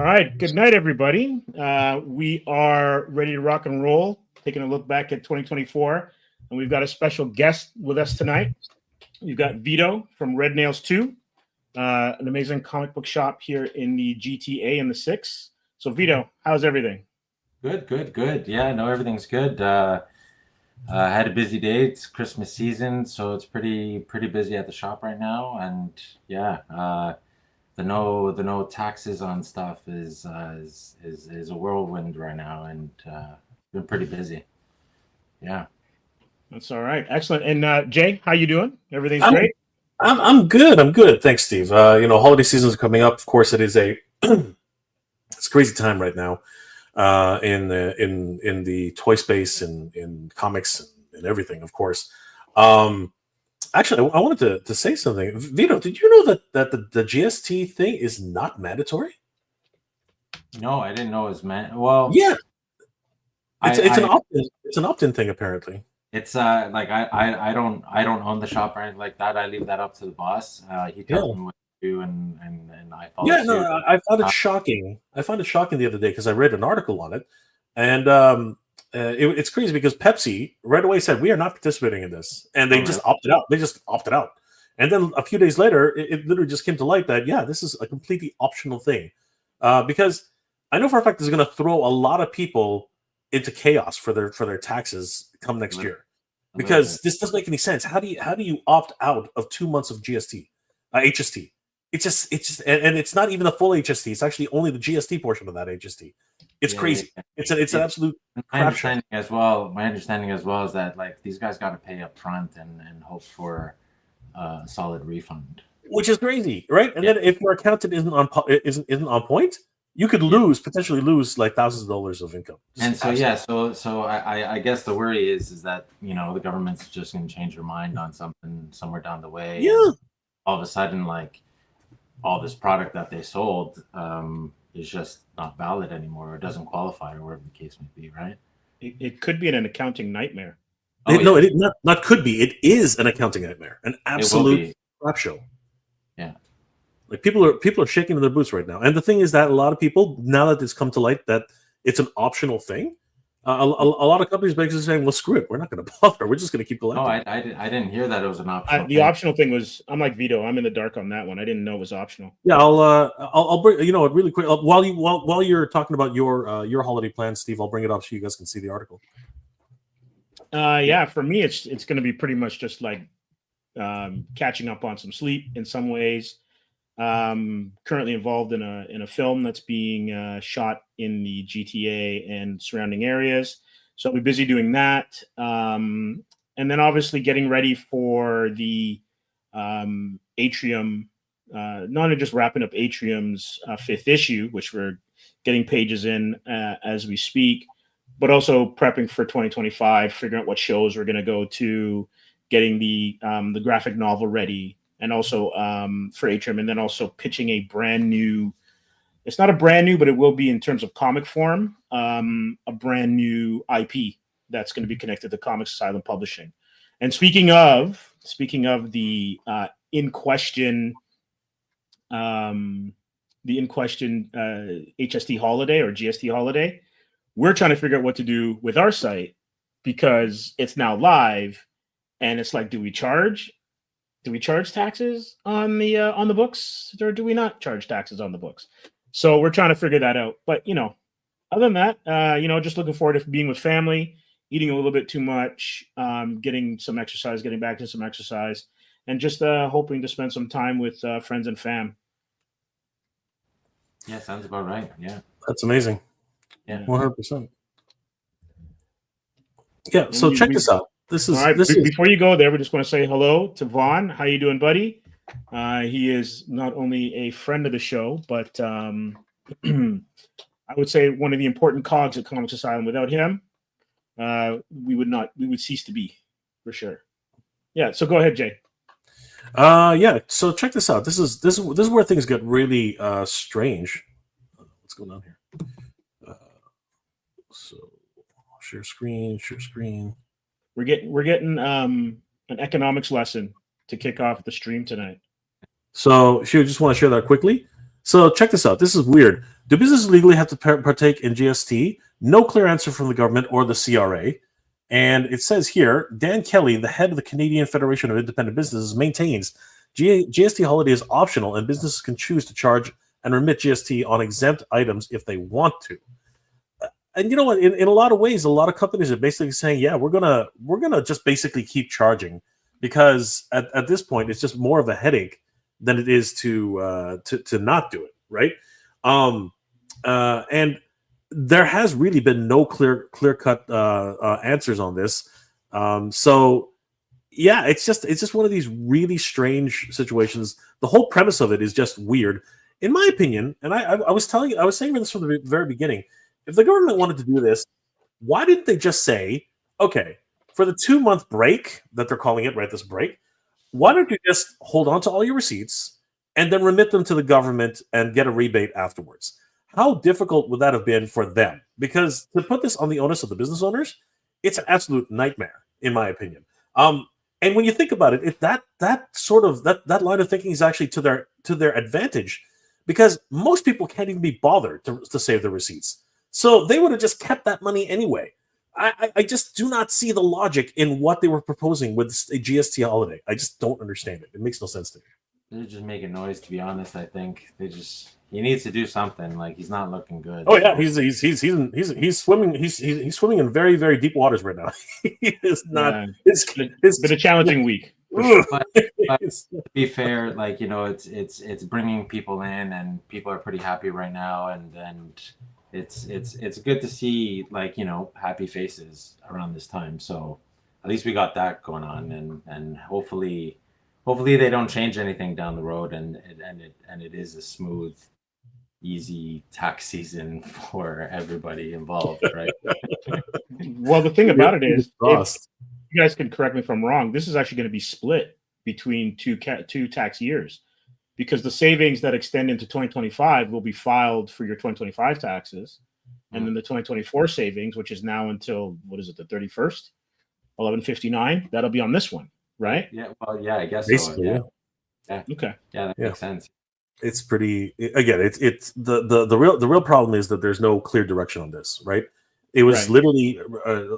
All right. Good night, everybody. We are ready to rock and roll, taking a look back at 2024. And we've got a special guest with us tonight. We've got Vito from Red Nails 2, an amazing comic book shop here in the GTA and the 6. So, Vito, how's everything? Good. Yeah, no, everything's good. I had a busy day. It's Christmas season, so it's pretty busy at the shop right now. And yeah, the no taxes on stuff is a whirlwind right now, and been pretty busy. Yeah. That's all right. Excellent. And Jay, how you doing? Everything's I'm great? I'm good. I'm good. Thanks, Steve. Holiday season's coming up. Of course, it is a it's a crazy time right now in the toy space and in comics and everything. Of course. Um, Actually, I wanted to say something. Vito, did you know that the GST thing is not mandatory? No, I didn't know it was meant. Well, Yeah, it's an I opt-in. It's an opt-in thing apparently. it's like I don't own the shop or anything like that. I leave that up to the boss. He Yeah. tells me what to do, and I follow Yeah, no, suit. I found it shocking. I found it shocking the other day because I read an article on it, and it's crazy because Pepsi right away said we are not participating in this, and they Oh, just really? opted out. They just opted out, and then a few days later, it literally just came to light that yeah, this is a completely optional thing, because I know for a fact this is going to throw a lot of people into chaos for their taxes come A next little, year a little because bit. this doesn't make any sense. How do you opt out of 2 months of GST, HST? And it's not even the full HST. It's actually only the GST portion of that HST. It's Yeah, yeah, crazy. yeah. It's an It, absolute my crap show, understanding as well. My understanding as well is that like these guys got to pay up front and hope for a solid refund. which is crazy, right? And Yeah, then if your accountant isn't on point, you could yeah. potentially lose like thousands of dollars of income. And Just so absolutely. yeah, so I guess the worry is that the government's just going to change their mind on something somewhere down the way, Yeah. and all of a sudden like all this product that they sold is just not valid anymore, or doesn't qualify, or whatever the case may be, right? It could be an accounting nightmare. Oh No, yeah, not could be. It is an accounting nightmare, an it will absolute be. crap show. Yeah. Like people are shaking in their boots right now. And the thing is that a lot of people, now that it's come to light that it's an optional thing, a lot of companies basically saying, "Well, screw it, we're not going to bother. We're just going to keep No, collecting it." I didn't hear that it was an optional The thing. optional thing was, I'm like Vito. I'm in the dark on that one. I didn't know it was optional. Yeah, I'll bring really quick while you're talking about your holiday plans, Steve. I'll bring it up so you guys can see the article. Yeah. Yeah, for me, it's going to be pretty much just like catching up on some sleep in some ways. Currently involved in a film that's being shot in the GTA and surrounding areas, so I'll be busy doing that. And then obviously getting ready for the Atrium, not only just wrapping up Atrium's fifth issue, which we're getting pages in as we speak, but also prepping for 2025, figuring out what shows we're going to go to, getting the graphic novel ready, and also for Atrium, and then also pitching a brand new. It's not a brand new, but it will be in terms of comic form, a brand new IP that's going to be connected to Comics Asylum Publishing. And speaking of in question, um, the in question HST holiday or GST holiday, we're trying to figure out what to do with our site because it's now live, and it's like, do we charge? Do we charge taxes on the books, or do we not charge taxes on the books? So we're trying to figure that out. But other than that, just looking forward to being with family, eating a little bit too much, getting some exercise, getting back to some exercise, and just hoping to spend some time with friends and fam. Yeah, sounds about right. Yeah. That's amazing. Yeah. 100%. Yeah. And So check this out. This all is right. this is Before you go there, we just want to say hello to Vaughn. How you doing, buddy? He is not only a friend of the show, but I would say one of the important cogs at Comics Asylum. Without him, we would cease to be, for sure. Yeah. So go ahead, Jay. yeah. So check this out. This is where things get really strange. What's going on here? So share screen. We're getting an economics lesson to kick off the stream tonight. So, just want to share that quickly. So check this out. This is weird. Do businesses legally have to partake in GST? No clear answer from the government or the CRA. And it says here, Dan Kelly, the head of the Canadian Federation of Independent Businesses, maintains GST holiday is optional and businesses can choose to charge and remit GST on exempt items if they want to. And you know what? In a lot of ways, a lot of companies are basically saying, yeah, we're gonna just basically keep charging because at this point, it's just more of a headache than it is to not do it, right? And there has really been no clear cut answers on this. So yeah, it's just one of these really strange situations. The whole premise of it is just weird, in my opinion. And I was saying this from the very beginning. If the government wanted to do this, why didn't they just say, okay, for the 2-month break that they're calling it, right? This break, why don't you just hold on to all your receipts and then remit them to the government and get a rebate afterwards? How difficult would that have been for them? Because to put this on the onus of the business owners, it's an absolute nightmare, in my opinion. And when you think about it, that line of thinking is actually to their advantage, because most people can't even be bothered to save their receipts. So they would have just kept that money anyway. I just do not see the logic in what they were proposing with a GST holiday. I just don't understand it. It makes no sense to me. They're just making noise, to be honest. I think he needs to do something. Like, he's not looking good. Oh yeah, he's swimming. He's swimming in very, very deep waters right now. He is not. Yeah. It's been a challenging week. But to be fair, like, it's bringing people in, and people are pretty happy right now, and it's good to see, like, happy faces around this time. So at least we got that going on, and hopefully they don't change anything down the road, and it is a smooth, easy tax season for everybody involved, right? Well, the thing about it is, you guys can correct me if I'm wrong, this is actually going to be split between two tax years, because the savings that extend into 2025 will be filed for your 2025 taxes, and then the 2024 savings, which is now until, what is it, the 31st, 11/59, that'll be on this one, right? Yeah, well, yeah, I guess basically, so. Yeah. Okay. Yeah, that makes sense. It's pretty. Again, it's the real problem is that there's no clear direction on this, right? It was literally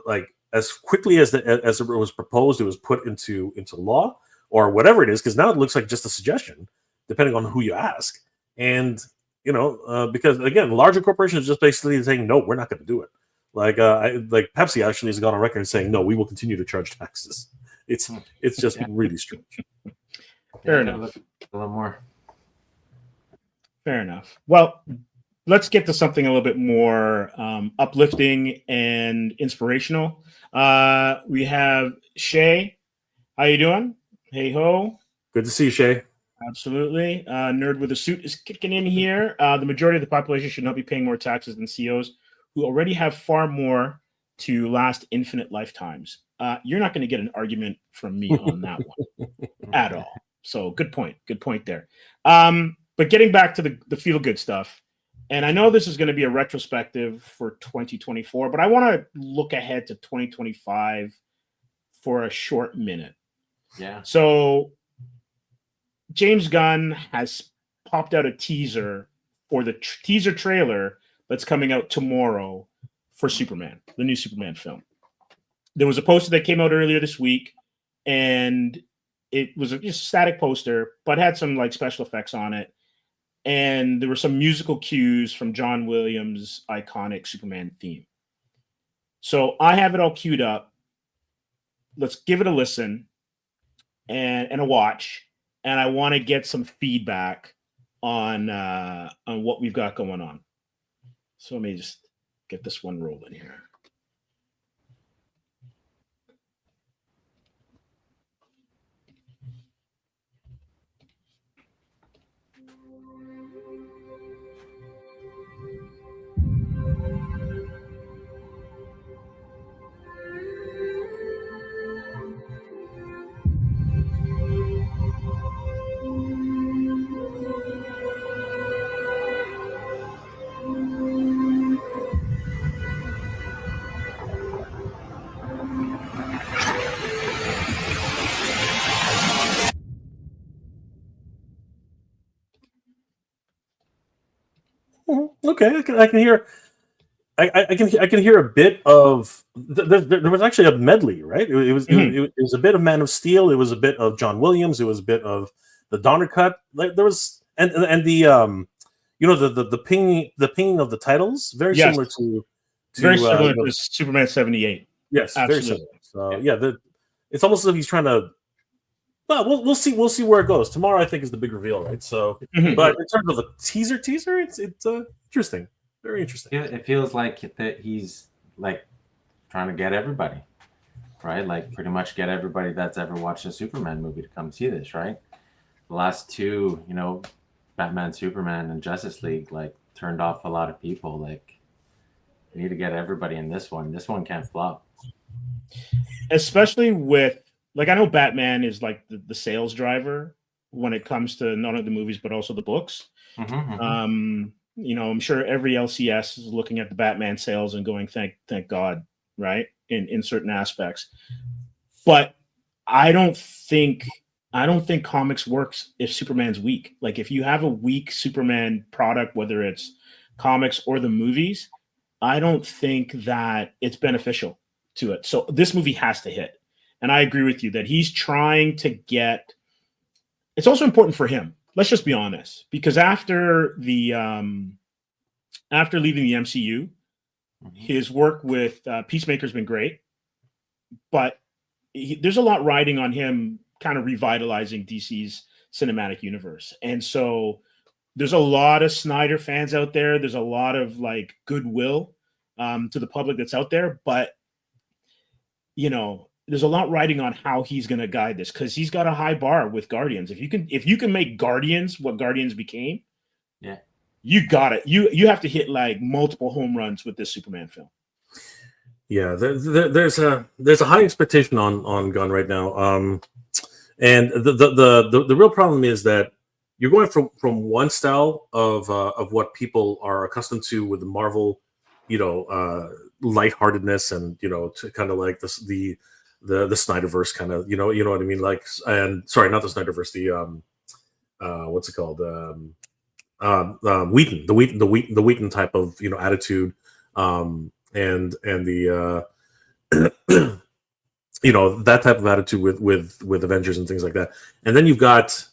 like as quickly as it was proposed, it was put into law or whatever it is, because now it looks like just a suggestion, depending on who you ask. And because again, larger corporations are just basically saying, no, we're not going to do it. Like Pepsi actually has gone on record saying, no, we will continue to charge taxes. It's just really strange. Fair enough. A little more. Fair enough. Well, let's get to something a little bit more uplifting and inspirational. We have Shay. How you doing? Hey ho. Good to see you, Shay. Absolutely. Nerd with a suit is kicking in here. The majority of the population should not be paying more taxes than CEOs who already have far more to last infinite lifetimes. You're not going to get an argument from me on that one at all. So good point. Good point there. But getting back to the feel-good stuff, and I know this is going to be a retrospective for 2024, but I want to look ahead to 2025 for a short minute. Yeah. So James Gunn has popped out a teaser for the teaser trailer that's coming out tomorrow for Superman, the new Superman film. There was a poster that came out earlier this week, and it was just a static poster, but had some like special effects on it. And there were some musical cues from John Williams' iconic Superman theme. So I have it all queued up. Let's give it a listen and a watch. And I want to get some feedback on what we've got going on. So let me just get this one rolling here. Okay, I can hear. I can hear a bit of. There was actually a medley, right? It was a bit of Man of Steel. It was a bit of John Williams. It was a bit of the Donner Cut. Like, there was and the the pinging of the titles very Yes. similar to very similar to Superman 78. Yes, Absolutely. very similar. So it's almost as if he's trying to. Well, we'll see where it goes. Tomorrow, I think, is the big reveal, right? So, but in terms of a teaser, it's interesting, very interesting. It feels like that he's like trying to get everybody, right? Like pretty much get everybody that's ever watched a Superman movie to come see this, right? The last two, Batman, Superman, and Justice League, like turned off a lot of people. Like, you need to get everybody in this one. This one can't flop. Especially with, like, I know Batman is like the sales driver when it comes to not only the movies but also the books. I'm sure every LCS is looking at the Batman sales and going, thank God, right? In certain aspects. But I don't think comics works if Superman's weak. Like, if you have a weak Superman product, whether it's comics or the movies, I don't think that it's beneficial to it. So this movie has to hit. And I agree with you that he's trying to get. It's also important for him. Let's just be honest, because after leaving the MCU, his work with Peacemaker has been great, but there's a lot riding on him, kind of revitalizing DC's cinematic universe. And so there's a lot of Snyder fans out there. There's a lot of like goodwill to the public that's out there, but there's a lot riding on how he's going to guide this, because he's got a high bar with Guardians. If you can make Guardians what Guardians became, you got it. You have to hit like multiple home runs with this Superman film. Yeah, there's a high expectation on Gunn right now, and the real problem is that you're going from one style of what people are accustomed to with the Marvel, lightheartedness, and to kind of like the Snyderverse kind of, you know what I mean, like, and sorry, not the Snyderverse, the what's it called, Wheaton, the Wheaton type of attitude, and the that type of attitude with Avengers and things like that. And then you've got,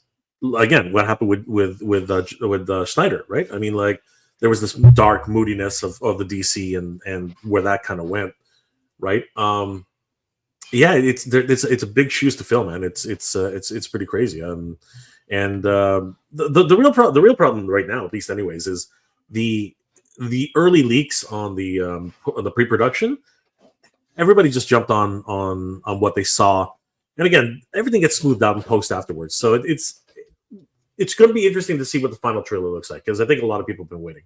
again, what happened with Snyder, right? I mean, like, there was this dark moodiness of the DC and where that kind of went, right? It's a big shoes to fill, man. It's pretty crazy. And the real problem right now, at least anyways, is the early leaks on the pre-production. Everybody just jumped on what they saw, and again, everything gets smoothed out in post afterwards. So it's going to be interesting to see what the final trailer looks like, because I think a lot of people have been waiting.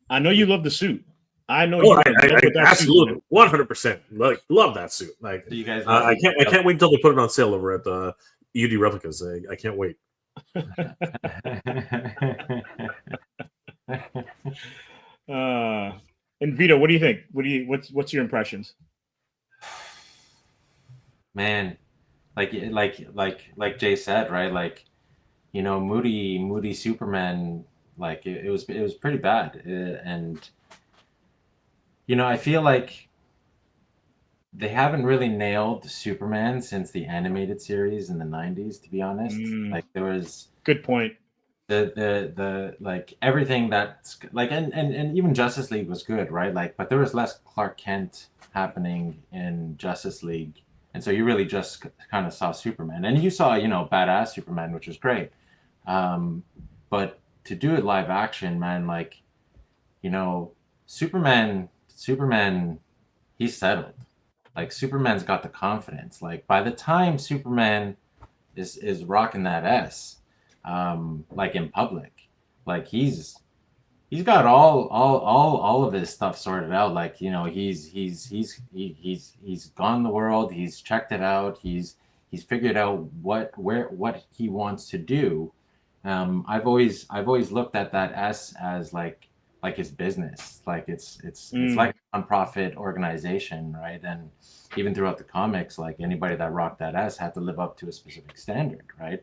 I know you love the suit. I know. I absolutely 100%. Like, love that suit. Like, you guys, I can't wait until they put it on sale over at the UD Replicas. I can't wait. And Vito, what do you think? What's your impressions? Man, like Jay said, right? Like, moody Superman. Like, it was pretty bad, and I feel like they haven't really nailed Superman since the animated series in the 90s, to be honest. Like, there was good point. The like everything that's like, and even Justice League was good, right? Like, but there was less Clark Kent happening in Justice League, and so you really just kind of saw Superman, and you saw badass Superman, which was great. But to do it live action, man, like, Superman, he's settled. Like, Superman's got the confidence. Like, by the time Superman is rocking that S, like in public, like he's got all of his stuff sorted out. Like, he's gone the world. He's checked it out. He's figured out what he wants to do. I've always looked at that S as like his business. Like, it's like a nonprofit organization, right? And even throughout the comics, like, anybody that rocked that S had to live up to a specific standard, right?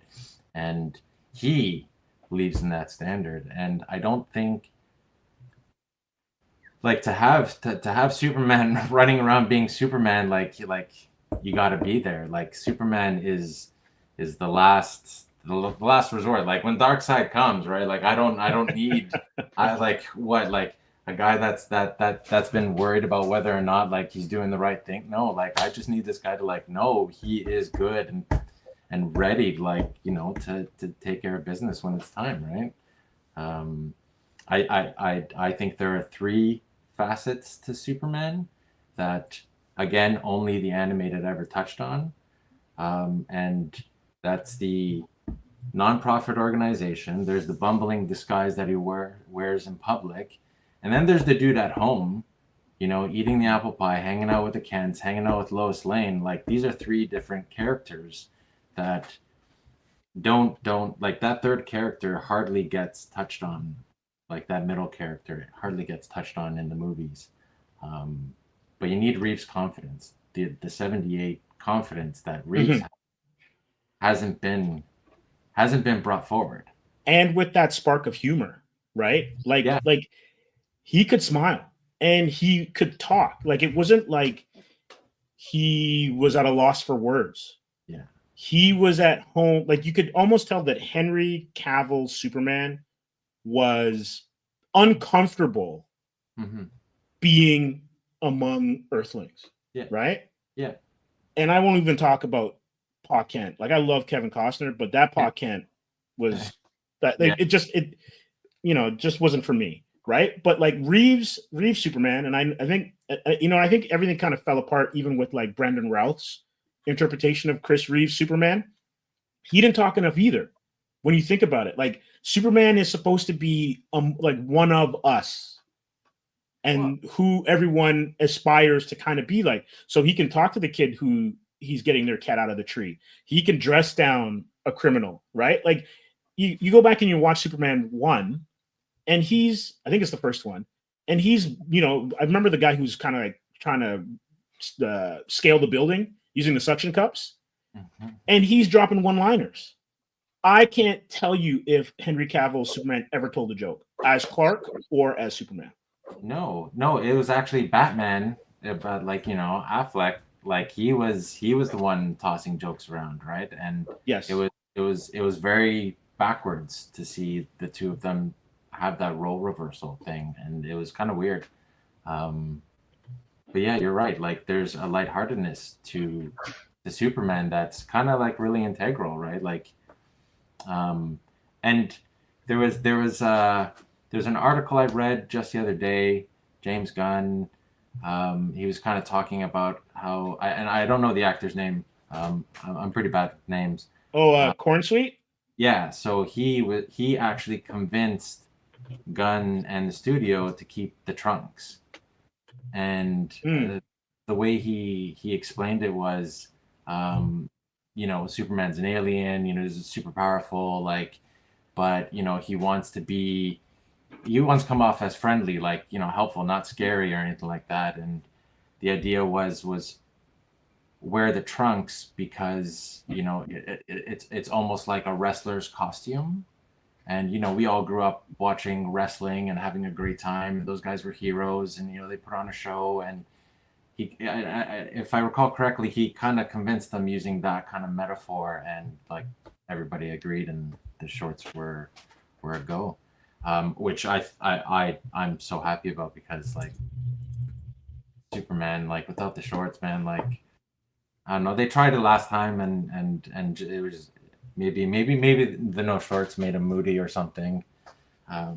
And he believes in that standard, and I don't think like to have Superman running around being Superman, like you got to be there. Like Superman is the last resort. Like when Darkseid comes, right? Like I don't need I like what like a guy that's been worried about whether or not like he's doing the right thing. No, like I just need this guy to like know he is good and ready, like to take care of business when it's time, right? I think there are three facets to Superman that, again, only the animated ever touched on, and that's the nonprofit organization. There's the bumbling disguise that he wears in public, and then there's the dude at home, eating the apple pie, hanging out with the Kents, hanging out with Lois Lane. Like these are three different characters that don't like that third character hardly gets touched on, like that middle character hardly gets touched on in the movies. But you need Reeves' confidence, the 78 confidence that Reeves hasn't been brought forward, and with that spark of humor, right? Like Yeah. like he could smile and he could talk. Like it wasn't like he was at a loss for words. Yeah. He was at home. Like you could almost tell that Henry Cavill's Superman was uncomfortable being among Earthlings. Yeah. Right? Yeah. And I won't even talk about Pa Kent. Like I love Kevin Costner, but that Pa Kent was that it just wasn't for me. Right. But like Reeves Superman. And I think, I think everything kind of fell apart, even with like Brendan Routh's interpretation of Chris Reeves Superman. He didn't talk enough either. When you think about it, like Superman is supposed to be like one of us and who everyone aspires to kind of be like. So he can talk to the kid who he's getting their cat out of the tree. He can dress down a criminal, right? Like you go back and you watch Superman 1, and I think it's the first one, and he's, I remember the guy who's kind of like trying to scale the building using the suction cups, and he's dropping one-liners. I can't tell you if Henry Cavill's Superman ever told a joke as Clark or as Superman. No, it was actually Batman, but like Affleck, like he was the one tossing jokes around, right? And yes, it was very backwards to see the two of them have that role reversal thing, and it was kind of weird. But yeah, you're right. Like there's a lightheartedness to the Superman that's kind of like really integral, right? Like, and there's an article I read just the other day. James Gunn, he was kind of talking about how, and I don't know the actor's name. I'm pretty bad with names. Corn Sweet. Yeah, so he actually convinced Gunn and the studio to keep the trunks, and the way he explained it was, Superman's an alien, he's super powerful, like, but he wants to come off as friendly, like helpful, not scary or anything like that. And the idea was wear the trunks because it's almost like a wrestler's costume. And we all grew up watching wrestling and having a great time. Those guys were heroes, and they put on a show. And if I recall correctly, he kind of convinced them using that kind of metaphor, and like everybody agreed, and the shorts were a go, which I'm so happy about, because like Superman, like without the shorts, man, like I don't know. They tried it last time, and it was. Maybe the no shorts made him moody or something. But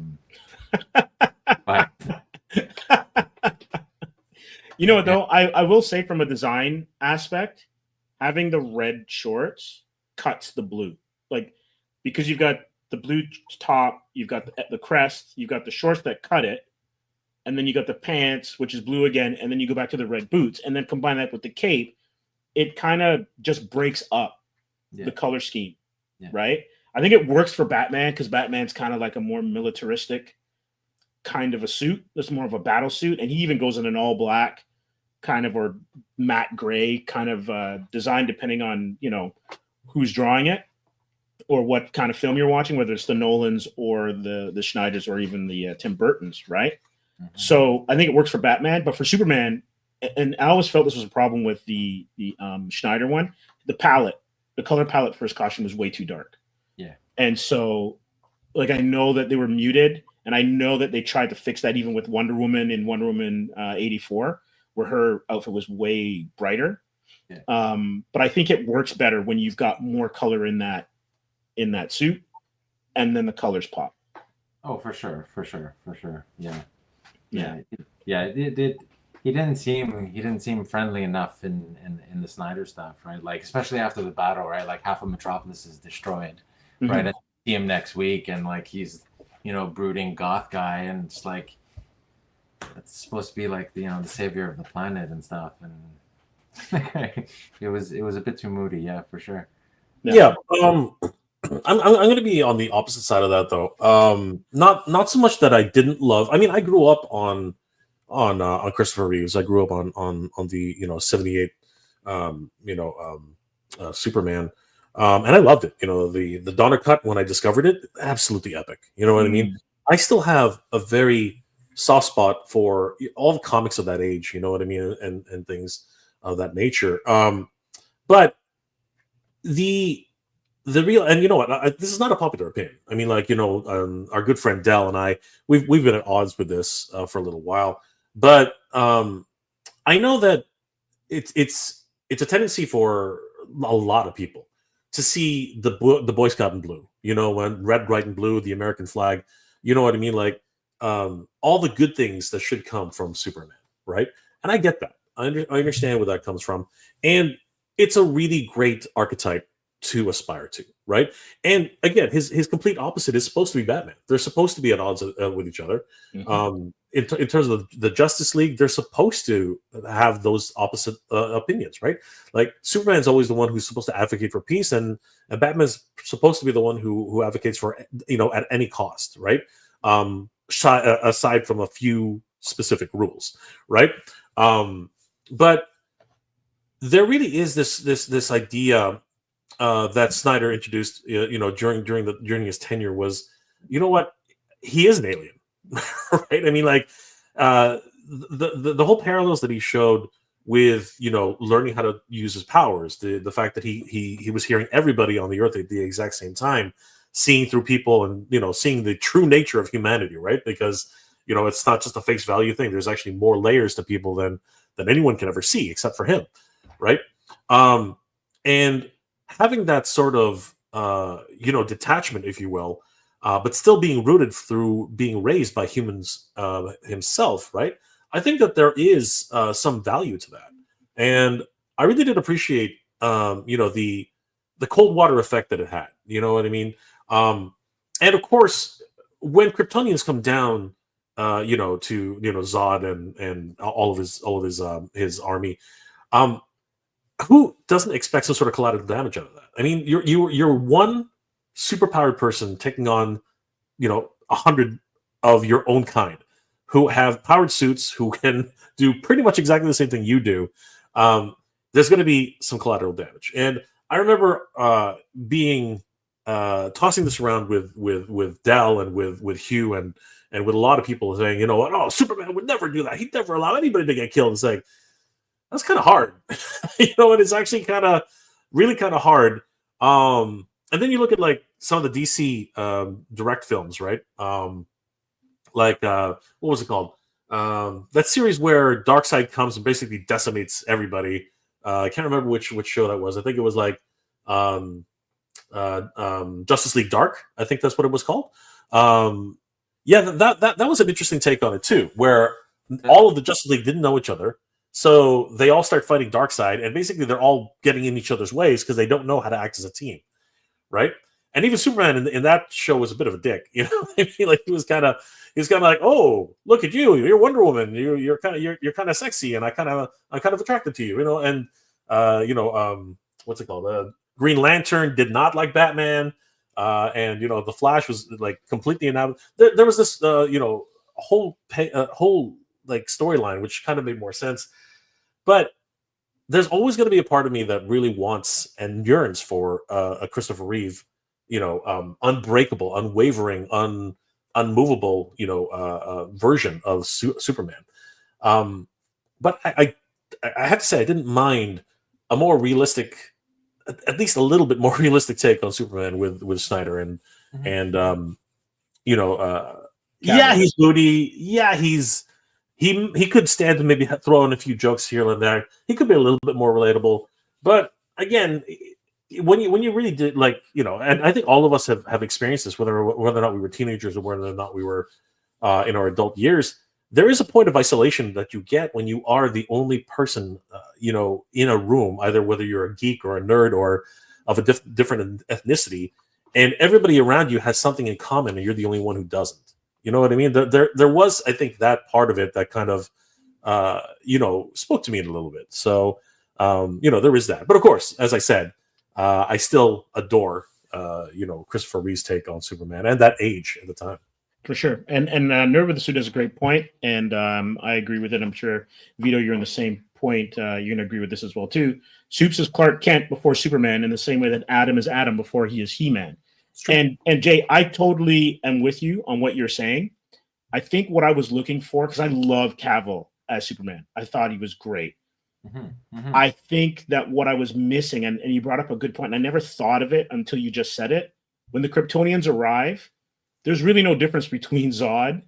though, I will say from a design aspect, having the red shorts cuts the blue, like because you've got the blue top, you've got the crest, you've got the shorts that cut it, and then you got the pants, which is blue again, and then you go back to the red boots, and then combine that with the cape, it kind of just breaks up the color scheme. Yeah. Right? I think it works for Batman because Batman's kind of like a more militaristic kind of a suit. There's more of a battle suit. And he even goes in an all black kind of, or matte gray kind of design, depending on, who's drawing it or what kind of film you're watching, whether it's the Nolans or the Schneiders or even the Tim Burtons. Right? So I think it works for Batman, but for Superman, and I always felt this was a problem with the Schneider one. The color palette for his costume was way too dark. Yeah. And so, like, I know that they were muted, and I know that they tried to fix that even with Wonder Woman in Wonder Woman 84, where her outfit was way brighter. Yeah. But I think it works better when you've got more color in that suit, and then the colors pop. Oh, for sure. Yeah. Yeah. He didn't seem friendly enough in the Snyder stuff, right? Like, especially after the battle, right? Like, half of Metropolis is destroyed, right? And see him next week, and like he's, brooding goth guy, and it's like it's supposed to be like the savior of the planet and stuff, and it was a bit too moody, yeah, for sure. Yeah. I'm going to be on the opposite side of that, though. Not so much that I didn't love. I mean, I grew up on Christopher Reeves. I grew up on the 78 Superman, and I loved it. The Donner cut, when I discovered it, absolutely epic. You know what I mean? I still have a very soft spot for all the comics of that age. You know what I mean, and things of that nature. But the real, and you know what, this is not a popular opinion. I mean, like, our good friend Dell and I, we've been at odds with this for a little while, but I know that it's a tendency for a lot of people to see the Boy Scout in blue, when red, white, and blue, the American flag. You know what I mean? Like, all the good things that should come from Superman, right? And I get that. I understand where that comes from, and it's a really great archetype to aspire to, right? And again, his complete opposite is supposed to be Batman. They're supposed to be at odds with each other. In terms of the Justice League, they're supposed to have those opposite opinions, right? Like, Superman's always the one who's supposed to advocate for peace, and Batman's supposed to be the one who advocates for at any cost, right? Aside from a few specific rules, right? But there really is this idea that Snyder introduced, during his tenure, was, what, he is an alien, right? I mean, like, the whole parallels that he showed with, learning how to use his powers, the fact that he was hearing everybody on the earth at the exact same time, seeing through people, and seeing the true nature of humanity, right? Because it's not just a face value thing. There's actually more layers to people than anyone can ever see, except for him, right? And having that sort of detachment, if you will, but still being rooted through being raised by humans himself, right? I think that there is some value to that, and I really did appreciate the cold water effect that it had. You know what I mean? And of course, when Kryptonians come down, to Zod and all of his army, who doesn't expect some sort of collateral damage out of that? I mean, you're one superpowered person taking on 100 of your own kind, who have powered suits, who can do pretty much exactly the same thing you do. There's going to be some collateral damage, and I remember tossing this around with Dell and with Hugh and with a lot of people saying, oh, Superman would never do that. He'd never allow anybody to get killed. It's like, that's kind of hard, and it's actually really kind of hard. And then you look at, like, some of the DC direct films, right? Like, what was it called? That series where Darkseid comes and basically decimates everybody. I can't remember which show that was. I think it was like Justice League Dark. I think that's what it was called. Yeah, that was an interesting take on it too, where all of the Justice League didn't know each other. So they all start fighting Darkseid, and basically they're all getting in each other's ways because they don't know how to act as a team, right? And even Superman in that show was a bit of a dick, I mean, like, he was kind of like, oh, look at you, you're Wonder Woman, you're kind of sexy, and I'm kind of attracted to you, and what's it called? Green Lantern did not like Batman, and the Flash was like completely enamored. There was this whole like storyline which kind of made more sense. But there's always going to be a part of me that really wants and yearns for a Christopher Reeve, unbreakable, unwavering, unmovable, version of Superman. But I have to say I didn't mind a more realistic, at least a little bit more realistic take on Superman with Snyder and yeah, he's moody. Yeah, he could stand to maybe throw in a few jokes here and there. He could be a little bit more relatable. But again, when you really did, like, and I think all of us have experienced this, whether or not we were teenagers or whether or not we were in our adult years. There is a point of isolation that you get when you are the only person, in a room, either whether you're a geek or a nerd or of a different ethnicity, and everybody around you has something in common, and you're the only one who doesn't. You know what I mean? There was, I think, that part of it that kind of, spoke to me a little bit. So, there is that. But of course, as I said, I still adore, Christopher Reeve's take on Superman and that age at the time. For sure. And Nerd with the Suit has a great point, and I agree with it. I'm sure, Vito, you're in the same point. You're going to agree with this as well, too. Supes is Clark Kent before Superman in the same way that Adam is Adam before he is He-Man. And Jay, I totally am with you on what you're saying. I think what I was looking for, because I love Cavill as Superman. I thought he was great. I think that what I was missing, and you brought up a good point, and I never thought of it until you just said it. When the Kryptonians arrive, there's really no difference between Zod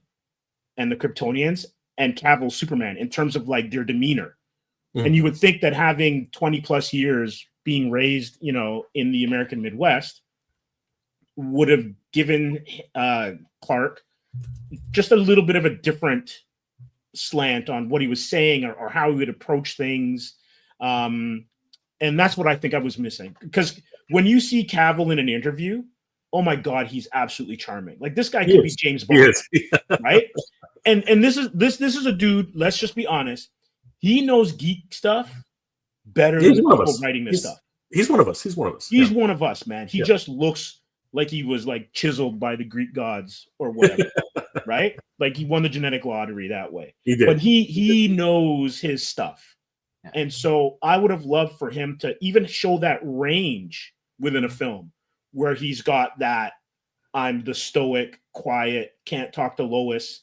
and the Kryptonians and Cavill's Superman in terms of like their demeanor. And you would think that having 20 plus years being raised, in the American Midwest would have given Clark just a little bit of a different slant on what he was saying or how he would approach things. And that's what I think I was missing. Because when you see Cavill in an interview, oh my God, he's absolutely charming. Like, this guy could be James Bond, right? And this is a dude, let's just be honest, he knows geek stuff better than people writing this stuff. He's one of us. He's one of us, man. He just looks like he was like chiseled by the Greek gods or whatever, right? Like he won the genetic lottery that way. He did. But he knows his stuff. And so I would have loved for him to even show that range within a film where he's got that I'm the stoic, quiet, can't talk to Lois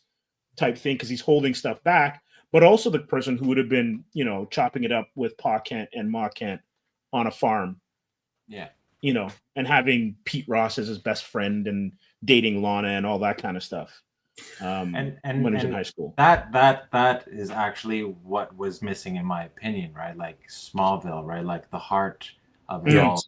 type thing because he's holding stuff back, but also the person who would have been, chopping it up with Pa Kent and Ma Kent on a farm. Yeah. And having Pete Ross as his best friend and dating Lana and all that kind of stuff. And when he was in high school. That is actually what was missing, in my opinion, right? Like Smallville, right? Like the heart of it all.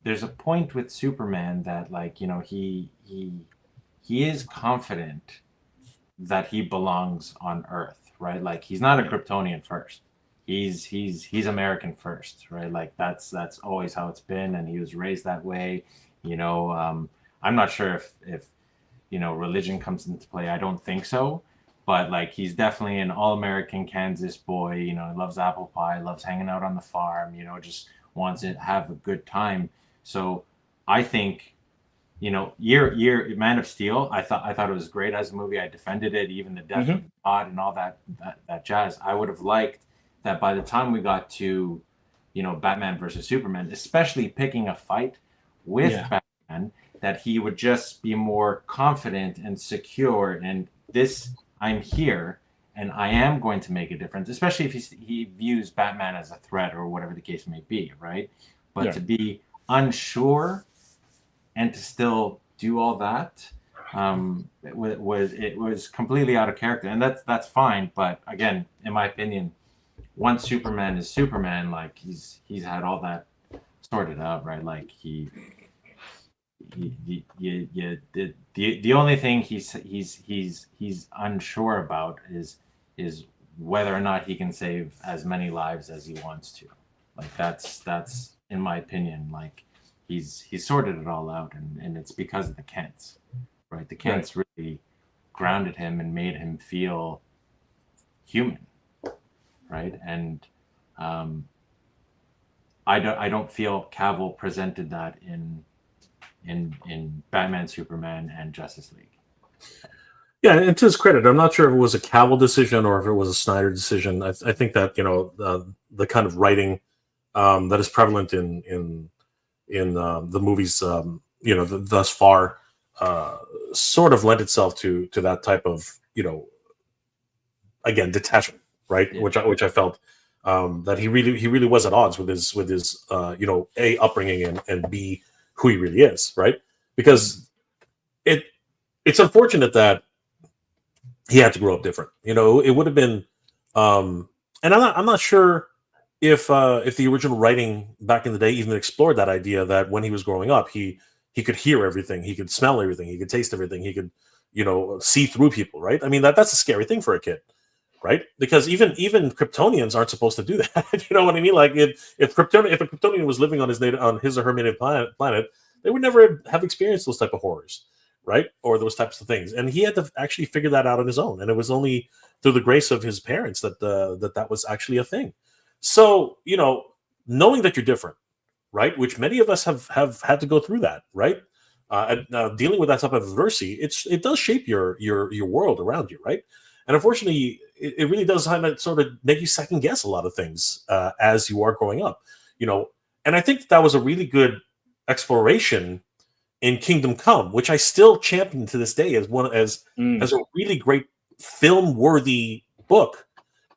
There's a point with Superman that, like, he is confident that he belongs on Earth, right? Like, he's not a Kryptonian first. He's American first, right? Like that's always how it's been, and he was raised that way. I'm not sure if religion comes into play. I don't think so, but like he's definitely an all-American Kansas boy. He loves apple pie, loves hanging out on the farm. Just wants to have a good time. So I think, year Man of Steel, I thought it was great as a movie. I defended it, even the death of God and all that jazz. I would have liked that by the time we got to, Batman versus Superman, especially picking a fight with Batman, that he would just be more confident and secure. And I'm here, and I am going to make a difference, especially if he views Batman as a threat or whatever the case may be, right? But to be unsure and to still do all that, it was completely out of character, and that's fine. But again, in my opinion, once Superman is Superman, like he's had all that sorted out, right? Like the only thing he's unsure about is whether or not he can save as many lives as he wants to. Like that's in my opinion, like he's sorted it all out, and it's because of the Kents, right? The Kents really grounded him and made him feel human. Right, and I don't feel Cavill presented that in Batman, Superman, and Justice League. Yeah, and to his credit, I'm not sure if it was a Cavill decision or if it was a Snyder decision. I think that the kind of writing that is prevalent in the movies, thus far, sort of lent itself to that type of, again, detachment, right? Yeah. Which I felt that he really was at odds with his A, upbringing, and B, who he really is, right? Because it's unfortunate that he had to grow up different. It would have been, and I'm not sure if the original writing back in the day even explored that idea that when he was growing up, he could hear everything, he could smell everything, he could taste everything, he could see through people, right? I mean, that's a scary thing for a kid, right? Because even Kryptonians aren't supposed to do that. You know what I mean? Like if a Kryptonian was living on his or her native planet, they would never have experienced those type of horrors, right? Or those types of things. And he had to actually figure that out on his own. And it was only through the grace of his parents that that was actually a thing. So, knowing that you're different, right? Which many of us have had to go through that, right? Dealing with that type of adversity, it does shape your world around you, right? And unfortunately, it really does kind of sort of make you second guess a lot of things as you are growing up, And I think that was a really good exploration in Kingdom Come, which I still champion to this day as as a really great film-worthy book,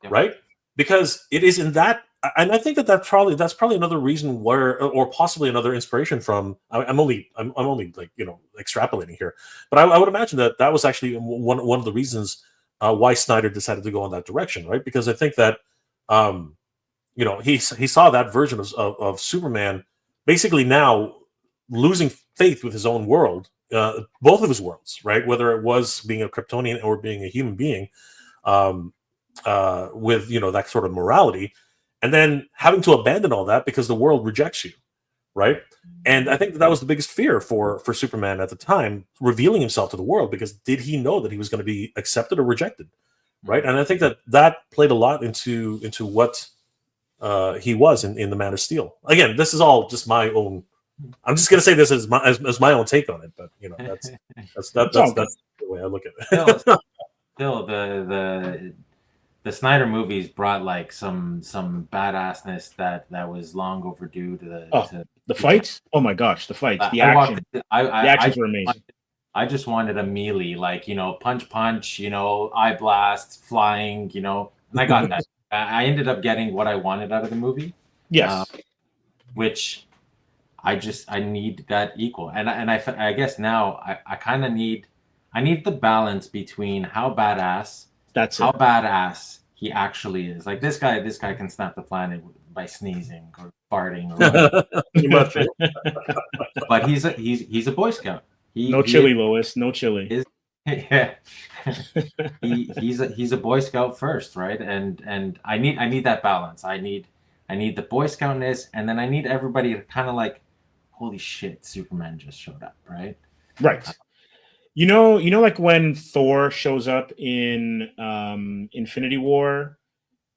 right? Because it is in that, and I think that's probably another reason where, or possibly another inspiration from. I'm only like extrapolating here, but I would imagine that was actually one of the reasons why Snyder decided to go in that direction, right? Because I think that he saw that version of Superman basically now losing faith with his own world, both of his worlds, right? Whether it was being a Kryptonian or being a human being, with that sort of morality, and then having to abandon all that because the world rejects you, right? And I think that was the biggest fear for Superman at the time, revealing himself to the world, because did he know that he was going to be accepted or rejected, right? And I think that played a lot into what he was in the Man of Steel. Again, this is all just my own. I'm just going to say this as my own take on it, but that's the way I look at it. Still, the Snyder movies brought like some badassness that was long overdue to the fights. Oh my gosh, the fights, the actions were amazing. I just wanted a melee, like punch, eye blast, flying, and I got that. I ended up getting what I wanted out of the movie. Yes, which I need that equal, and I guess now I kind of need the balance between how badass he actually is. Like this guy can snap the planet by sneezing or farting or whatever. But he's a Boy Scout. No chili, Lois. No chili. Yeah. he's a Boy Scout first, right? And I need that balance. I need the Boy Scoutness, and then I need everybody to kind of like, holy shit, Superman just showed up, right? Right. Like when Thor shows up in Infinity War,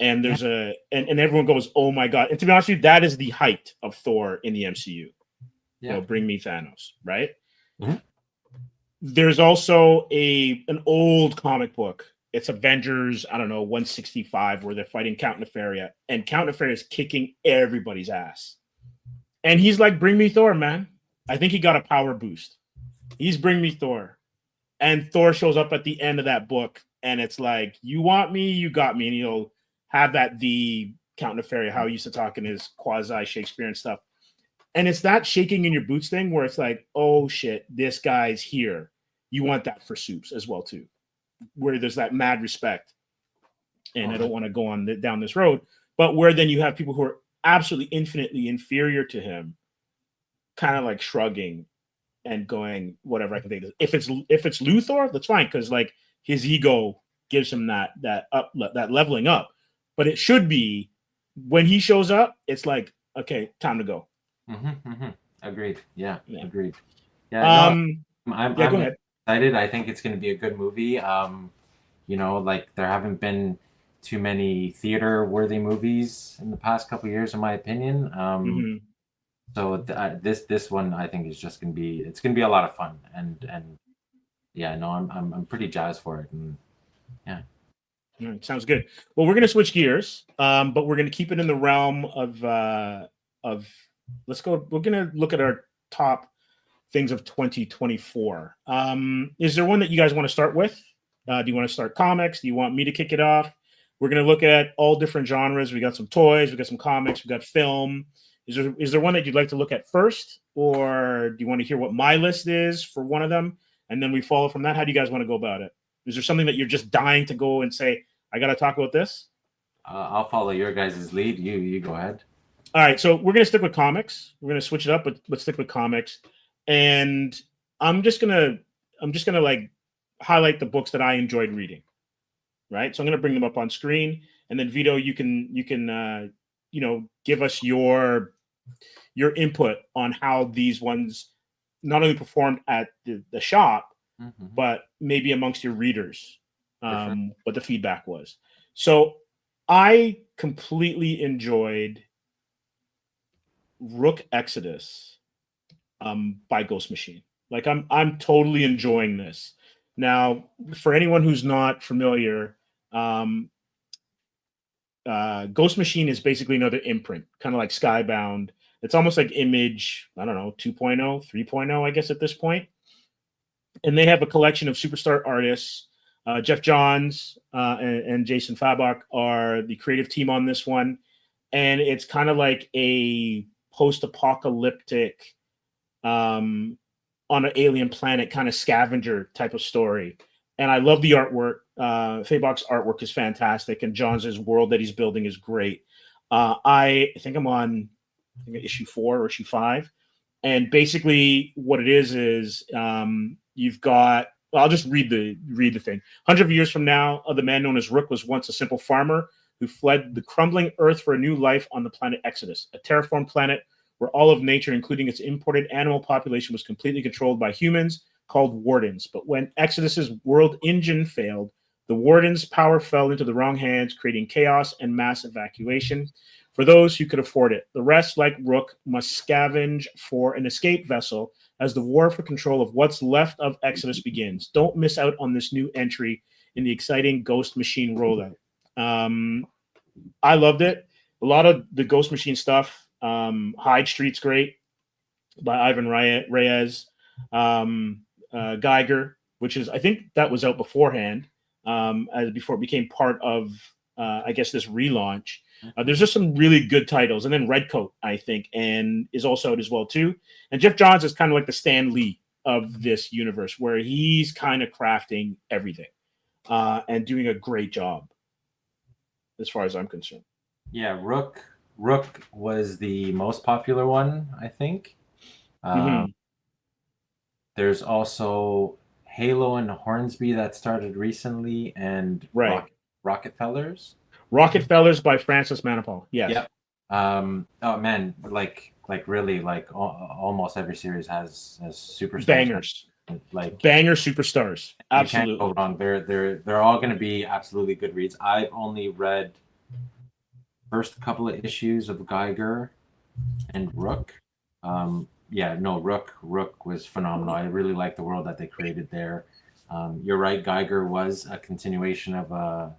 and there's and everyone goes, "Oh my god!" And to be honest with you, that is the height of Thor in the MCU. Yeah, bring me Thanos, right? Mm-hmm. There's also an old comic book. It's Avengers, 165, where they're fighting Count Nefaria, and Count Nefaria is kicking everybody's ass. And he's like, "Bring me Thor, man." I think he got a power boost. He's bring me Thor. And Thor shows up at the end of that book, and it's like, you want me, you got me. And he'll have the Count Nefaria, how he used to talk in his quasi-Shakespearean stuff. And it's that shaking in your boots thing where it's like, oh, shit, this guy's here. You want that for Supes as well, too, where there's that mad respect. And I don't want to go down this road, but where then you have people who are absolutely infinitely inferior to him, kind of like shrugging and going, whatever I can think of. If it's Luthor, that's fine, because like his ego gives him that leveling up. But it should be when he shows up, it's like, okay, time to go. Agreed. Yeah, agreed. Yeah. I'm go ahead. Excited. I think it's going to be a good movie. Like there haven't been too many theater-worthy movies in the past couple of years, in my opinion. So this one I think is just going to be, it's going to be a lot of fun, and yeah, no, I'm pretty jazzed for it, and yeah. All right, sounds good. Well, we're going to switch gears, but we're going to keep it in the realm of. Let's go. We're going to look at our top things of 2024. Is there one that you guys want to start with? Do you want to start comics? Do you want me to kick it off? We're going to look at all different genres. We got some toys, we got some comics, we got film. Is there one that you'd like to look at first, or do you want to hear what my list is for one of them, and then we follow from that? How do you guys want to go about it? Is there something that you're just dying to go and say, I got to talk about this? I'll follow your guys' lead. You go ahead. All right, so we're going to stick with comics. We're going to switch it up, but let's stick with comics. And I'm just gonna like highlight the books that I enjoyed reading. Right, so I'm going to bring them up on screen, and then Vito, you can give us your input on how these ones not only performed at the shop, but maybe amongst your readers, sure. what the feedback was. So I completely enjoyed Rook Exodus by Ghost Machine. Like I'm totally enjoying this. Now, for anyone who's not familiar, Ghost Machine is basically another imprint, kind of like Skybound. It's almost like Image, I don't know, 2.0, 3.0, I guess at this point. And they have a collection of superstar artists. Jeff Johns and Jason Fabok are the creative team on this one. And it's kind of like a post-apocalyptic on an alien planet kind of scavenger type of story. And I love the artwork. Fabok's artwork is fantastic, and Johns' world that he's building is great. I think I'm on issue 4 or issue 5. And basically what it is you've got, well, I'll just read the thing. 100 years from now, the man known as Rook was once a simple farmer who fled the crumbling earth for a new life on the planet Exodus, a terraformed planet where all of nature, including its imported animal population, was completely controlled by humans called Wardens. But when Exodus's world engine failed, the Wardens' power fell into the wrong hands, creating chaos and mass evacuation for those who could afford it. The rest, like Rook, must scavenge for an escape vessel as the war for control of what's left of Exodus begins. Don't miss out on this new entry in the exciting Ghost Machine rollout. I loved it. A lot of the Ghost Machine stuff. Hyde Street's great by Ivan Reyes. Geiger, which is, I think that was out beforehand, before it became part of, I guess, this relaunch. There's just some really good titles. And then Redcoat, I think, and is also out as well, too. And Jeff Johns is kind of like the Stan Lee of this universe, where he's kind of crafting everything and doing a great job, as far as I'm concerned. Yeah, Rook was the most popular one, I think. There's also Halo and Hornsby that started recently, and Rockefellers. Rockefellers by Francis Manapul. Yes. Yep. Oh man, like really, like almost every series has superstars. Bangers. Like banger superstars. Absolutely. You can't go wrong. They're all going to be absolutely good reads. I've only read first couple of issues of Geiger and Rook. Rook was phenomenal. I really like the world that they created there. You're right, Geiger was a continuation of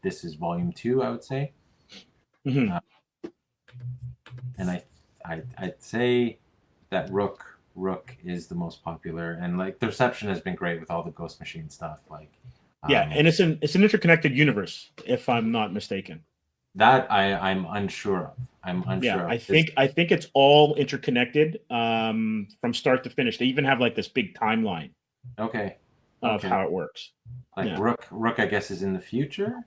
this is volume 2, I would say. And I'd say that Rook is the most popular, and like the reception has been great with all the Ghost Machine stuff. And it's an interconnected universe, if I'm not mistaken. That I'm unsure of. I think it's all interconnected from start to finish. They even have like this big timeline. Okay. Of how it works. Rook, I guess, is in the future.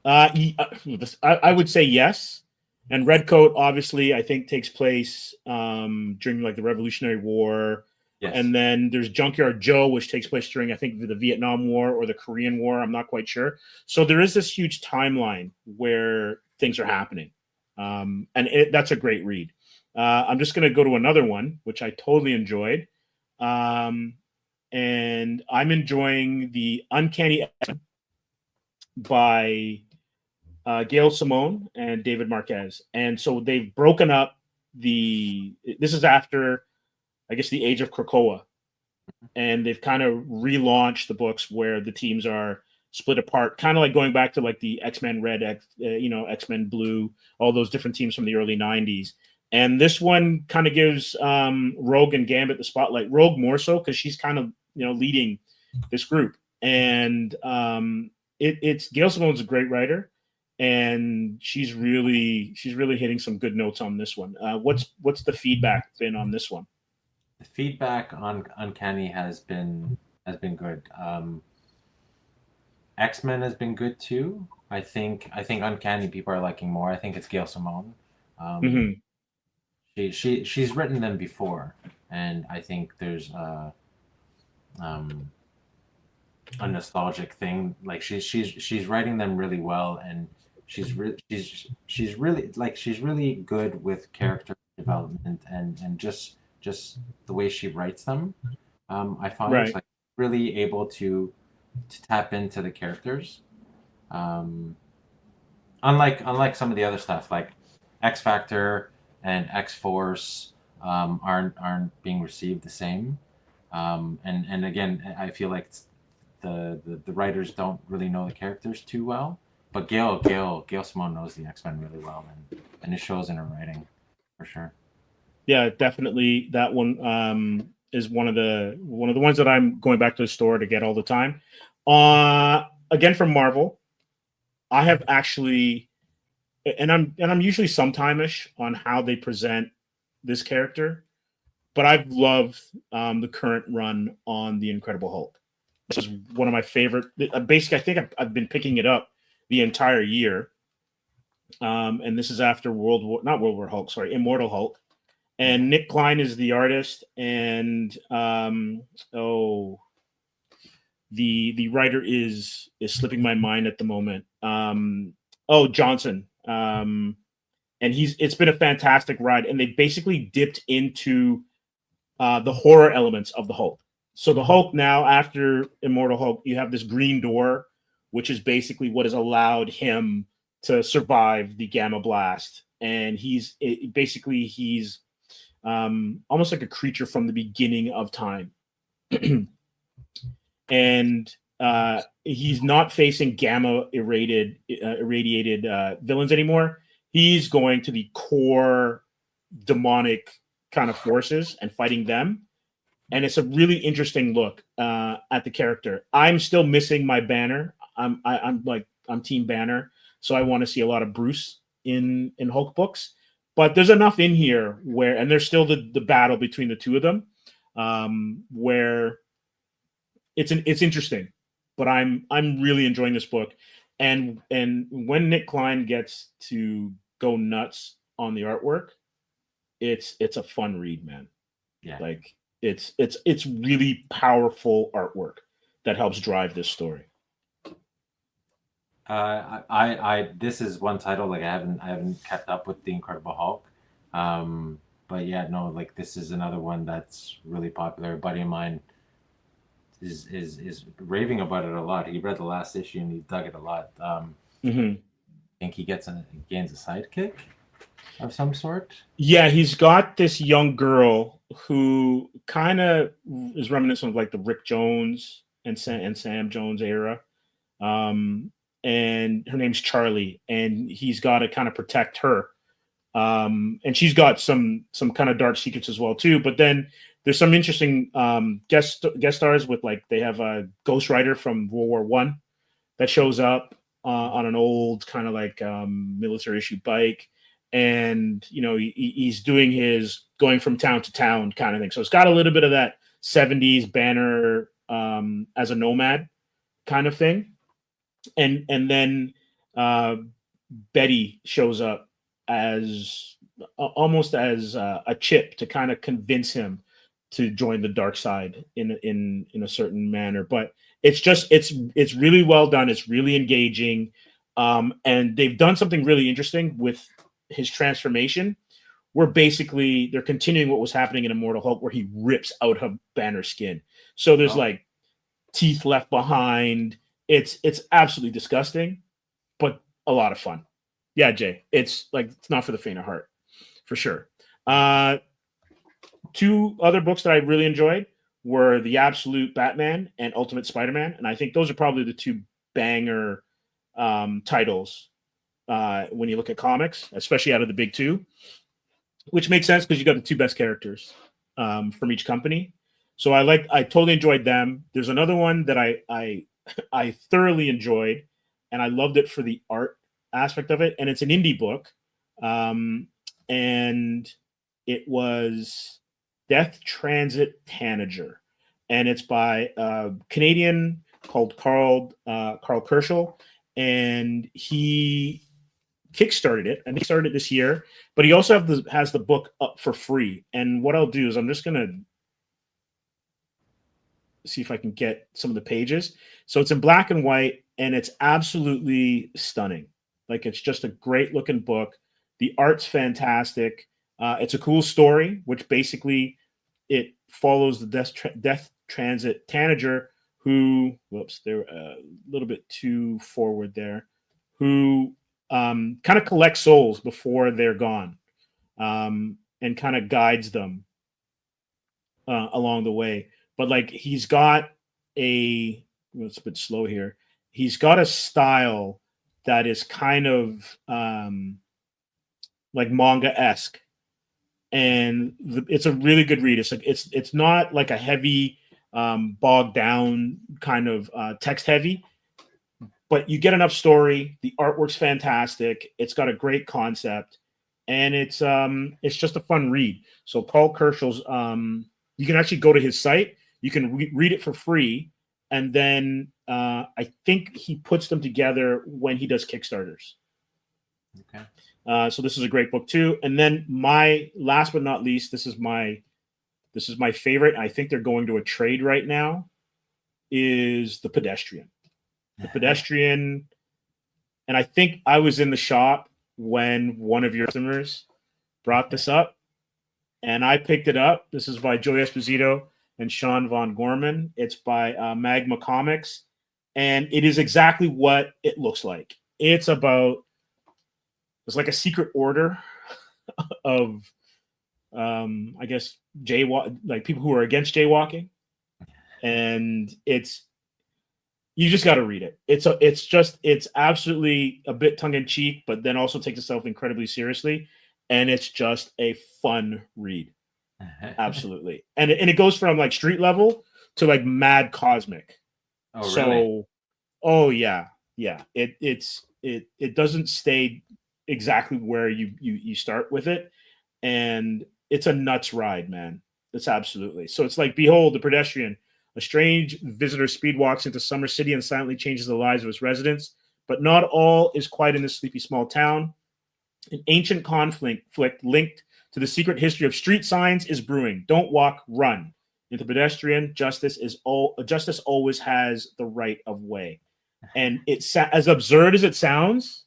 I would say yes. And Redcoat, obviously, I think takes place during like the Revolutionary War. Yes. And then there's Junkyard Joe, which takes place during, I think, the Vietnam War or the Korean War. I'm not quite sure. So there is this huge timeline where things are happening. That's a great read. I'm just going to go to another one, which I totally enjoyed. And I'm enjoying the Uncanny X-Men by Gail Simone and David Marquez. And so they've broken up this is after, I guess, the Age of Krakoa. And they've kind of relaunched the books where the teams are split apart, kind of like going back to like the X-Men Red, X-Men Blue, all those different teams from the early 90s. And this one kind of gives Rogue and Gambit the spotlight. Rogue more so because she's kind of leading this group. And it's Gail Simone's a great writer, and she's really hitting some good notes on this one. What's the feedback been on this one? The feedback on Uncanny has been good. X-Men has been good too. I think Uncanny people are liking more. I think it's Gail Simone. She's written them before, and I think there's a nostalgic thing. Like she's writing them really well, and she's really good with character development and just the way she writes them. I find Right. it's like really able to tap into the characters. Unlike some of the other stuff like X Factor and X Force aren't being received the same. And again, I feel like the writers don't really know the characters too well. But Gail Simone knows the X-Men really well, and it shows in her writing for sure. Yeah, definitely. That one is one of the ones that I'm going back to the store to get all the time. Again from Marvel, I have actually, and I'm usually sometime-ish on how they present this character, but I've loved the current run on the Incredible Hulk. This is one of my favorite. Basically, I think I've been picking it up the entire year, and this is after Immortal Hulk. And Nick Klein is the artist, and the writer is slipping my mind at the moment. Johnson, and it's been a fantastic ride, and they basically dipped into the horror elements of the Hulk. So the Hulk now, after Immortal Hulk, you have this green door, which is basically what has allowed him to survive the Gamma Blast, and he's almost like a creature from the beginning of time. And he's not facing gamma irradiated villains anymore. He's going to the core demonic kind of forces and fighting them. And it's a really interesting look at the character. I'm still missing my Banner. I'm Team Banner, so I want to see a lot of Bruce in Hulk books. But there's enough in here and there's still the battle between the two of them, where it's interesting. But I'm really enjoying this book, and when Nick Klein gets to go nuts on the artwork, it's a fun read, man. Yeah, like it's really powerful artwork that helps drive this story. This is one title like I haven't kept up with the Incredible Hulk, but yeah, no, like this is another one that's really popular. A buddy of mine is raving about it a lot. He read the last issue and he dug it a lot. I think he gains a sidekick of some sort. Yeah, he's got this young girl who kind of is reminiscent of like the Rick Jones and Sam Jones era. And her name's Charlie, and he's got to kind of protect her. And she's got some kind of dark secrets as well too. But then there's some interesting guest stars with, like, they have a Ghost Rider from World War I that shows up on an old kind of like military issue bike. And, he's doing his going from town to town kind of thing. So it's got a little bit of that 70s Banner as a nomad kind of thing. And then Betty shows up as almost as a chip to kind of convince him to join the dark side in a certain manner. But it's really well done. It's really engaging. And they've done something really interesting with his transformation, where basically they're continuing what was happening in Immortal Hulk, where he rips out of Banner's skin. So there's like teeth left behind. It's absolutely disgusting, but a lot of fun. Yeah, Jay, it's not for the faint of heart, for sure. Two other books that I really enjoyed were The Absolute Batman and Ultimate Spider-Man, and I think those are probably the two banger titles when you look at comics, especially out of the big two, which makes sense because you got the two best characters from each company. So I totally enjoyed them. There's another one that I thoroughly enjoyed, and I loved it for the art aspect of it. And it's an indie book, and it was Death Transit Tanager, and it's by a Canadian called Carl Kerschel, and he kickstarted it, and he started it this year. But he also has the book up for free. And what I'll do is I'm just gonna see if I can get some of the pages. So it's in black and white, and it's absolutely stunning. Like, it's just a great looking book. The art's fantastic. It's a cool story, which basically it follows the Death Transit Tanager, who, whoops, they're a little bit too forward there, who kind of collects souls before they're gone, and kind of guides them along the way. But like, he's got it's a bit slow here. He's got a style that is kind of like manga-esque, and it's a really good read. It's like it's not like a heavy bogged down kind of text heavy, but you get enough story. The artwork's fantastic. It's got a great concept, and it's just a fun read. So Paul Kerschel's you can actually go to his site. You can read it for free, and then I think he puts them together when he does Kickstarters. Okay. So this is a great book too. And then my last but not least, this is my favorite. I think they're going to a trade right now. Is The Pedestrian. The Pedestrian, and I think I was in the shop when one of your customers brought this up, and I picked it up. This is by Joe Esposito and Sean Von Gorman. It's by Magma Comics, and it is exactly what it looks like. It's like a secret order of, I guess, like people who are against jaywalking, and you just got to read it. It's absolutely a bit tongue in cheek, but then also takes itself incredibly seriously, and it's just a fun read. Absolutely. And it goes from like street level to like mad cosmic. Oh, so really? Oh yeah. It doesn't stay exactly where you start with it, and it's a nuts ride, man. It's absolutely. So it's like, behold, the pedestrian, a strange visitor speedwalks into Summer City and silently changes the lives of its residents, but not all is quiet in this sleepy small town. An ancient conflict linked to the secret history of street signs is brewing. Don't walk, run. Into pedestrian, justice always has the right of way. And it's as absurd as it sounds.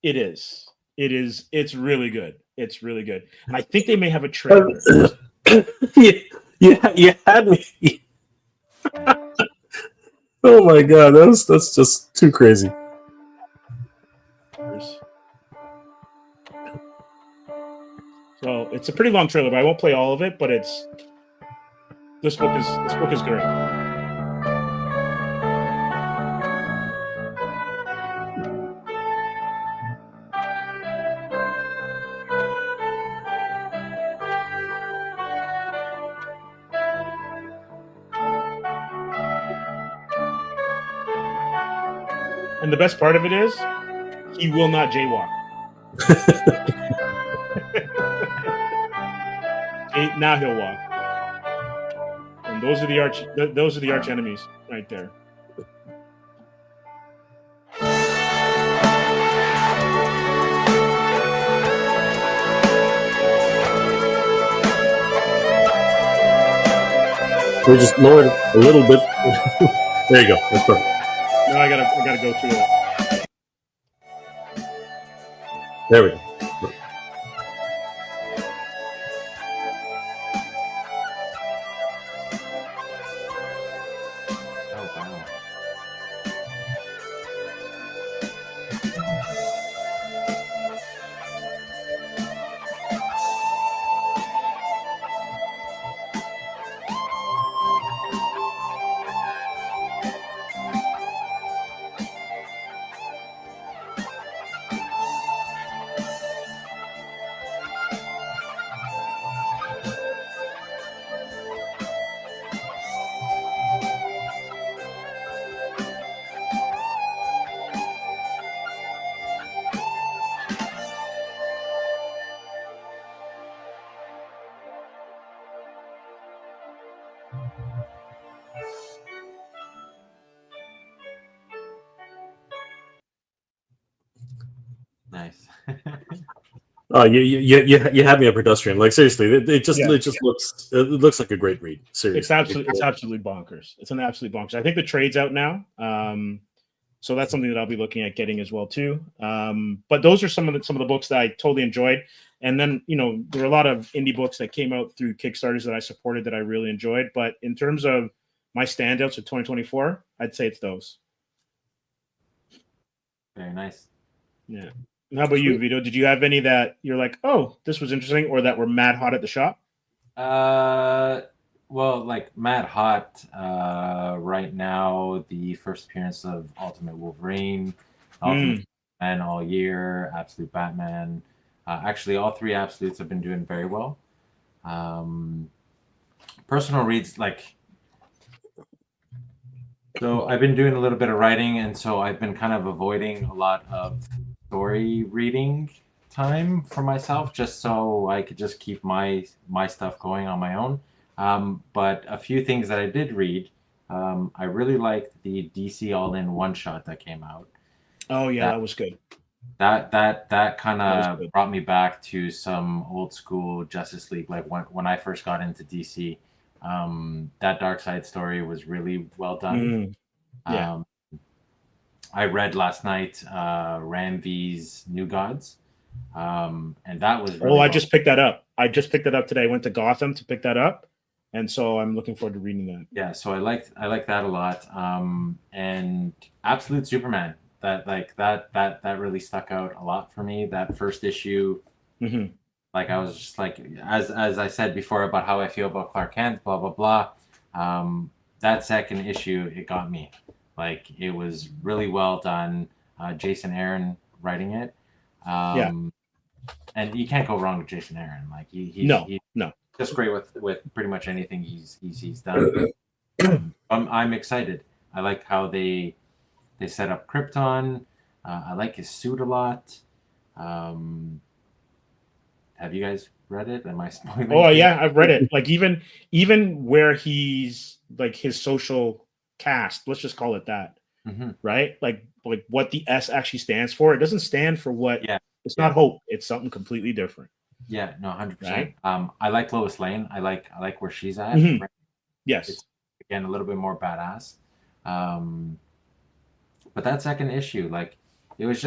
It is. It's really good. It's really good. And I think they may have a trailer. You had me. Oh my god, that's just too crazy. So it's a pretty long trailer, but I won't play all of it. But this book is great. And the best part of it is, he will not jaywalk. Now he'll walk. And those are the arch enemies right there. We just lowered it a little bit. There you go. That's perfect. Now I gotta go through it. There we go. Oh, wow. Nice. You had me at pedestrian. Like seriously, it just Yeah. looks like a great read. Seriously, It's absolutely bonkers. It's an absolute bonkers. I think the trade's out now. So that's something that I'll be looking at getting as well too. But those are some of the books that I totally enjoyed. And then, you know, there are a lot of indie books that came out through Kickstarters that I supported that I really enjoyed. But in terms of my standouts of 2024, I'd say it's those. Very nice. Yeah. And how about you, Vito? Did you have any that you're like, oh, this was interesting, or that were mad hot at the shop? Well, like mad hot right now, the first appearance of Ultimate Wolverine, Ultimate Man all year, Absolute Batman. Actually, all three Absolutes have been doing very well. Personal reads, like, so I've been doing a little bit of writing, and so I've been kind of avoiding a lot of story reading time for myself, just so I could just keep my stuff going on my own. But a few things that I did read, I really liked the DC All-In one-shot that came out. Oh yeah, that was good. That kind of brought me back to some old school Justice League, like when I first got into DC. That Dark Side story was really well done. Yeah. I read last night Ram V's New Gods, and that was really I just picked that up. I just picked it up today. I went to Gotham to pick that up, and so I'm looking forward to reading that. Yeah, so I liked that a lot. And Absolute Superman, that really stuck out a lot for me. That first issue, like I was just like, as I said before about how I feel about Clark Kent, blah blah blah. That second issue, it got me. Like, it was really well done. Jason Aaron writing it. And you can't go wrong with Jason Aaron. Like he's just great with pretty much anything he's done. I'm excited. I like how they set up Krypton. I like his suit a lot. Have you guys read it? Am I spoiling? Oh yeah, I've read it. Like even where he's like his social cast, let's just call it that, right? Like what the S actually stands for. It doesn't stand for what. Yeah, it's not hope. It's something completely different. Yeah, no, 100%. Right? I like Lois Lane. I like where she's at. Right? Yes. It's, again, a little bit more badass. But that second issue, like, it was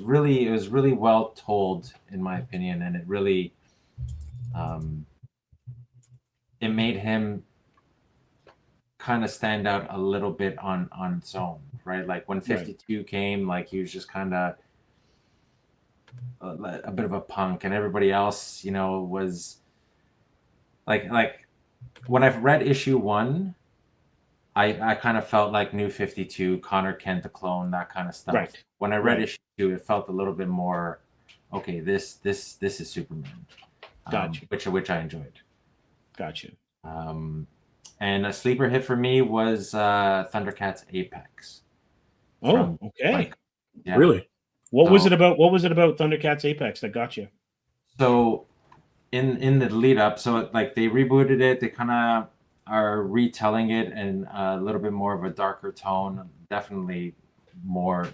really well told, in my opinion, and it really it made him kind of stand out a little bit on its own, right? Like when 52 came, like he was just kind of a bit of a punk, and everybody else, you know, was like when I've read issue 1, I kind of felt like New 52, Connor Kent the clone, that kind of stuff. Right. When I read issue 2, it felt a little bit more, okay, this is Superman. Gotcha. Which I enjoyed. Gotcha. And a sleeper hit for me was ThunderCats Apex. Oh, okay. Yeah. Really? What was it about ThunderCats Apex that got you? So in the lead up, so like they rebooted it, they kind of are retelling it in a little bit more of a darker tone, definitely more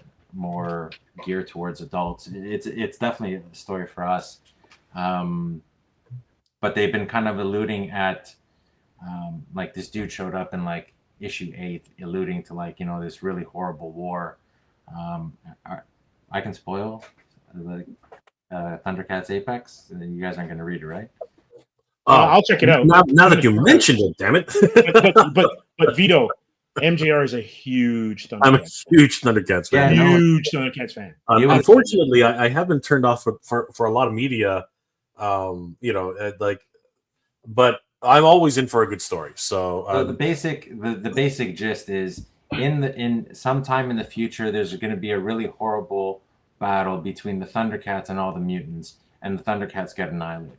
geared towards adults. It's definitely a story for us. But they've been kind of alluding at like this dude showed up in like issue 8, alluding to like, you know, this really horrible war. I can spoil the ThunderCats Apex. You guys aren't going to read it, right? I'll check it out. Now that you mentioned it, damn it! but Vito, MJR is a huge ThunderCats. I'm a huge ThunderCats fan. Yeah, huge ThunderCats fan. Unfortunately, I have been turned off for a lot of media. You know, like, but I'm always in for a good story. So the basic gist is in sometime in the future, there's going to be a really horrible battle between the ThunderCats and all the mutants, and the ThunderCats get annihilated.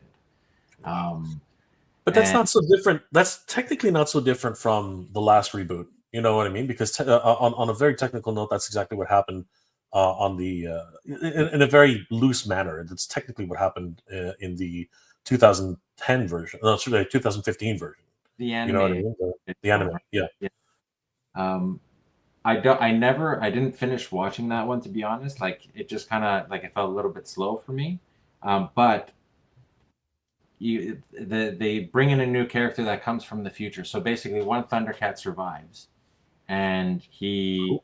But that's not so different. That's technically not so different from the last reboot. You know what I mean? Because on a very technical note, that's exactly what happened on the in a very loose manner. That's technically what happened in the 2010 version. No, sorry, 2015 version. The anime. You know what I mean? The anime. Yeah. I didn't finish watching that one, to be honest. Like it just kind of like it felt a little bit slow for me. But they bring in a new character that comes from the future. So basically, one Thundercat survives, and Cool.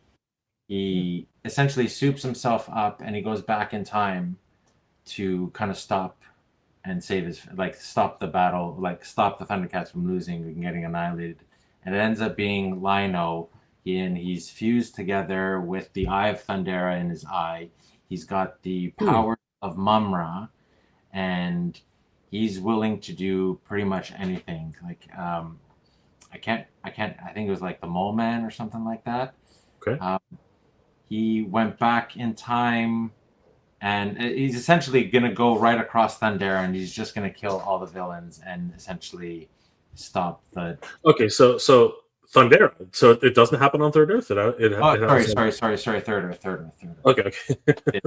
he essentially soups himself up, and he goes back in time to kind of stop and save his, like, stop the battle, like stop the Thundercats from losing and getting annihilated. And it ends up being Lino, and he's fused together with the Eye of Thundera in his eye. He's got the power of Mumra, and he's willing to do pretty much anything. Like I think it was like the Mole Man or something like that. Okay. He went back in time, and he's essentially going to go right across Thundera, and he's just going to kill all the villains and essentially stop the... Okay, so Thundera. So it doesn't happen on Third Earth. Sorry, Third Earth. Okay. It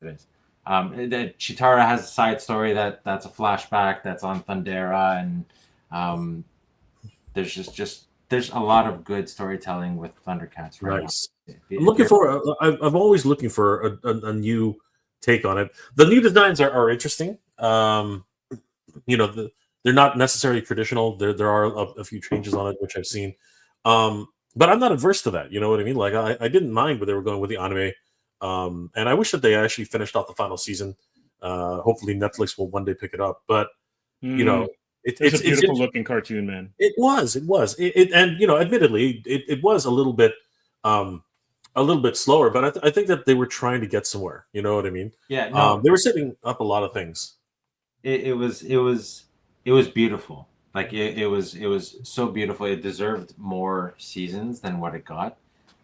is. Chitara has a side story that's a flashback that's on Thundera, and there's a lot of good storytelling with Thundercats right Nice. now. I'm looking for. I'm always looking for a new take on it. The new designs are interesting. They're not necessarily traditional. There are a few changes on it, which I've seen. But I'm not adverse to that. You know what I mean? Like I didn't mind where they were going with the anime. And I wish that they actually finished off the final season. Hopefully Netflix will one day pick it up. But it's a beautiful looking cartoon, man. It was. And admittedly, it was a little bit slower. But I think that they were trying to get somewhere. You know what I mean? Yeah. No, they were setting up a lot of things. It was beautiful. Like it was so beautiful. It deserved more seasons than what it got.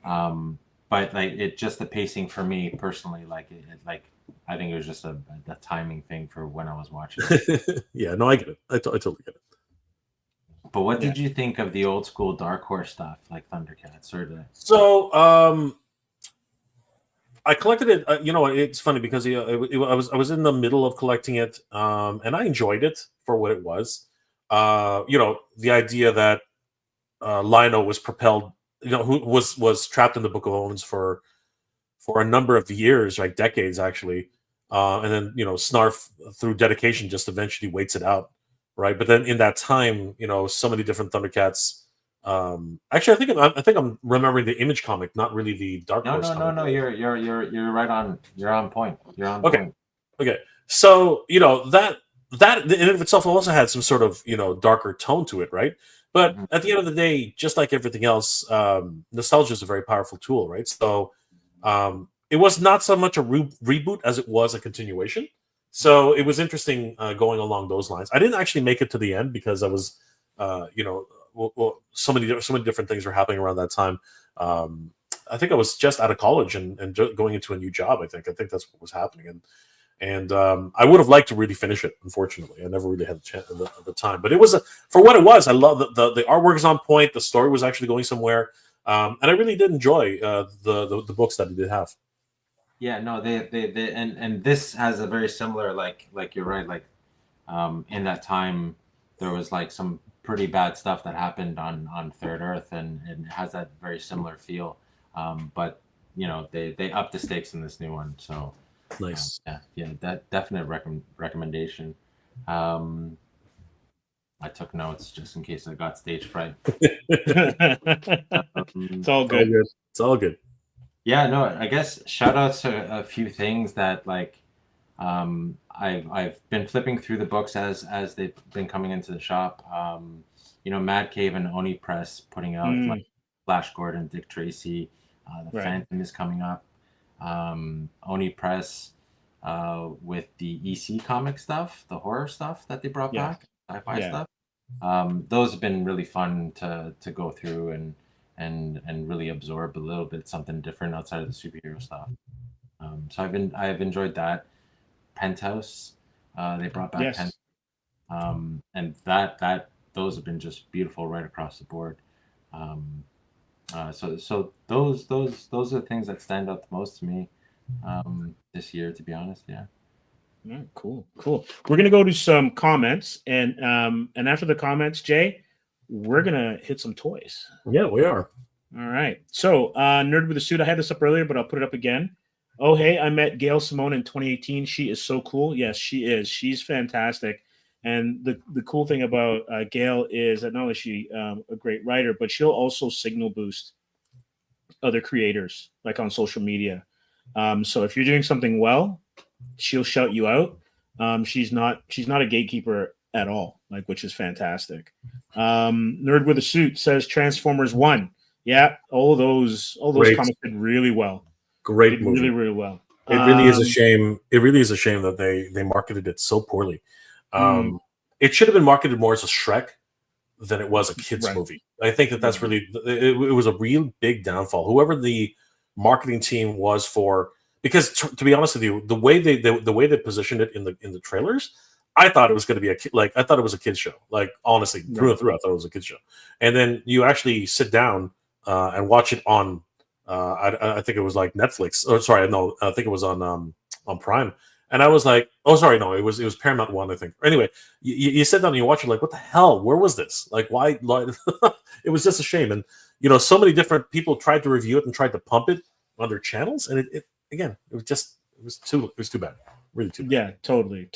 But like the pacing for me personally, I think it was just a timing thing for when I was watching it. Yeah, no, I get it. I totally get it. But what did you think of the old school Dark Horse stuff, like Thundercats or the? So I collected it. It's funny because I was in the middle of collecting it, and I enjoyed it for what it was. The idea that Lino was propelled, who was trapped in the Book of Omens for a number of years, like decades actually, and then Snarf through dedication just eventually waits it out, right? But then in that time, so many different Thundercats. Actually, I think I'm remembering the Image comic, not really the Dark Horse. No. You're right on. You're on point. Point. Okay. So that in and of itself also had some sort of darker tone to it, right? But at the end of the day, just like everything else, nostalgia is a very powerful tool, right? So it was not so much a reboot as it was a continuation. So it was interesting going along those lines. I didn't actually make it to the end because I was, so many different things were happening around that time. I think I was just out of college and going into a new job. I think that's what was happening, and I would have liked to really finish it. Unfortunately, I never really had the time. But it was for what it was. I love the artwork is on point. The story was actually going somewhere, and I really did enjoy the books that it did have. Yeah, no, they and this has a very similar like you're right, like in that time there was like some pretty bad stuff that happened on Third Earth, and it has that very similar feel. But they upped the stakes in this new one, so nice. Yeah, that definite recommendation. I took notes just in case I got stage fright. It's all good. It's all good. Yeah, no, I guess shout out to a few things that like I've been flipping through the books as they've been coming into the shop. Mad Cave and Oni Press putting out like Flash Gordon, Dick Tracy, the Phantom is coming up. Oni Press with the EC comic stuff, the horror stuff that they brought back, sci-fi stuff. Those have been really fun to go through and really absorb a little bit something different outside of the superhero stuff. So I've enjoyed that. Penthouse, they brought back Penthouse, and that those have been just beautiful right across the board. So those are the things that stand out the most to me this year, to be honest. Yeah. Cool. We're gonna go to some comments, and after the comments, Jay, we're gonna hit some toys. Yeah, we are. All right. So, Nerd with a Suit, I had this up earlier, but I'll put it up again. Oh, hey, I met Gail Simone in 2018. She is so cool. Yes, she is. She's fantastic. And the cool thing about Gail is that not only is she a great writer, but she'll also signal boost other creators, like on social media. So if you're doing something well, she'll shout you out. She's not a gatekeeper at all, like, which is fantastic. Nerd with a Suit says Transformers 1. Yeah, all those Great. comics did really well. Great movie. Really, really well. It really is a shame. It really is a shame that they marketed it so poorly. It should have been marketed more as a Shrek than it was a kids movie. I think that's really it was a real big downfall. Whoever the marketing team was for, because to be honest with you, the way they positioned it in the trailers, I thought it was going to be I thought it was a kids show. Like, honestly, through and through, I thought it was a kids show. And then you actually sit down and watch it on. I think it was like Netflix. Or sorry, no, I think it was on Prime. And I was like, oh, sorry, no, it was Paramount 1, I think. Anyway, you sit down and you watch it, like, what the hell? Where was this? Like, why? It was just a shame. And so many different people tried to review it and tried to pump it on their channels, and it was too bad, really too bad. Yeah, totally.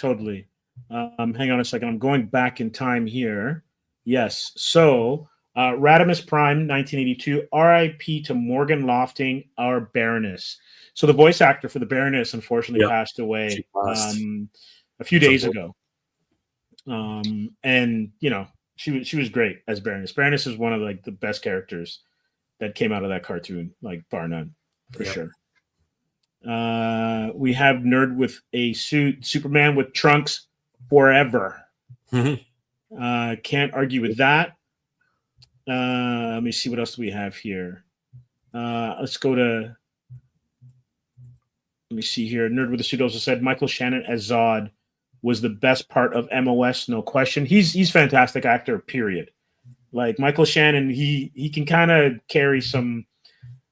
Hang on a second. I'm going back in time here. Yes. So, Radimus Prime, 1982. R.I.P. to Morgan Lofting, our Baroness. So the voice actor for the Baroness unfortunately passed away a few days ago. And she was great as Baroness. Baroness is one of the best characters that came out of that cartoon, like, bar none, for sure. We have Nerd with a Suit, Superman with trunks forever. Can't argue with that. Let me see what else we have here. Let's go to. Let me see here. Nerd with a Suit also said Michael Shannon as Zod was the best part of MOS, no question. He's fantastic actor, period. Like, Michael Shannon, he can kind of carry some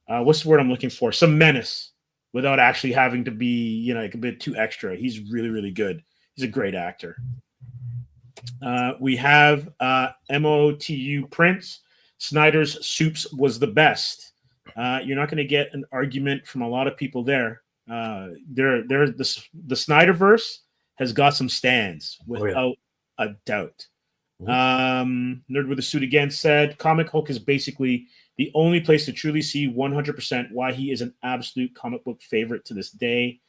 what's the word I'm looking for? Some menace without actually having to be, like, a bit too extra. He's really, really good. He's a great actor. We have MOTU Prince. Snyder's Soups was the best. You're not going to get an argument from a lot of people there. The Snyderverse has got some stands without a doubt. Nerd with a Suit again said Comic Hulk is basically the only place to truly see 100% why he is an absolute comic book favorite to this day.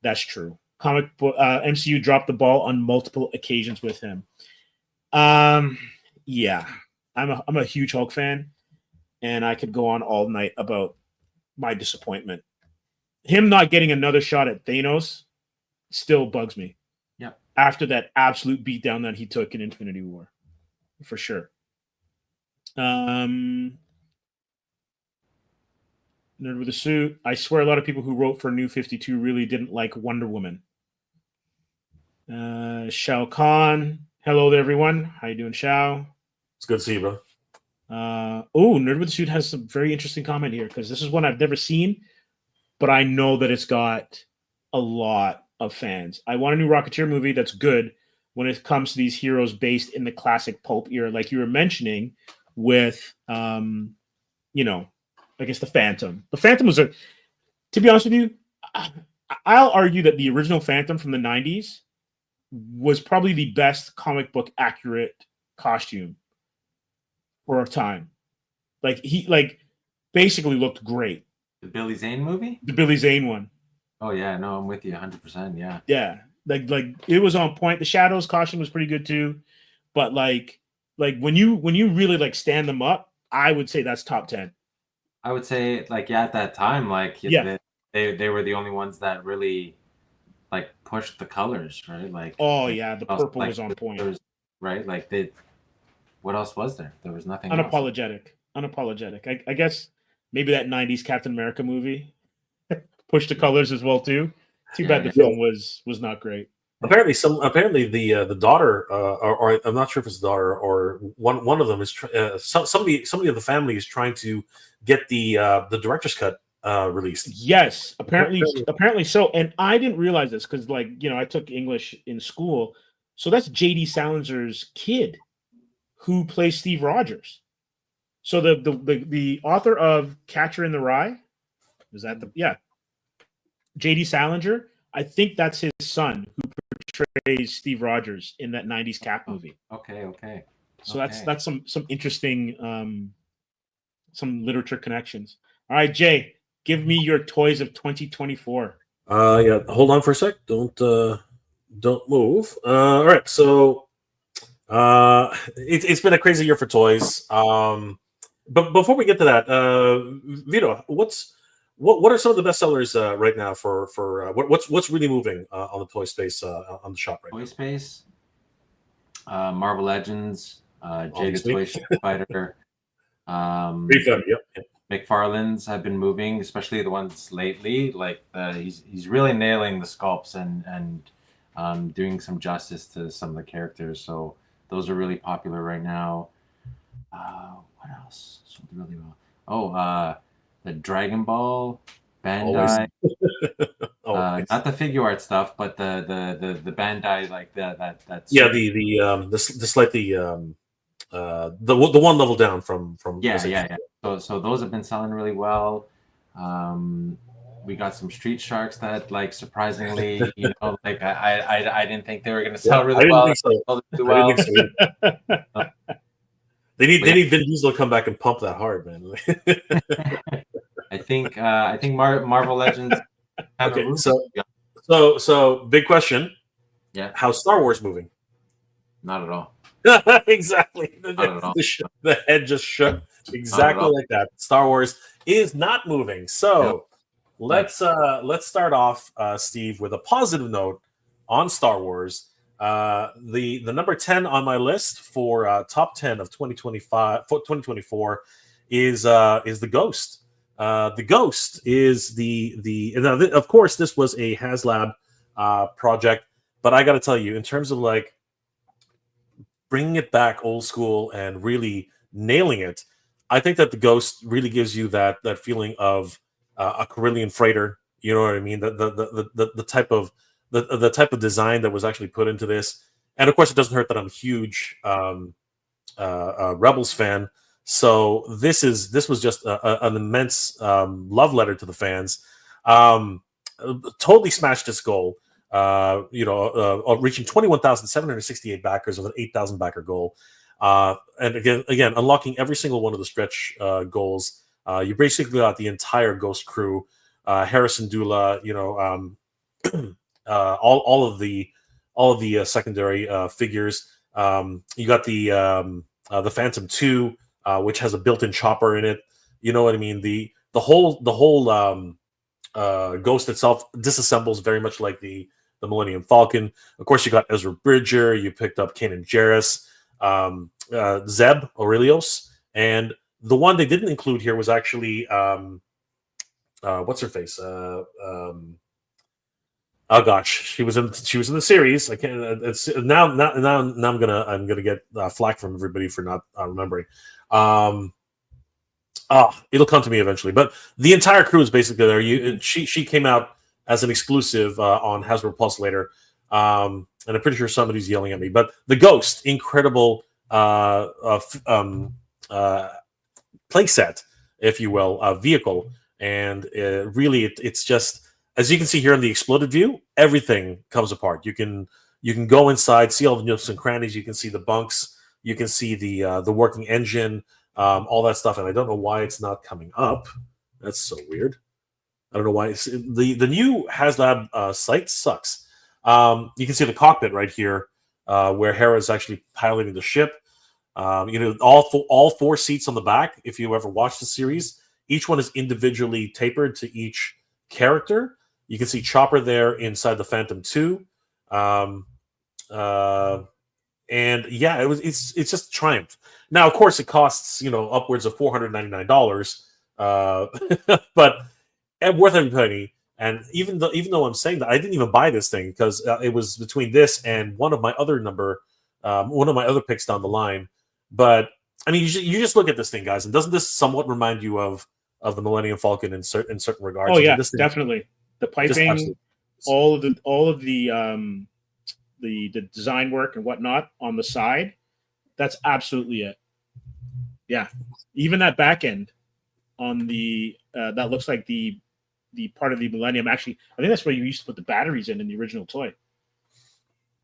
That's true. Comic book MCU dropped the ball on multiple occasions with him. Yeah, I'm a huge Hulk fan, and I could go on all night about my disappointment. Him not getting another shot at Thanos still bugs me. Yeah. After that absolute beatdown that he took in Infinity War, for sure. Nerd with a Suit. I swear a lot of people who wrote for New 52 really didn't like Wonder Woman. Shao Kahn. Hello there, everyone. How you doing, Shao? It's good to see you, bro. Nerd with a Suit has some very interesting comment here, because this is one I've never seen, but I know that it's got a lot of fans. I want a new Rocketeer movie that's good when it comes to these heroes based in the classic pulp era, like you were mentioning with, I guess the Phantom. The Phantom was to be honest with you, I'll argue that the original Phantom from the 90s was probably the best comic book accurate costume for our time. Like, he basically looked great. The Billy Zane movie? The Billy Zane one. Oh yeah, no, I'm with you 100%. Yeah. Yeah. Like it was on point. The Shadows costume was pretty good too. But like when you really stand them up, I would say that's top 10. I would say at that time, they were the only ones that really pushed the colors, right? The purple was on point. Right? What else was there? There was nothing Unapologetic. I guess maybe that 90s Captain America movie pushed the colors as well too. Too bad the film was not great. Apparently the daughter, or I'm not sure if it's the daughter or one of them is somebody of the family is trying to get the director's cut released. Yes, apparently so. And I didn't realize this because I took English in school, so that's J.D. Salinger's kid who plays Steve Rogers. So the author of Catcher in the Rye, is that J.D. Salinger? I think that's his son who portrays Steve Rogers in that '90s Cap movie. Okay. So Okay. that's some interesting some literature connections. All right, Jay, give me your toys of 2024. Yeah, hold on for a sec. Don't move. All right, so it's been a crazy year for toys. But before we get to that, Vito, what are some of the best sellers right now for what's really moving on the toy space on the shop right Toy now? space, Marvel Legends, Jay the Obviously. Toy Fighter, Pretty fun, yep. McFarlane's have been moving, especially the ones lately. Like he's really nailing the sculpts and doing some justice to some of the characters. So those are really popular right now. What else sold really well? Oh, the Dragon Ball Bandai. Always. Not the figure art stuff, but the Bandai like that. Yeah, the slightly the one level down from yeah. So those have been selling really well. We got some Street Sharks that, like, surprisingly, like I didn't think they were going to sell really well. I didn't think so. They need Vin Diesel to come back and pump that hard, man. I think Marvel Legends. Okay, so big question. Yeah. How's Star Wars moving? Not at all. Exactly. Not at all. The head just shook exactly like that. Star Wars is not moving. So let's start off, Steve, with a positive note on Star Wars. The number 10 on my list for top 10 of 2024 is the Ghost. The Ghost is of course this was a HasLab project, but I got to tell you, in terms of like bringing it back old school and really nailing it, I think that the Ghost really gives you that feeling of a Carillion freighter. You know what I mean? The type of the type of design that was actually put into this, and of course, it doesn't hurt that I'm a huge Rebels fan. So this was just an immense love letter to the fans. Totally smashed its goal. Reaching 21,768 backers of an 8,000 backer goal. And again, unlocking every single one of the stretch goals. You basically got the entire Ghost crew, Harrison Dula, all of the secondary figures. You got the Phantom 2, which has a built-in chopper in it. You know what I mean? The whole Ghost itself disassembles very much like the Millennium Falcon. Of course, you got Ezra Bridger. You picked up Kanan Jarrus, Zeb Aurelios, and the one they didn't include here was actually what's her face? Oh gosh, she was in the series. I can't. It's now I'm gonna get flack from everybody for not remembering. It'll come to me eventually. But the entire crew is basically there. She came out as an exclusive on Hasbro Plus later, and I'm pretty sure somebody's yelling at me. But the Ghost, incredible playset, if you will, vehicle, and really it's just, as you can see here in the exploded view, everything comes apart. You can go inside, see all the nooks and crannies. You can see the bunks. You can see the working engine. All that stuff, and I don't know why it's not coming up. That's so weird. I don't know why. The new HasLab site sucks. You can see the cockpit right here, where Hera is actually piloting the ship. All four seats on the back. If you ever watched the series, each one is individually tapered to each character. You can see Chopper there inside the Phantom 2. And yeah, it's just a triumph. Now, of course, it costs upwards of $499, but worth every penny. And even though I'm saying that, I didn't even buy this thing because it was between this and one of my other picks down the line. But I mean, you just look at this thing, guys, and doesn't this somewhat remind you of the Millennium Falcon in certain regards? Oh yeah, definitely. The piping, all of the design work and whatnot on the side. That's absolutely it. Yeah, even that back end on the that looks like the part of the Millennium. Actually, I think that's where you used to put the batteries in the original toy.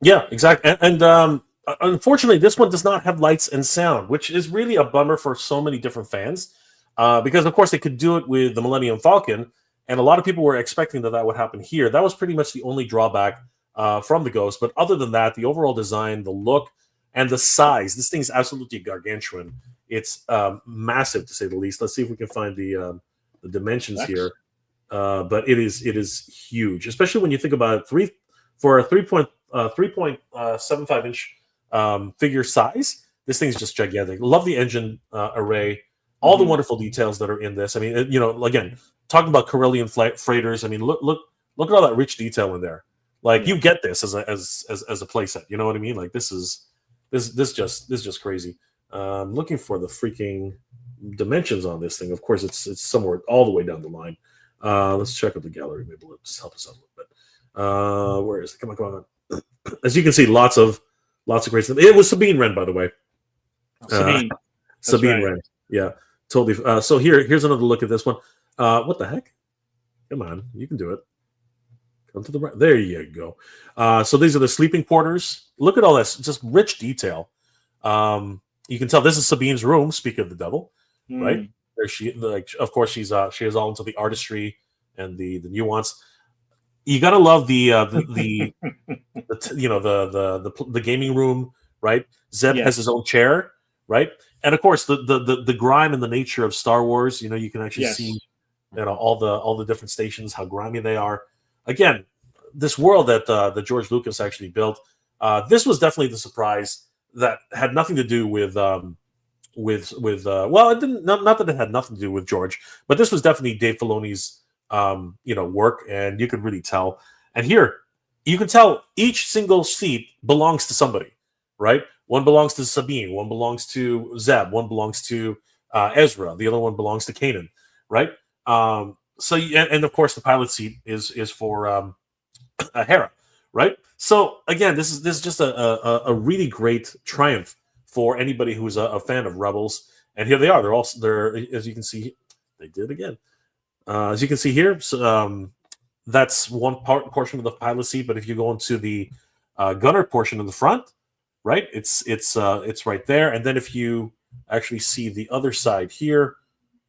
Yeah, exactly. And unfortunately, this one does not have lights and sound, which is really a bummer for so many different fans. Because, of course, they could do it with the Millennium Falcon, and a lot of people were expecting that that would happen here. That was pretty much the only drawback from the Ghost. But other than that, the overall design, the look, and the size, this thing is absolutely gargantuan. It's massive, to say the least. Let's see if we can find the dimensions here. But it is huge, especially when you think about it, for a 3.75 inch figure size. This thing's just gigantic. Love the engine array, all the wonderful details that are in this. I mean, again, talking about Corellian freighters. I mean, look at all that rich detail in there. Like you get this as a playset. You know what I mean? Like this just crazy. Looking for the freaking dimensions on this thing. Of course, it's somewhere all the way down the line. Let's check out the gallery. Maybe it'll just help us out a little bit. Where is it? Come on. As you can see, lots of great stuff. It was Sabine Wren, by the way. Sabine Wren. Yeah, totally. So here's another look at this one. What the heck? Come on, you can do it. Come to the right. There you go. So these are the sleeping quarters. Look at all this, just rich detail. You can tell this is Sabine's room. Speak of the devil, right? There of course, she is all into the artistry and the nuance. You gotta love the gaming room, right? Zeb has his own chair, right? And of course, the grime and the nature of Star Wars. You can actually see, all the different stations, how grimy they are. Again, this world that George Lucas actually built. This was definitely the surprise that had nothing to do with well, it didn't. Not that it had nothing to do with George, but this was definitely Dave Filoni's work, and you could really tell. And here, you can tell each single seat belongs to somebody, right? One belongs to Sabine, one belongs to Zeb, one belongs to Ezra, the other one belongs to Kanan, right? And of course, the pilot seat is for Hera, right? So again, this is just a really great triumph for anybody who's a fan of Rebels. And here they are. They're as you can see, they did again. As you can see here, so, that's one portion of the pilot seat. But if you go into the gunner portion in the front, right, it's right there. And then if you actually see the other side here,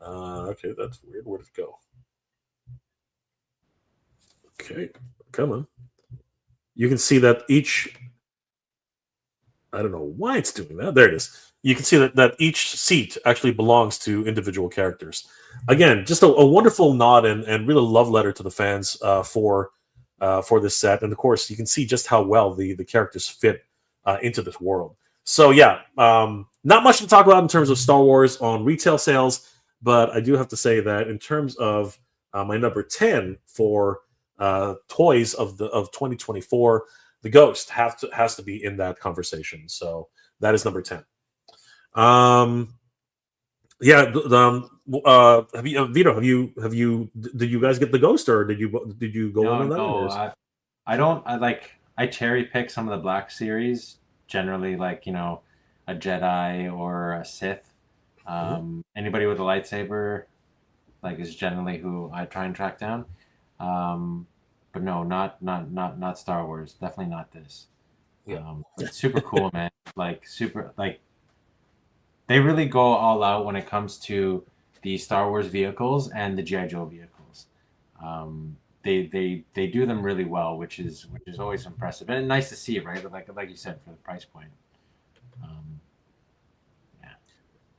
okay, that's weird. Where did it go? Okay, come on. You can see that I don't know why it's doing that. There it is. You can see that each seat actually belongs to individual characters. Again, just a wonderful nod and really love letter to the fans for this set. And of course, you can see just how well the characters fit into this world. So yeah, not much to talk about in terms of Star Wars on retail sales, but I do have to say that in terms of my number 10 for toys of 2024, the Ghost has to be in that conversation. So that is number 10. Yeah. Have you, Vito? Did you guys get the Ghost, or did you go on that? No, I cherry pick some of the Black Series. Generally, like a Jedi or a Sith. Anybody with a lightsaber, is generally who I try and track down. But no, not Star Wars. Definitely not this. Yeah. It's super cool, man. They really go all out when it comes to the Star Wars vehicles and the G.I. Joe vehicles. They do them really well, which is always impressive and nice to see, right? Like you said, for the price point.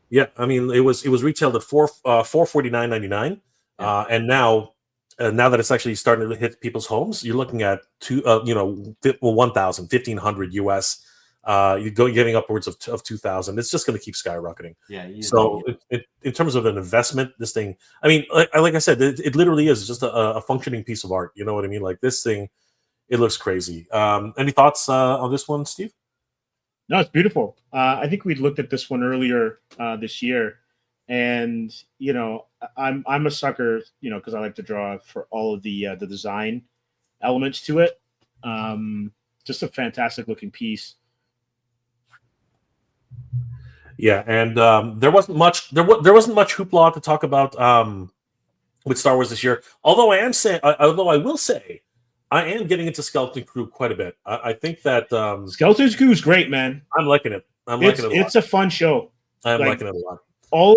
Yeah, I mean it was retailed at $449.99, and now that it's actually starting to hit people's homes, you're looking at 1,500 US. You're getting upwards of 2,000. It's just going to keep skyrocketing. Yeah. So in terms of an investment, this thing, I mean, like I said, it literally is just a functioning piece of art. You know what I mean? Like this thing, it looks crazy. Any thoughts on this one, Steve? No, it's beautiful. I think we looked at this one earlier this year, and I'm a sucker, because I like to draw for all of the design elements to it. Just a fantastic looking piece. Yeah, and there wasn't much there wasn't much hoopla to talk about with Star Wars this year. Although I will say, I am getting into Skeleton Crew quite a bit. I think that Skeleton Crew is great, man. I'm liking it. I'm liking it a lot. It's a fun show. I'm like, liking it a lot. All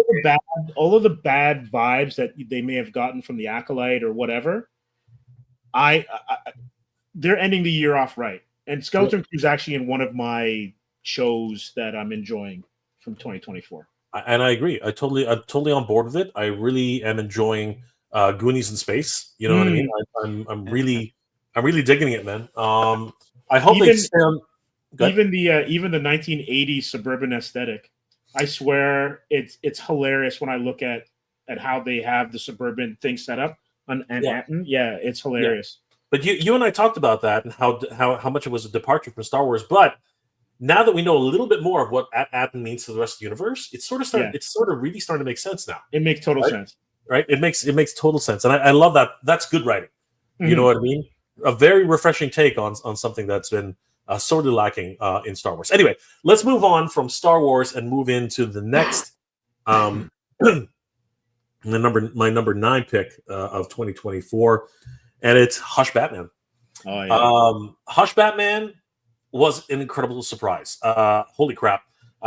of the bad vibes that they may have gotten from the Acolyte or whatever, they're ending the year off right. And Skeleton Crew is actually in one of my shows that I'm enjoying from 2024. And I agree. I'm totally on board with it. I really am enjoying Goonies in space. You know what I mean? I'm really digging it, man. I hope they expand. Even the 1980s suburban aesthetic. I swear it's hilarious when I look at how they have the suburban thing set up on Manhattan. Yeah, it's hilarious. Yeah. But you and I talked about that and how much it was a departure from Star Wars. But now that we know a little bit more of what Atten means to the rest of the universe, it's sort of really starting to make sense now. It makes total sense. Right? It makes total sense. And I love that. That's good writing. You know what I mean? A very refreshing take on something that's been sorely lacking in Star Wars. Anyway, let's move on from Star Wars and move into the next my number 9 pick of 2024, and it's Hush Batman. Oh yeah. Hush Batman was an incredible surprise. Holy crap.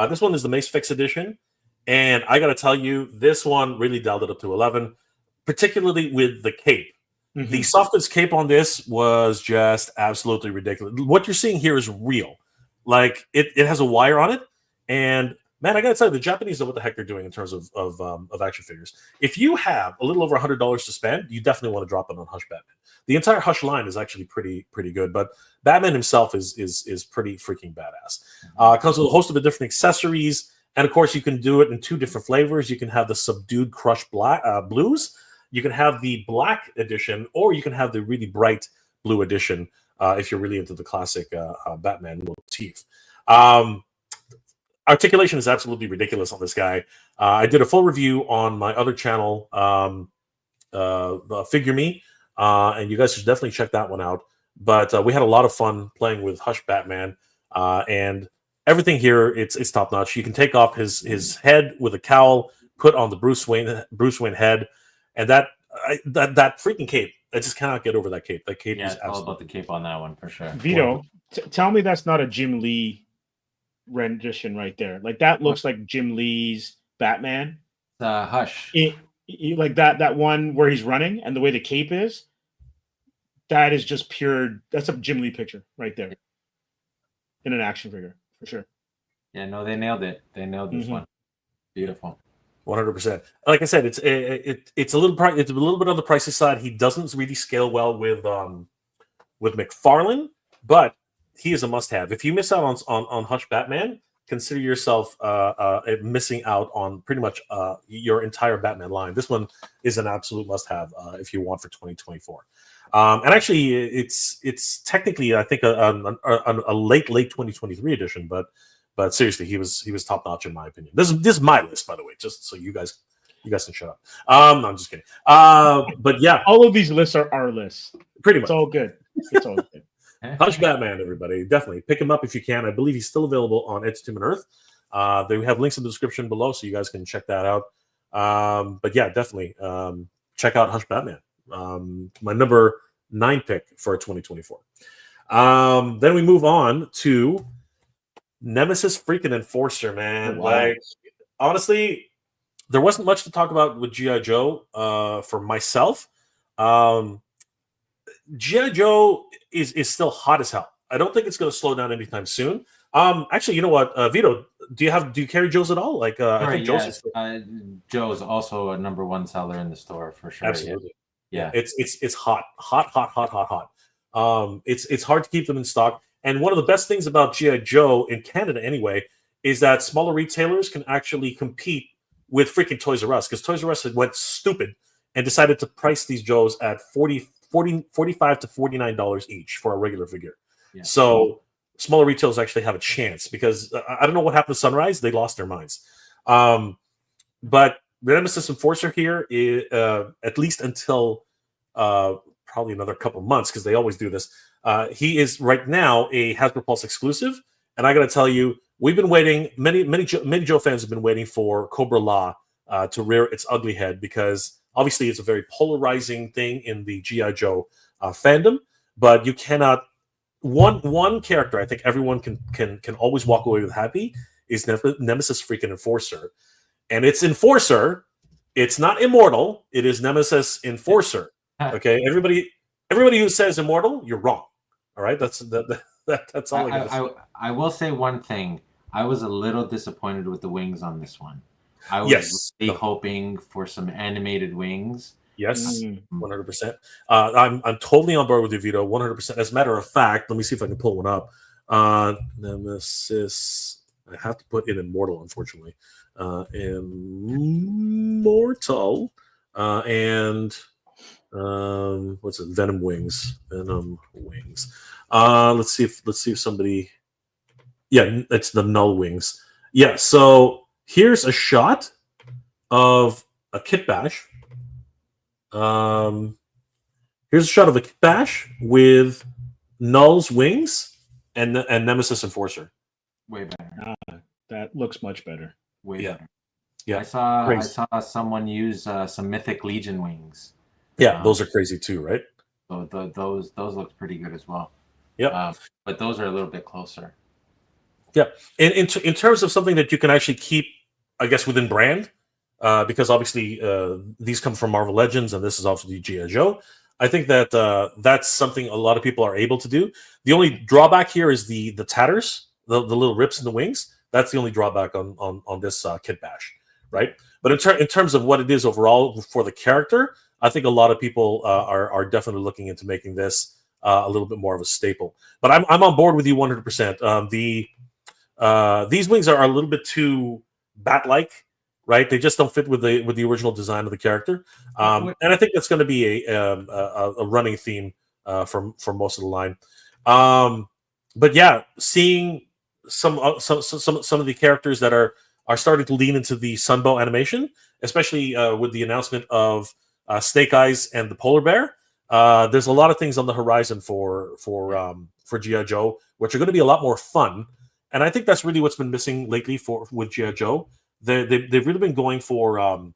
This one is the Mace Fix edition, and I gotta tell you, this one really dialed it up to 11, particularly with the cape. The soft goods cape on this was just absolutely ridiculous. What you're seeing here is real. Like it has a wire on it, and man, I gotta tell you, the Japanese know what the heck they're doing in terms of action figures. If you have a little over $100 to spend, you definitely want to drop it on Hush Batman. The entire Hush line is actually pretty good, but Batman himself is pretty freaking badass. Comes with a host of different accessories, and of course, you can do it in 2 different flavors. You can have the subdued crushed black blues. You can have the black edition, or you can have the really bright blue edition if you're really into the classic Batman motif. Articulation is absolutely ridiculous on this guy. I did a full review on my other channel, Figure Me, and you guys should definitely check that one out. But we had a lot of fun playing with Hush Batman, and everything here, it's top notch. You can take off his head with a cowl, put on the Bruce Wayne head. And that freaking cape, I just cannot get over that cape. That cape is all about the cape on that one for sure. Vito, tell me that's not a Jim Lee rendition right there. Like that looks like Jim Lee's Batman. Hush. Like that one where he's running and the way the cape is, that is just pure. That's a Jim Lee picture right there in an action figure for sure. Yeah, no, they nailed it. They nailed this one. Beautiful. 100%. Like I said, it's a little bit on the pricey side. He doesn't really scale well with McFarlane, but he is a must-have. If you miss out on Hush Batman, consider yourself missing out on pretty much your entire Batman line. This one is an absolute must-have if you want for 2024. And actually, it's technically, I think, a late 2023 edition, but seriously, he was top notch in my opinion. This is my list, by the way, just so you guys can shut up. No, I'm just kidding. But yeah, all of these lists are our lists. Pretty much, it's all good. It's all good. Hush Batman, everybody, definitely pick him up if you can. I believe he's still available on Entertainment Earth. They have links in the description below, so you guys can check that out. But yeah, definitely check out Hush Batman. My number 9 pick for 2024. Then we move on to Nemesis freaking Enforcer, man. Wow. Like, honestly, there wasn't much to talk about with G.I. Joe for myself. G.I. Joe is still hot as hell. I don't think it's going to slow down anytime soon. Actually, you know what, Vito, do you carry Joe's at all? Like, I think Joe's also a number 1 seller in the store for sure. Absolutely. Yeah. It's hot. It's hard to keep them in stock. And one of the best things about G.I. Joe in Canada anyway is that smaller retailers can actually compete with freaking Toys R Us, because Toys R Us had went stupid and decided to price these Joes at $45 to $49 each for a regular figure. Yeah. So smaller retailers actually have a chance, because I don't know what happened to Sunrise. They lost their minds. But the Nemesis Enforcer here, is, at least until probably another couple months, because they always do this, he is right now a Hasbro Pulse exclusive. And I got to tell you, we've been waiting. Many Joe fans have been waiting for Cobra La to rear its ugly head, because obviously it's a very polarizing thing in the GI Joe fandom. But you cannot one character I think everyone can always walk away with happy is Nemesis freaking Enforcer, and it's Enforcer. It's not Immortal. It is Nemesis Enforcer. Okay, everybody who says Immortal, you're wrong. All right, that's all. I will say one thing. I was a little disappointed with the wings on this one. I was really hoping for some animated wings. Yes, 100%. I'm totally on board with you, Vito. 100%. As a matter of fact, let me see if I can pull one up. Nemesis. I have to put in Immortal, unfortunately. Immortal and what's it? Venom Wings. Venom Wings. Let's see if somebody. Yeah, it's the Null Wings. Yeah. So here's a shot of a Kit Bash. Here's a shot of a Kit Bash with Null's wings and Nemesis Enforcer. Way better. That looks much better. Way better. Yeah. I saw someone use some Mythic Legion wings. Yeah, those are crazy too, right? So those look pretty good as well. Yeah. But those are a little bit closer. Yeah. In terms of something that you can actually keep, I guess, within brand, because obviously these come from Marvel Legends and this is obviously G.I. Joe. I think that that's something a lot of people are able to do. The only drawback here is the tatters, the little rips in the wings. That's the only drawback on this Kit Bash, right? But in terms of what it is overall for the character, I think a lot of people are definitely looking into making this a little bit more of a staple. But I'm on board with you 100%. These wings are a little bit too bat-like, right? They just don't fit with the original design of the character, and I think that's going to be a running theme for most of the line. But yeah, seeing some of the characters that are starting to lean into the Sunbow animation, especially with the announcement of Snake Eyes and the Polar Bear. There's a lot of things on the horizon for G.I. Joe, which are going to be a lot more fun. And I think that's really what's been missing lately with G.I. Joe. They've really been going for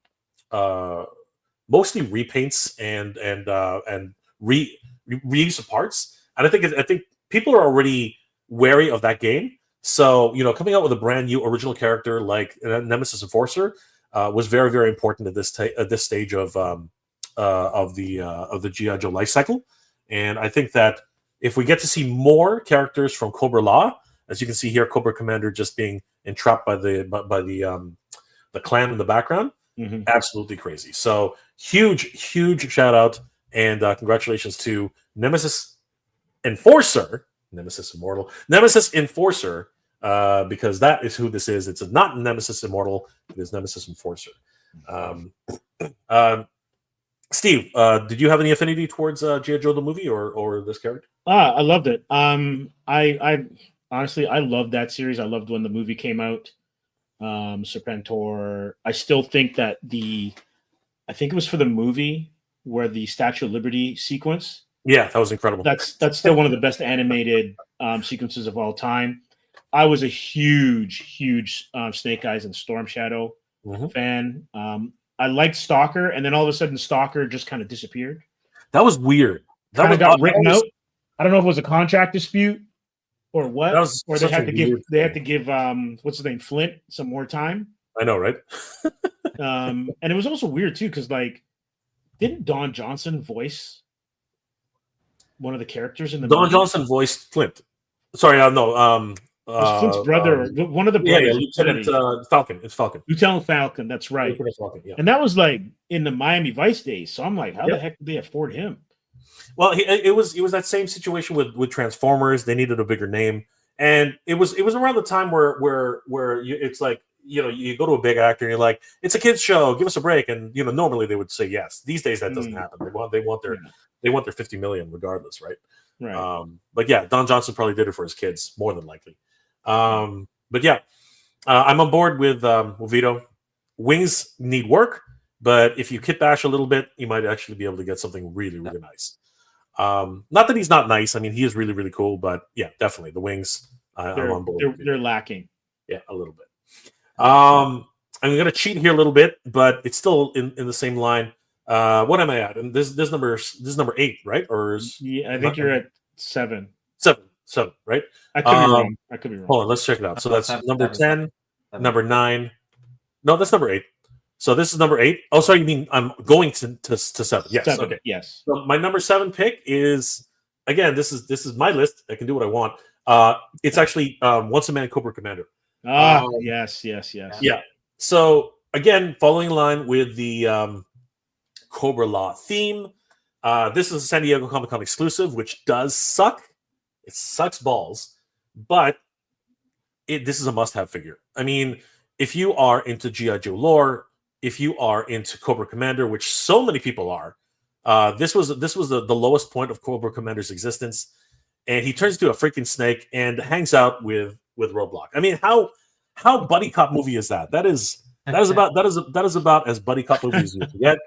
mostly repaints and reuse of parts. And I think people are already wary of that game. So coming out with a brand new original character like Nemesis Enforcer was very, very important at this stage of the G.I. Joe life cycle. And I think that if we get to see more characters from Cobra La, as you can see here, Cobra Commander just being entrapped by the clan in the background, absolutely crazy. So huge shout out and congratulations to Nemesis Enforcer, Nemesis Immortal, Nemesis Enforcer, because that is who this is. It's not Nemesis Immortal, it is Nemesis Enforcer. Steve, did you have any affinity towards G.I. Joe the movie or this character? I loved it. I honestly, I loved that series. I loved when the movie came out. Serpentor. I still think that I think it was for the movie where the Statue of Liberty sequence. Yeah, that was incredible. That's still one of the best animated sequences of all time. I was a huge Snake Eyes and Storm Shadow fan. I liked Stalker, and then all of a sudden Stalker just kind of disappeared. That was weird. That got written out. I don't know if it was a contract dispute or what, or they had to give what's his name, Flint, some more time. I know, right? And it was also weird too, because didn't Don Johnson voice one of the characters in the movie? Johnson voiced Flint. Sorry, no. It was Flint's brother, one of the brothers. Yeah, Lieutenant Falcon. It's Falcon. Lieutenant Falcon, that's right. Falcon, yeah. And that was in the Miami Vice days. So I'm like, how the heck did they afford him? Well, it was that same situation with Transformers. They needed a bigger name, and it was around the time where it's like you go to a big actor and you're like, it's a kids show, give us a break, and normally they would say yes. These days that doesn't happen. They want their 50 million regardless, right? Right. But yeah, Don Johnson probably did it for his kids more than likely. But yeah, I'm on board with Vito. Wings need work, but if you Kit Bash a little bit, you might actually be able to get something really, really nice. Not that he's not nice. I mean, he is really, really cool. But yeah, definitely the wings. I'm on board. They're lacking. Yeah, a little bit. I'm going to cheat here a little bit, but it's still in the same line. What am I at? And this is number 8, right? Or is Yeah, I think you're at 7. 7, right? I could be wrong. I could be wrong. Hold on, let's check it out. So that's number 10, 7. number 9. No, that's number 8. So this is number 8. Oh, sorry, you mean I'm going to 7? Yes. 7. Okay. Yes. So my number 7 pick is, again, this is my list. I can do what I want. It's actually Once a Man Cobra Commander. Yes. Yeah. So again, following in line with the Cobra Law theme, this is a San Diego Comic-Con exclusive, which does suck. It sucks balls, but this is a must-have figure. I mean, if you are into G.I. Joe lore, if you are into Cobra Commander, which so many people are, this was the lowest point of Cobra Commander's existence, and he turns into a freaking snake and hangs out with Roadblock. I mean, how buddy cop movie is that? That is about as buddy cop movie as you can get.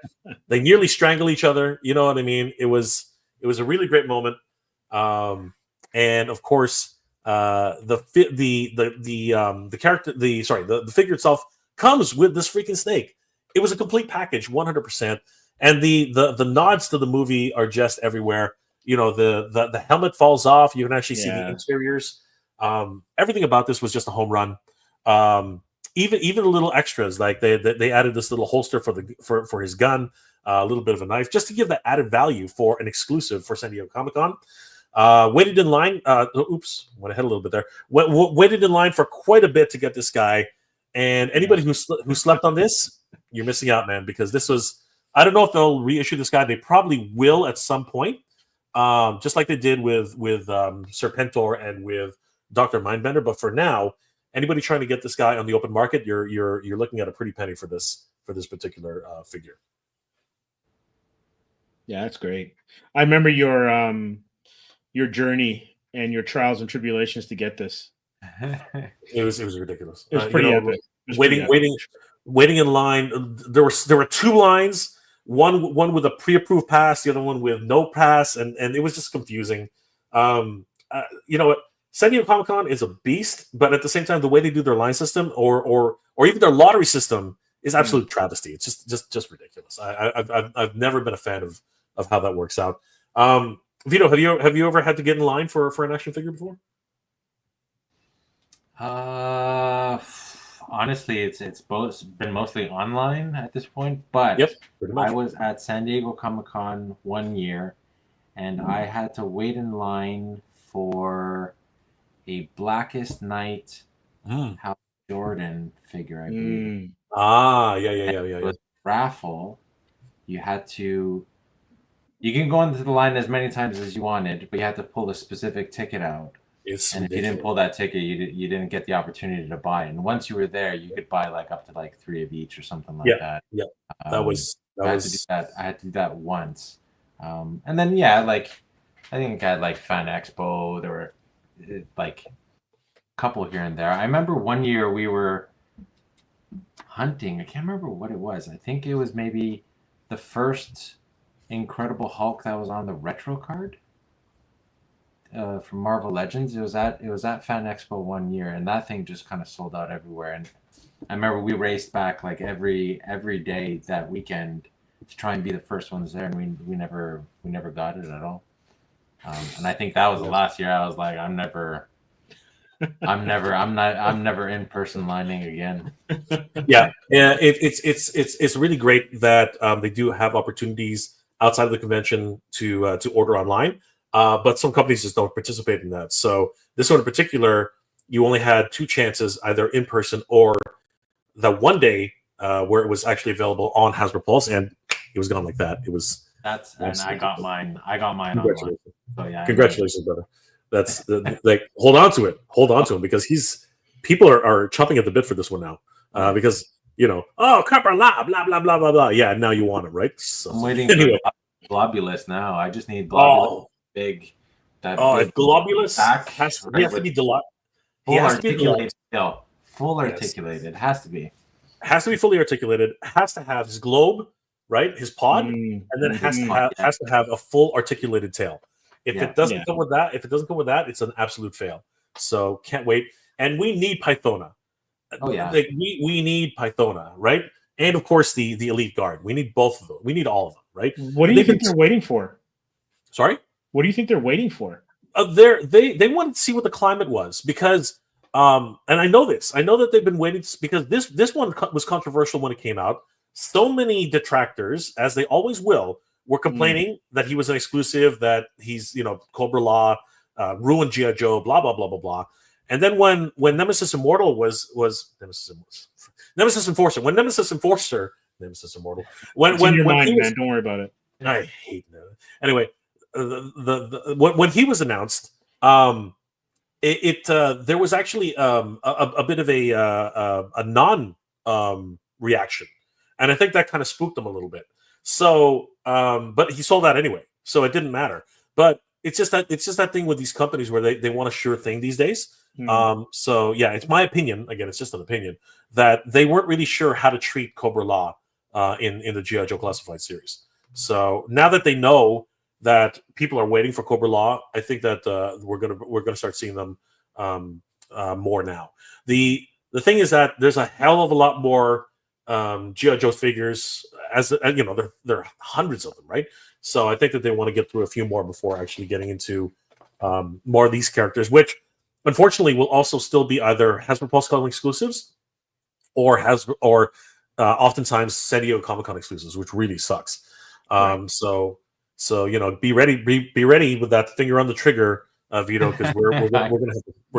They nearly strangle each other. You know what I mean? It was a really great moment. And of course, the character, the figure itself comes with this freaking snake. It was a complete package, 100%. And the nods to the movie are just everywhere. You know, the helmet falls off. You can actually see the interiors. Everything about this was just a home run. Even the little extras, like they added this little holster for his gun, a little bit of a knife, just to give that added value for an exclusive for San Diego Comic-Con. Waited in line. Oops, went ahead a little bit there. Waited in line for quite a bit to get this guy. And anybody who slept on this, you're missing out, man. Because this was, I don't know if they'll reissue this guy. They probably will at some point, just like they did with Serpentor and with Dr. Mindbender. But for now, anybody trying to get this guy on the open market, you're looking at a pretty penny for this particular figure. Yeah, that's great. I remember your journey and your trials and tribulations to get this. It was ridiculous. It was pretty epic. Waiting in line. There were 2 lines. One with a pre-approved pass, the other one with no pass, and it was just confusing. You know what? San Diego Comic-Con is a beast, but at the same time, the way they do their line system or even their lottery system is absolute travesty. It's just ridiculous. I've never been a fan of how that works out. Vito, have you ever had to get in line for an action figure before? Honestly, it's been mostly online at this point. But yep, pretty much. I was at San Diego Comic-Con one year, and I had to wait in line for a Blackest Night Hal Jordan figure, I believe. Yeah. It was a raffle. You can go into the line as many times as you wanted, but you had to pull a specific ticket out. And if you didn't pull that ticket, you didn't get the opportunity to buy it. And once you were there, you could buy up to 3 of each or something like that. Yeah, I had to do that once. And then I think I had Fan Expo. There were a couple here and there. I remember one year we were hunting. I can't remember what it was. I think it was maybe the first Incredible Hulk that was on the retro card from Marvel Legends. It was at Fan Expo one year, and that thing just kind of sold out everywhere. And I remember we raced back every day that weekend to try and be the first ones there, and we never got it at all. And I think that was the last year I was like, I'm never in person lining again. Yeah. It's really great that they do have opportunities outside of the convention to order online, but some companies just don't participate in that. So this one in particular, you only had 2 chances, either in person or the one day where it was actually available on Hasbro Pulse, and it was gone like that. It was. And I got mine online. So yeah, congratulations, brother. That's hold on to him because people are chomping at the bit for this one now because copper blah blah blah blah blah blah. Yeah, now you want it, right? So, I'm waiting for Globulus now. I just need Globulus big. If Globulus he has to be full articulated still. Full articulated. It has to be. Has to be fully articulated. Has to have his globe, right? His pod, and then has to have a full articulated tail. If it doesn't come with that, it's an absolute fail. So can't wait. And we need Pythona. Oh yeah. Like we need Pythona, right? And of course the Elite Guard. We need both of them. We need all of them, right? What do you think they're waiting for? Sorry? What do you think they're waiting for? They wanted to see what the climate was because and I know this. I know that they've been waiting because this one was controversial when it came out. So many detractors, as they always will, were complaining that he was an exclusive, that he's Cobra Law, ruined G.I. Joe, blah blah blah blah blah. And then when Nemesis Immortal was Nemesis Enforcer, when Nemesis Immortal, when your mind, he was, man, don't worry about it. I hate that. Anyway, when he was announced, there was actually a bit of a non reaction, and I think that kind of spooked him a little bit. So, but he sold out anyway, so it didn't matter. But it's just that thing with these companies where they want a sure thing these days. So yeah, it's my opinion. Again, it's just an opinion that they weren't really sure how to treat Cobra Law in the G.I. Joe Classified series. So now that they know that people are waiting for Cobra Law, I think that we're gonna start seeing them more now. The thing is that there's a hell of a lot more G.I. Joe figures, as there are hundreds of them, right? So I think that they want to get through a few more before actually getting into more of these characters, which unfortunately will also still be either Hasbro Pulse Color exclusives or oftentimes San Diego Comic-Con exclusives, which really sucks. Right. So be ready with that finger on the trigger, Vito, because we're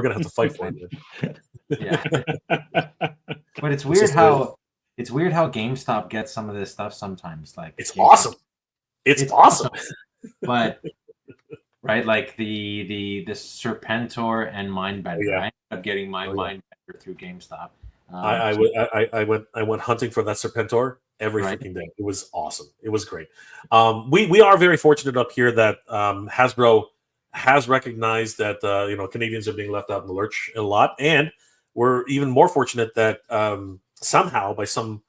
gonna have to fight for it. Yeah. But it's weird how GameStop gets some of this stuff sometimes. Like it's awesome. It's awesome. But right, like the Serpentor and Mindbender. Yeah. I ended up getting my Mindbender through GameStop. I went hunting for that Serpentor every freaking day. It was awesome. It was great. We are very fortunate up here that Hasbro has recognized that Canadians are being left out in the lurch a lot, and we're even more fortunate that somehow by some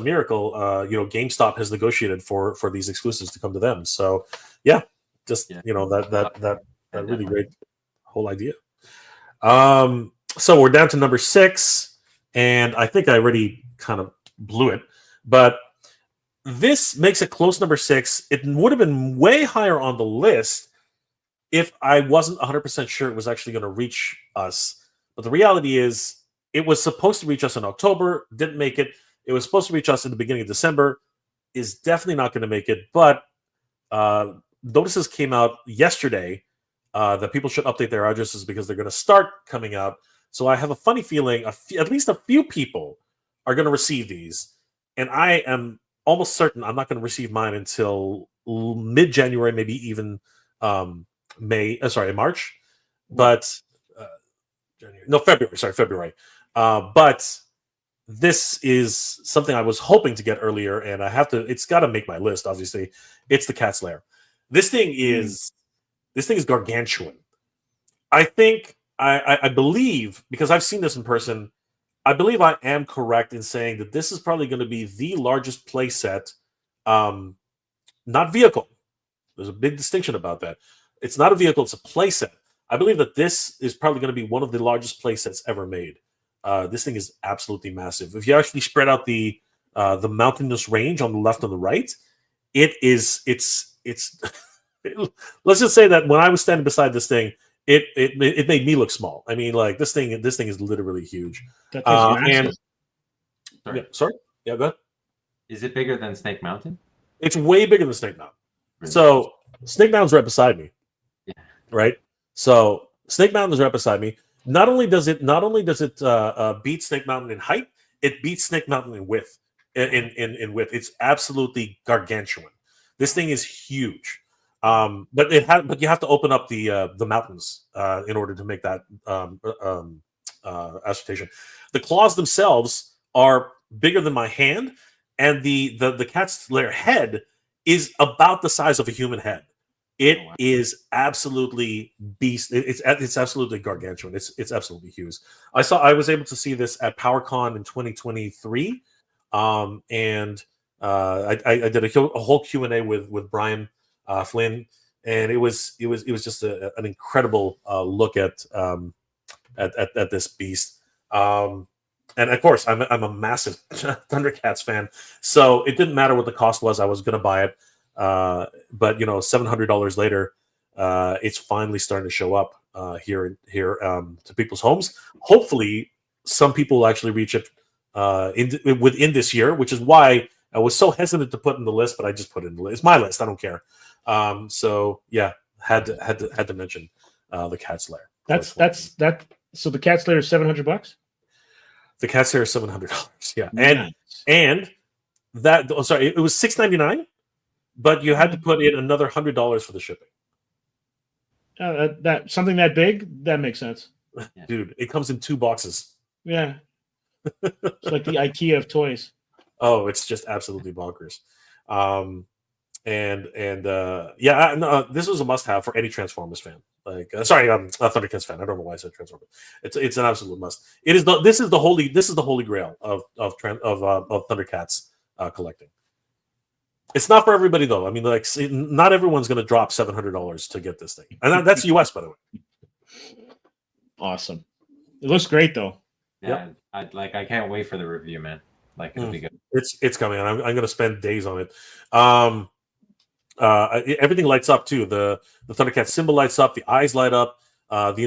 miracle, GameStop has negotiated for these exclusives to come to them. So yeah, that really great whole idea. So we're down to number 6. And I think I already kind of blew it, but this makes it close number 6. It would have been way higher on the list if I wasn't 100% sure it was actually going to reach us. But the reality is, it was supposed to reach us in October, didn't make it. It was supposed to reach us in the beginning of December, is definitely not going to make it. But notices came out yesterday that people should update their addresses because they're going to start coming out. So I have a funny feeling at least a few people are going to receive these. And I am almost certain I'm not going to receive mine until mid-January, maybe even March. But February. But this is something I was hoping to get earlier, and it's got to make my list, obviously. It's the Cat's Lair. This thing is gargantuan. I think I believe, because I've seen this in person, I believe I am correct in saying that this is probably going to be the largest play set, not vehicle. There's a big distinction about that. It's not a vehicle, it's a play set. I believe that this is probably going to be one of the largest play sets ever made. This thing is absolutely massive. If you actually spread out the mountainous range on the left and the right, it's let's just say that when I was standing beside this thing, it made me look small. I mean, like this thing is literally huge. That thing's massive. Sorry? Yeah, go ahead. Is it bigger than Snake Mountain? It's way bigger than Snake Mountain. Really? So Snake Mountain's right beside me. Yeah. Right? So Snake Mountain is right beside me. Not only does it beat Snake Mountain in height, it beats Snake Mountain in width. In width, it's absolutely gargantuan. This thing is huge. But you have to open up the mountains in order to make that assertion. The claws themselves are bigger than my hand, and the Cat's Lair head is about the size of a human head. It is absolutely beast. It's absolutely gargantuan. It's absolutely huge. I was able to see this at PowerCon in 2023, and I did a whole Q&A with Brian Flynn, and it was just an incredible look at this beast. And And of course, I'm a massive ThunderCats fan, so it didn't matter what the cost was. I was going to buy it, but $700 later, it's finally starting to show up here to people's homes. Hopefully, some people will actually reach it within this year, which is why I was so hesitant to put in the list, but I just put it in the list. It's my list. I don't care. So yeah, had to mention the Cat Slayer. So the Cat Slayer is $700. The Cat Slayer is $700. Yeah, Nice. and that. Oh, sorry, it was $699, but you had to put in another $100 for the shipping. That something that big, that makes sense. Dude, it comes in 2 boxes. Yeah, it's like the IKEA of toys. Oh, it's just absolutely bonkers. This was a must-have for any Transformers fan. Like, sorry, ThunderCats fan. I don't know why I said Transformers. It's an absolute must. This is the holy grail of ThunderCats collecting. It's not for everybody though. I mean, like, not everyone's going to drop $700 to get this thing, and that's US, by the way. Awesome. It looks great though. Yeah, yep. I can't wait for the review, man. Like, it'll be good. It's coming, and I'm going to spend days on it. Everything lights up too. The ThunderCats symbol lights up. The eyes light up. The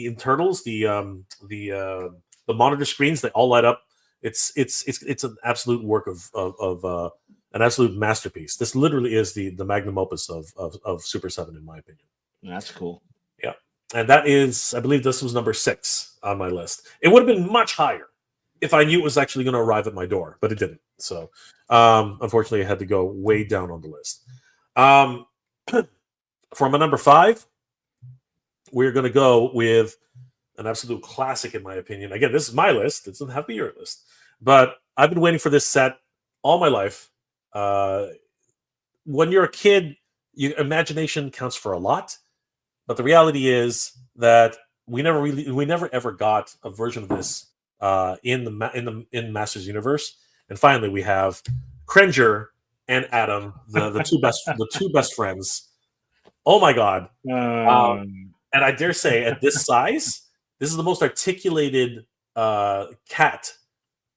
internals, the monitor screens, they all light up. It's an absolute work of an absolute masterpiece. This literally is the magnum opus of Super 7, in my opinion. That's cool. Yeah, and that is, I believe this was number 6 on my list. It would have been much higher if I knew it was actually going to arrive at my door, but it didn't. So, unfortunately, I had to go way down on the list. For my number 5, we're going to go with an absolute classic, in my opinion. Again, this is my list. It doesn't have to be your list. But I've been waiting for this set all my life. When you're a kid, your imagination counts for a lot. But the reality is that we never ever got a version of this in Masters Universe. And finally, we have Cringer and Adam, the two best friends. Oh my God! And I dare say, at this size, this is the most articulated cat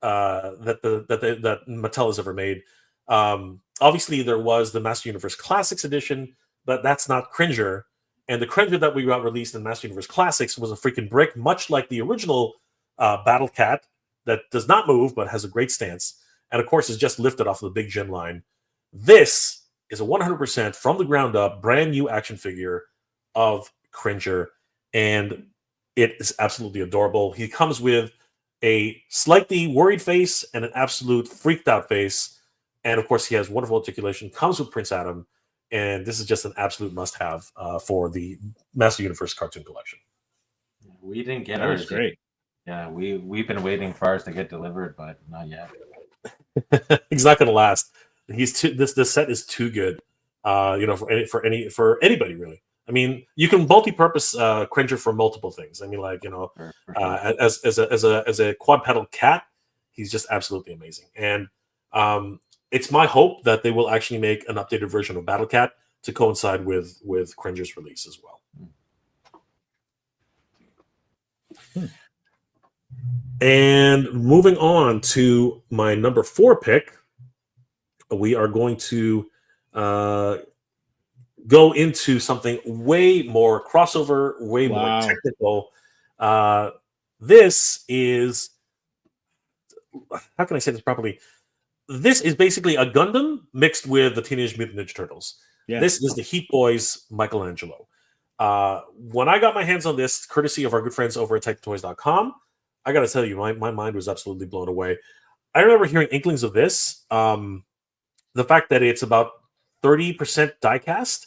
that Mattel has ever made. Obviously, there was the Master Universe Classics edition, but that's not Cringer. And the Cringer that we got released in Master Universe Classics was a freaking brick, much like the original Battle Cat that does not move but has a great stance, and of course is just lifted off of the Big Jim line. This is a 100% from the ground up, brand new action figure of Cringer, and it is absolutely adorable. He comes with a slightly worried face and an absolute freaked out face, and of course he has wonderful articulation. Comes with Prince Adam, and this is just an absolute must-have for the Master Universe cartoon collection. We didn't get ours. ours. Great. Yeah, we've been waiting for ours to get delivered, but not yet. He's not going to last. This set is too good. For anybody really. I mean, you can multi-purpose Cringer for multiple things. I mean, like, as a quad-pedal cat, he's just absolutely amazing. And it's my hope that they will actually make an updated version of Battle Cat to coincide with Cringer's release as well. And moving on to my number 4 pick, we are going to go into something way more crossover, way more technical. This is, how can I say this properly? This is basically a Gundam mixed with the Teenage Mutant Ninja Turtles. Yeah. This is the Heat Boys Michelangelo. When I got my hands on this, courtesy of our good friends over at TitanToys.com, I got to tell you, my mind was absolutely blown away. I remember hearing inklings of this. The fact that it's about 30% die-cast.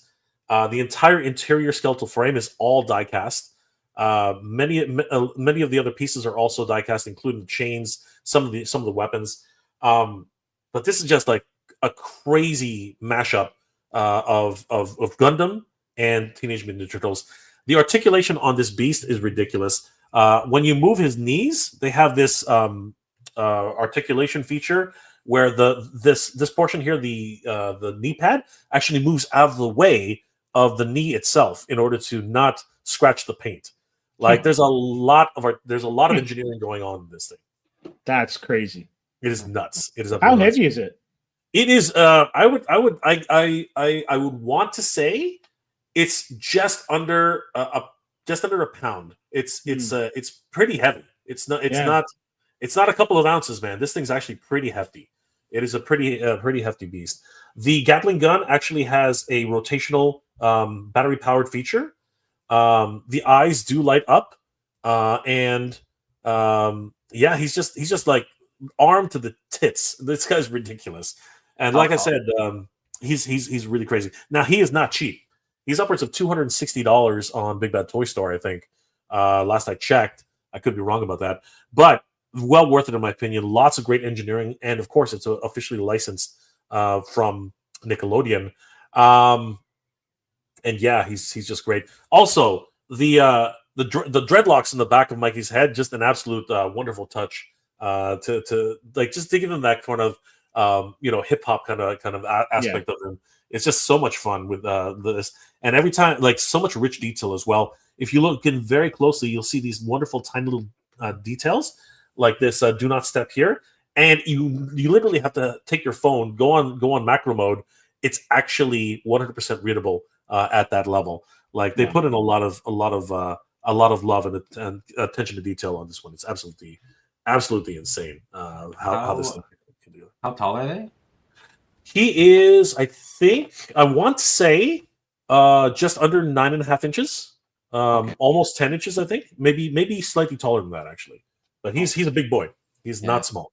The entire interior skeletal frame is all die-cast. Many of the other pieces are also die-cast, including the chains, some of the weapons. But this is just like a crazy mashup of Gundam and Teenage Mutant Ninja Turtles. The articulation on this beast is ridiculous. When you move his knees, they have this articulation feature where this portion here, the knee pad, actually moves out of the way of the knee itself in order to not scratch the paint. Like there's a lot of engineering going on in this thing. That's crazy. It is nuts. It is How absolutely nuts. heavy is it? It is. I would want to say it's just under a pound. It's pretty heavy. It's not. It's Yeah. not. It's not a couple of ounces, man. This thing's actually pretty hefty. It is a pretty hefty beast. The Gatling gun actually has a rotational battery powered feature. The eyes do light up, and yeah, he's just like armed to the tits. This guy's ridiculous. And like I said, he's really crazy. Now he is not cheap. He's upwards of $260 on Big Bad Toy Store, I think. Last I checked, I could be wrong about that, but well worth it in my opinion. Lots of great engineering, and of course, it's officially licensed from Nickelodeon. And yeah, he's just great. Also, the dreadlocks in the back of Mikey's head, just an absolute wonderful touch to like just to give him that kind of hip hop kind of aspect of him. It's just so much fun with this, and every time like so much rich detail as well. If you look in very closely, you'll see these wonderful tiny little details like this. Do not step here, and you literally have to take your phone, go on macro mode. It's actually 100% readable at that level. Like they put in a lot of love and attention to detail on this one. It's absolutely insane how this thing can do it. How tall are they? He is, I want to say, just under 9.5 inches, almost 10 inches. I think maybe slightly taller than that actually. But he's a big boy. He's not small.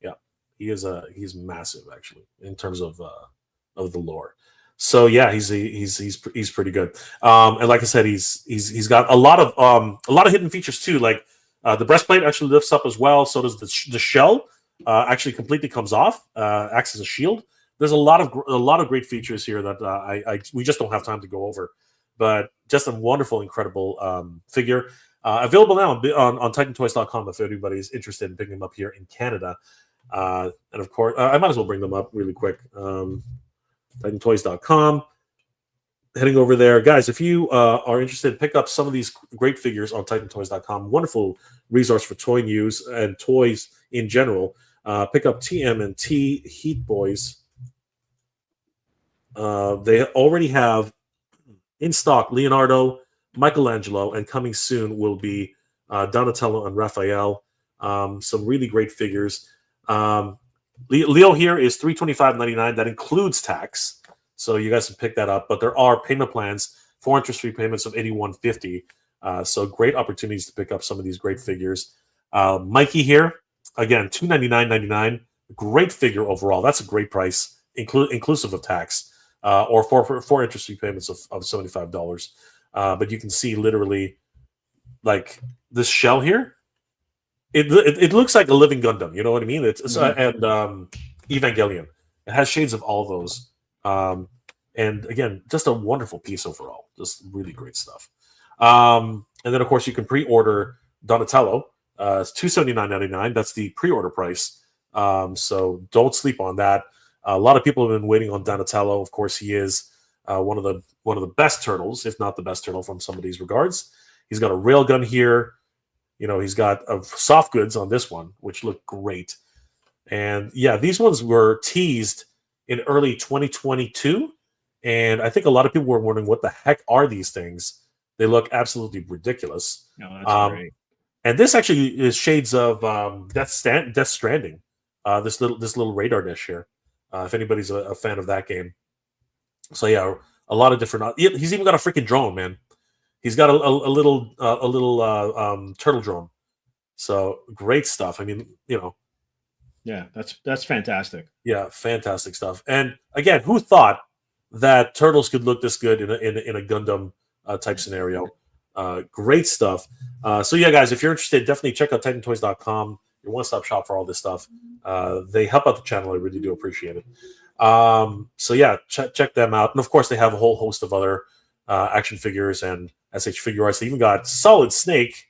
Yeah, he's massive actually in terms of the lore. So yeah, he's pretty good. And like I said, he's got a lot of hidden features too. Like the breastplate actually lifts up as well. So does the shell. Actually completely comes off, acts as a shield. There's a lot of great features here that we just don't have time to go over, but just a wonderful, incredible figure. Available now on TitanToys.com if anybody's interested in picking them up here in Canada. And of course, I might as well bring them up really quick. TitanToys.com. Heading over there, guys. If you are interested, pick up some of these great figures on TitanToys.com. Wonderful resource for toy news and toys in general. Pick up TMNT Heat Boys. They already have in stock Leonardo, Michelangelo, and coming soon will be Donatello and Raphael. Some really great figures. Leo here is $325.99. That includes tax, so you guys can pick that up. But there are payment plans for interest-free payments of $81.50. So great opportunities to pick up some of these great figures. Mikey here. Again, $299.99. Great figure overall. That's a great price, inclusive of tax, or for interest-free payments of $75. But you can see literally, like this shell here. It looks like a living Gundam. You know what I mean? It's and Evangelion. It has shades of all those. And again, just a wonderful piece overall. Just really great stuff. And then of course you can pre-order Donatello. It's $279.99. That's the pre-order price. So don't sleep on that. A lot of people have been waiting on Donatello. Of course, he is one of the best turtles, if not the best turtle from some of these regards. He's got a railgun here. He's got soft goods on this one, which look great. And yeah, these ones were teased in early 2022. And I think a lot of people were wondering, what the heck are these things? They look absolutely ridiculous. No, that's great. And this actually is shades of Death Stranding. This little radar dish here. If anybody's a fan of that game. So yeah, a lot of different. He's even got a freaking drone, man. He's got a little turtle drone. So great stuff. I mean, Yeah, that's fantastic. Yeah, fantastic stuff. And again, who thought that turtles could look this good in a Gundam type scenario? Great stuff. So yeah, guys, if you're interested, definitely check out TitanToys.com. Your one-stop shop for all this stuff. They help out the channel. I really do appreciate it. So yeah, check them out. And of course, they have a whole host of other action figures and SH figure arts. They even got Solid Snake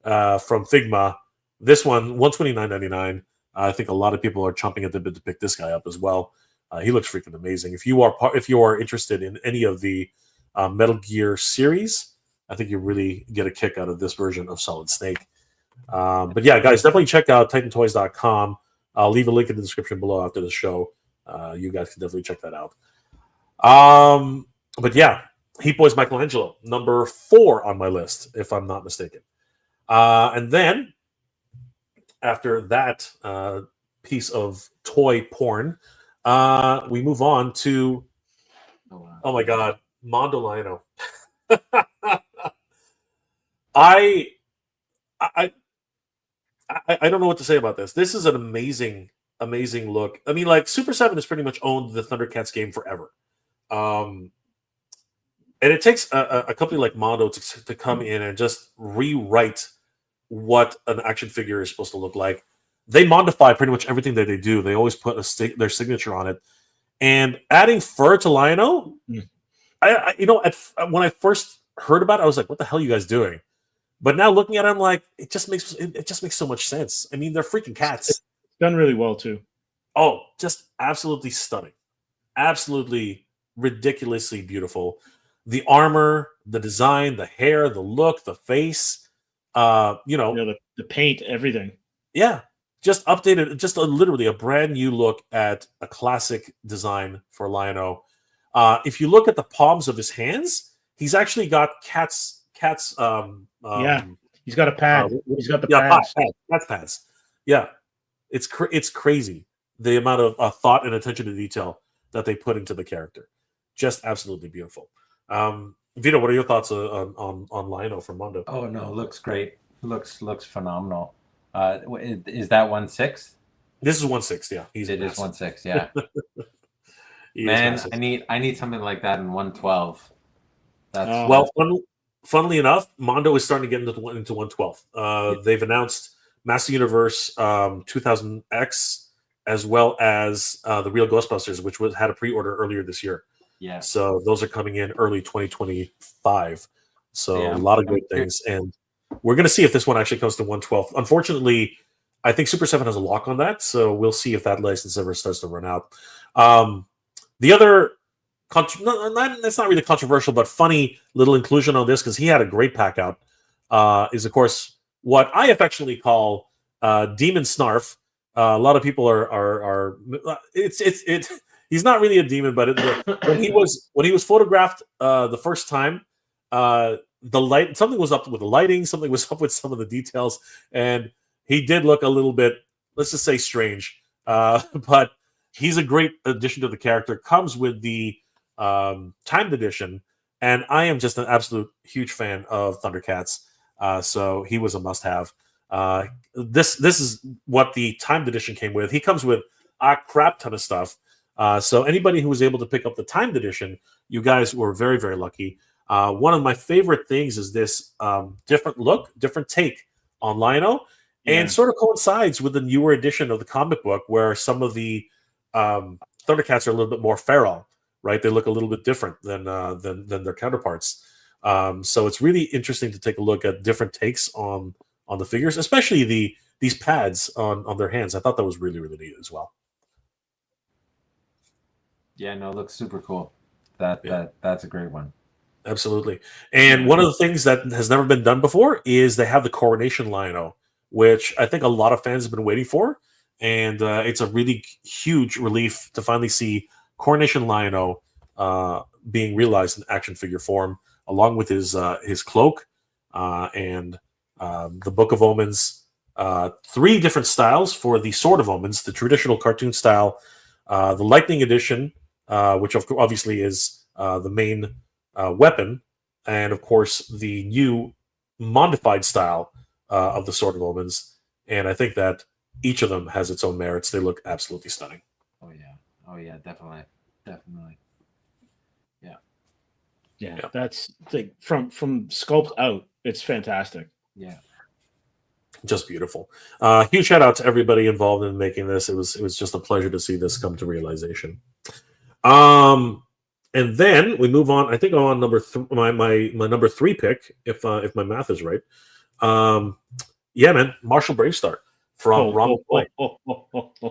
from Figma. This one, $129.99. I think a lot of people are chomping at the bit to pick this guy up as well. He looks freaking amazing. If you are interested in any of the Metal Gear series, I think you really get a kick out of this version of Solid Snake. But yeah, guys, definitely check out TitanToys.com. I'll leave a link in the description below after the show. You guys can definitely check that out. But yeah, Heat Boys Michelangelo, number 4 on my list, if I'm not mistaken. And then after that piece of toy porn, we move on to oh my god, Mondo Lino. I don't know what to say about this. This is an amazing look. I mean, like Super 7 has pretty much owned the Thundercats game forever. And it takes a company like Mondo to come in and just rewrite what an action figure is supposed to look like. They modify pretty much everything that they do. They always put their signature on it. And adding fur to Lionel, I when I first heard about it, I was like, "What the hell are you guys doing?" But now looking at it, I'm like, it just makes so much sense. I mean, they're freaking cats. It's done really well too. Oh, just absolutely stunning, absolutely ridiculously beautiful. The armor, the design, the hair, the look, the face. The paint, everything. Yeah, just updated, just literally a brand new look at a classic design for Lionel. If you look at the palms of his hands, he's actually got cat's he's got a pad. He's got the pads. Cat's pads. Yeah, it's crazy the amount of thought and attention to detail that they put into the character. Just absolutely beautiful. Vito, what are your thoughts on Lionel from Mondo? Oh no, looks great. Looks phenomenal. Is that 1/6? This is 1/6. Yeah, it is 1/6. Yeah. Man, I need something like that in 1/12. Funnily enough, Mondo is starting to get into 1/12. They've announced Master Universe 2000X as well as the Real Ghostbusters, which had a pre-order earlier this year. Yeah. So those are coming in early 2025. So a lot of great things, and we're going to see if this one actually comes to 1/12. Unfortunately, I think Super 7 has a lock on that, so we'll see if that license ever starts to run out. The other, it's not really controversial, but funny little inclusion on this, because he had a great pack out, is, of course, what I affectionately call Demon Snarf. A lot of people are he's not really a demon, but when he was photographed the first time, something was up with the lighting, something was up with some of the details, and he did look a little bit, let's just say, strange. But he's a great addition to the character. Comes with the timed edition, and I am just an absolute huge fan of Thundercats. So he was a must-have. This is what the timed edition came with. He comes with a crap ton of stuff. So anybody who was able to pick up the timed edition, you guys were very, very lucky. One of my favorite things is this different look, different take on Lionel, and sort of coincides with the newer edition of the comic book, where some of the Thundercats are a little bit more feral, right? They look a little bit different than their counterparts. So it's really interesting to take a look at different takes on the figures, especially these pads on their hands. I thought that was really, really neat as well. Yeah, no, it looks super cool. That's a great one. Absolutely. And one of the things that has never been done before is they have the Coronation Lionel, which I think a lot of fans have been waiting for. And it's a really huge relief to finally see Coronation Lionel being realized in action figure form, along with his cloak and the Book of Omens. 3 different styles for the Sword of Omens: the traditional cartoon style, the Lightning Edition, which obviously is the main weapon, and of course the new modified style of the Sword of Omens. And I think that each of them has its own merits. They look absolutely stunning. Oh yeah, definitely. Yeah, that's like from sculpt out, it's fantastic. Yeah, just beautiful. Huge shout out to everybody involved in making this. It was just a pleasure to see this come to realization. And then we move on. I think I'm on my number 3 pick, if my math is right. Yeah, man, Marshall Bravestar from Ron.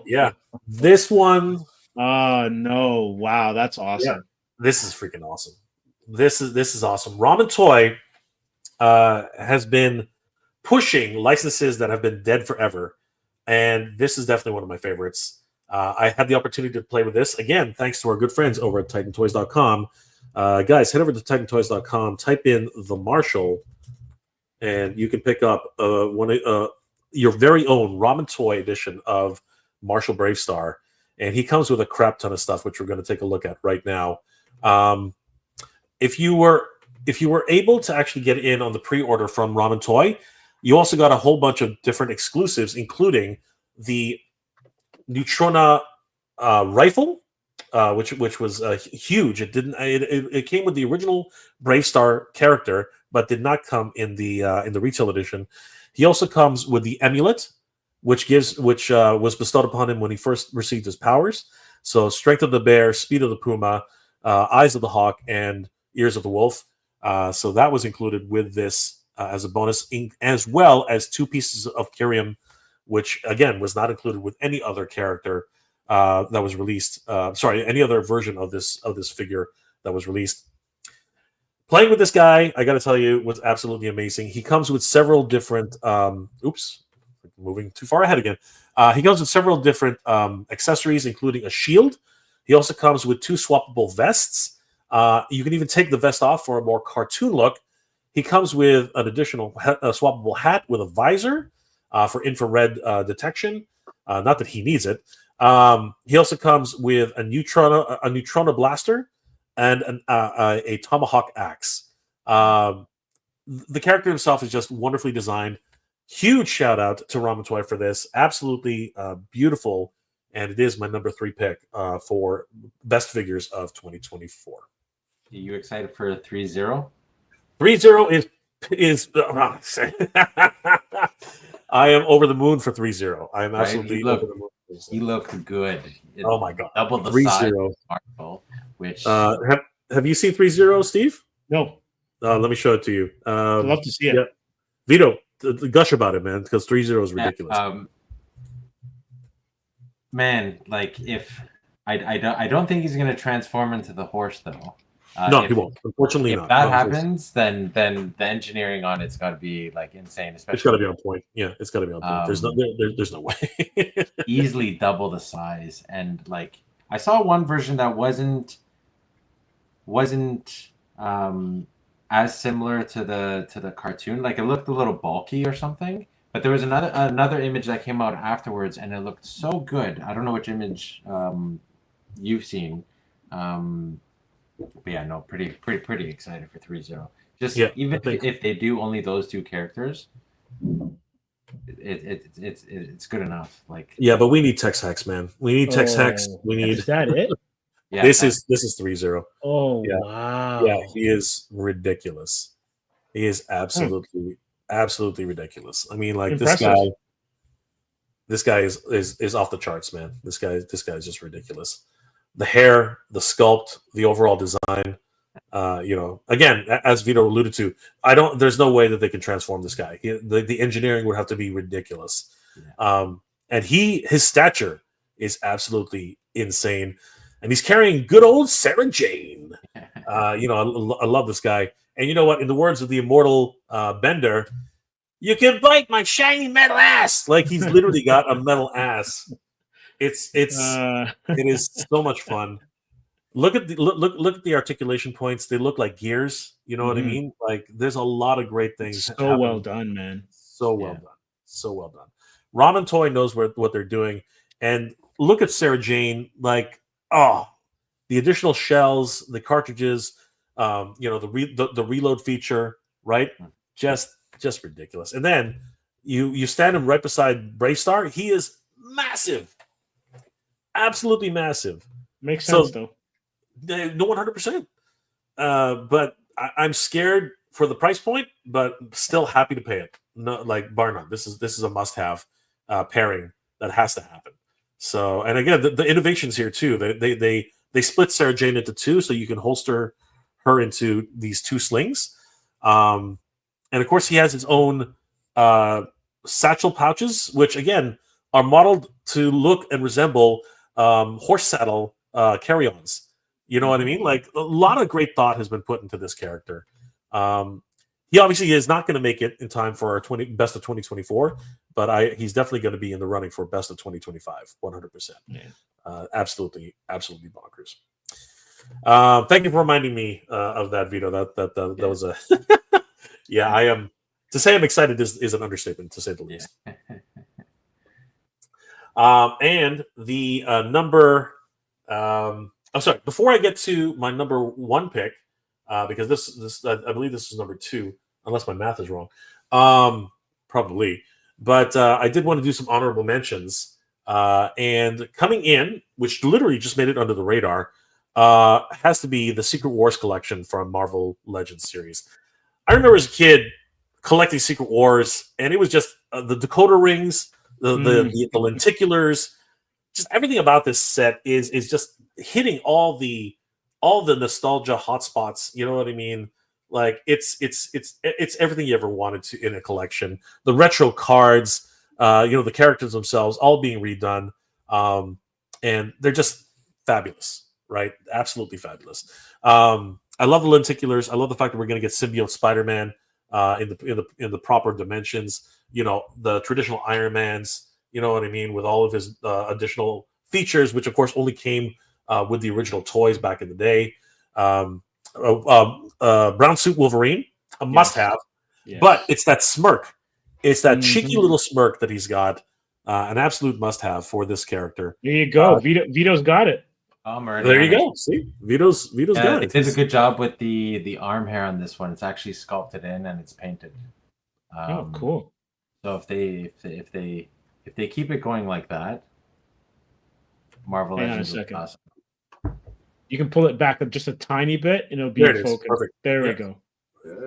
Yeah, this one. No, wow, that's awesome. Yeah, this is freaking awesome. This is awesome. Ramen Toy has been pushing licenses that have been dead forever. And this is definitely one of my favorites. I had the opportunity to play with this, again, thanks to our good friends over at TitanToys.com. Guys, head over to TitanToys.com, type in The Marshal, and you can pick up your very own Ramen Toy edition of Marshal Bravestar. And he comes with a crap ton of stuff, which we're going to take a look at right now. If you were able to actually get in on the pre-order from Ramen Toy, you also got a whole bunch of different exclusives, including the Neutrona rifle, which was huge. It came with the original Bravestar character, but did not come in the retail edition. He also comes with the amulet, which was bestowed upon him when he first received his powers. So strength of the bear, speed of the puma, eyes of the hawk, and ears of the wolf. So that was included with this as a bonus, as well as 2 pieces of Kyrium, which again was not included with any other character that was released. Any other version of this figure that was released. Playing with this guy, I got to tell you, was absolutely amazing. He comes with several different. Moving too far ahead again. He comes with several different accessories, including a shield. He also comes with 2 swappable vests. You can even take the vest off for a more cartoon look. He comes with an additional swappable hat with a visor for infrared detection. Not that he needs it. He also comes with a Neutrona blaster and a tomahawk axe. The character himself is just wonderfully designed. Huge shout out to Ramen Toy for this. Absolutely beautiful. And it is my number 3 pick for best figures of 2024. Are you excited for 3-0? 3-0 is I am over the moon for 3-0. I am absolutely over the moon. He looked good. Oh my god. Double the 3-0. size of Marvel, which have you seen 3-0, Steve? No. Let me show it to you. I'd love to see it. Yeah. Vito, gush about it, man, because 3-0 is ridiculous. Man, like if I don't think he's gonna transform into the horse though. No, he won't. Unfortunately, if not. that happens, then the engineering on it's got to be like insane. Especially it's got to be on point. Yeah, it's got to be on point. There's no way. Easily double the size, and like I saw one version that wasn't as similar to the cartoon. Like it looked a little bulky or something. But there was another image that came out afterwards, and it looked so good. I don't know which image you've seen. But yeah, no, pretty excited for 3-0. Just even if they do only those 2 characters, it's good enough. Like but we need Tex Hex, man. We need Tex Hex. We need. Is that it? Yeah, this is 3-0. Oh wow! Yeah, he is ridiculous. He is absolutely ridiculous. I mean, like impressive. This guy is off the charts, man. This guy is just ridiculous. The hair, the sculpt, the overall design. Again, as Vito alluded to, there's no way that they can transform this guy. The engineering would have to be ridiculous. Yeah. And his stature is absolutely insane. And he's carrying good old Sarah Jane. I love this guy. And you know what? In the words of the immortal Bender, you can bite my shiny metal ass. Like he's literally got a metal ass. It is so much fun. Look at the articulation points. They look like gears. You know what I mean? Like there's a lot of great things. So well done, man. So well done. So well done. Ramen Toy knows what they're doing. And look at Sarah Jane. Like, the additional shells, the cartridges, the reload feature, right? Just ridiculous. And then you stand him right beside Bravestar. He is massive. Absolutely massive. Makes sense though. No, 100%. But I'm scared for the price point, but still happy to pay it. No, like bar none. This is a must-have pairing that has to happen. So, and again, the innovations here too. They split Sarah Jane into 2, so you can holster her into these 2 slings. And of course, he has his own satchel pouches, which again are modeled to look and resemble horse saddle carry-ons. You know what I mean? Like a lot of great thought has been put into this character. He obviously is not going to make it in time for our best of 2024, but he's definitely going to be in the running for best of 2025, 100%. Yeah. Absolutely bonkers. Thank you for reminding me of that, Vito. That was a yeah. I am to say I'm excited is an understatement, to say the least. And the number. Sorry. Before I get to my number one pick, because this I believe this is number two, unless my math is wrong. Probably, but I did want to do some honorable mentions. And coming in, which literally just made it under the radar, has to be the Secret Wars collection from Marvel Legends series. I remember as a kid collecting Secret Wars, and it was just the decoder rings, the lenticulars, just everything about this set is just hitting all the nostalgia hotspots. You know what I mean? Like it's everything you ever wanted to in a collection. The retro cards, the characters themselves, all being redone, and they're just fabulous, right? Absolutely fabulous. I love the lenticulars. I love the fact that we're going to get symbiote Spider-Man in the proper dimensions. The traditional Iron Man's. You know what I mean, with all of his additional features, which of course only came with the original toys back in the day. Brown suit Wolverine, a must-have, but it's that smirk. It's that cheeky little smirk that he's got, an absolute must-have for this character. There you go. Vito's got it. There you go. See, Vito's got it. They did a good job with the arm hair on this one. It's actually sculpted in and it's painted. Cool. So if they keep it going like that, Marvel Legends is awesome. You can pull it back just a tiny bit, and it'll be in focus. Perfect. There we go.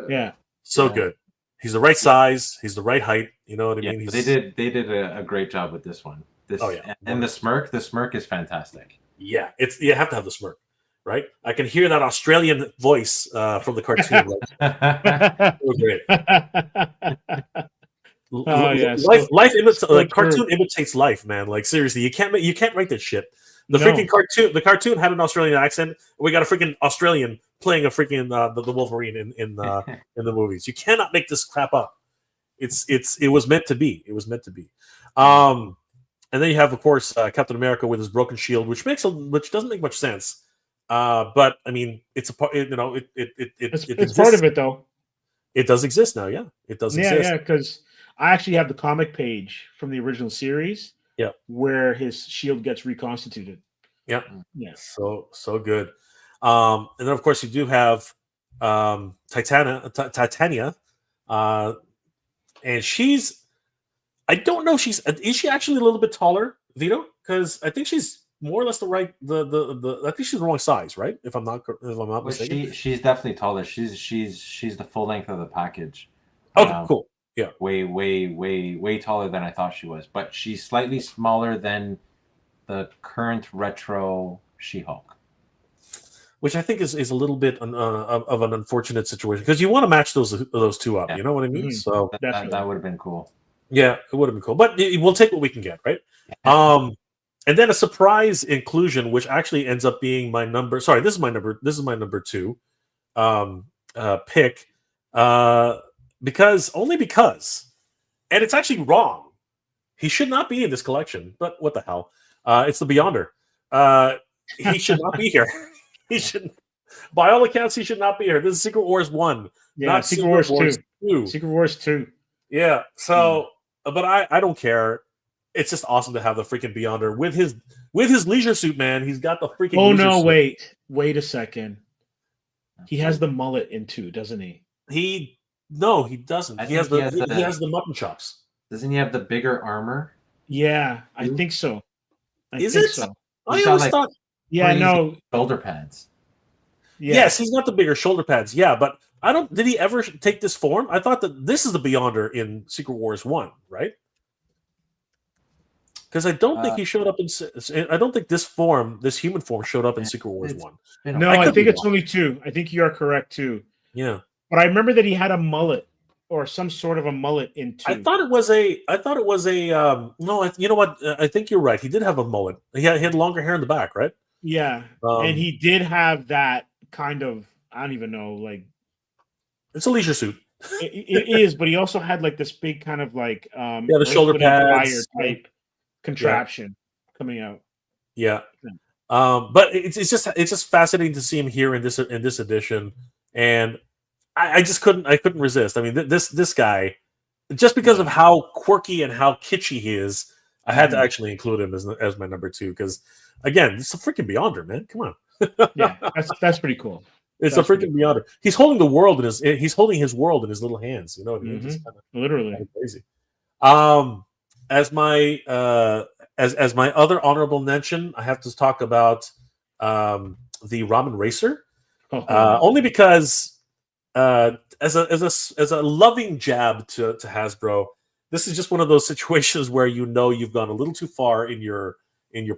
Yeah. So good. He's the right size. He's the right height. You know what I mean? They did a great job with this one. And the smirk is fantastic. Yeah, you have to have the smirk, right? I can hear that Australian voice from the cartoon. Great. Cartoon imitates life, man. Like seriously, you can't write this shit. The cartoon had an Australian accent. We got a freaking Australian playing a freaking the Wolverine in the movies. You cannot make this crap up. It was meant to be. It was meant to be. And then you have, of course, Captain America with his broken shield, which doesn't make much sense. But I mean, it's a part. It's part of it, though. It does exist now. Yeah, it does exist. Yeah, because I actually have the comic page from the original series. Yeah, where his shield gets reconstituted. Yeah. So good. And then of course you do have Titania, and she's. I don't know. Is she actually a little bit taller, Vito? Because I think she's more or less I think she's the wrong size, right? If I'm not mistaken. She's definitely taller. She's the full length of the package. Okay, cool. Yeah, way taller than I thought she was, but she's slightly smaller than the current retro She-Hulk, which I think is a little bit of an unfortunate situation because you want to match those two up. Yeah. You know what I mean? So that would have been cool. Yeah, it would have been cool, but we'll take what we can get, right? And then a surprise inclusion, which actually ends up being my number. Sorry, this is my number two pick. Because, and it's actually wrong. He should not be in this collection, but what the hell? It's the Beyonder. He should not be here. He should, by all accounts, he should not be here. This is Secret Wars 1, not Secret Wars 2. Secret Wars 2. Yeah, so, but I don't care. It's just awesome to have the freaking Beyonder with his leisure suit, man. He's got the freaking suit. Wait a second. He has the mullet in 2, doesn't he? No, he doesn't. He has the mutton chops. Doesn't he have the bigger armor? Yeah, I think so. Is it? So. I always thought. Yeah, no. Shoulder pads. Yeah. Yes, he's got the bigger shoulder pads. Yeah, but did he ever take this form? I thought that this is the Beyonder in Secret Wars 1, right? Because I don't think he showed up I don't think this human form showed up in Secret Wars 1. No, I think it's only 2. I think you are correct too. Yeah. But I remember that he had a mullet or some sort of a mullet in 2. I thought it was a no, you know what? I think you're right. He did have a mullet. He had longer hair in the back, right? Yeah. And he did have that kind of, I don't even know, like, it's a leisure suit. It is, but he also had like this big kind of like the shoulder pads type contraption coming out. Yeah. But it's just fascinating to see him here in this edition, and I just couldn't resist. I mean, this guy, just because of how quirky and how kitschy he is, I had to actually include him as my number 2 because, again, it's a freaking Beyonder, man. Come on. Yeah, that's pretty cool. It's a freaking Beyonder. He's holding the world he's holding his world in his little hands. You know what I mean? Mm-hmm. Just Literally kinda crazy. As my as my other honorable mention, I have to talk about the Ramen Racer, only because as a loving jab to Hasbro, this is just one of those situations where you've gone a little too far in your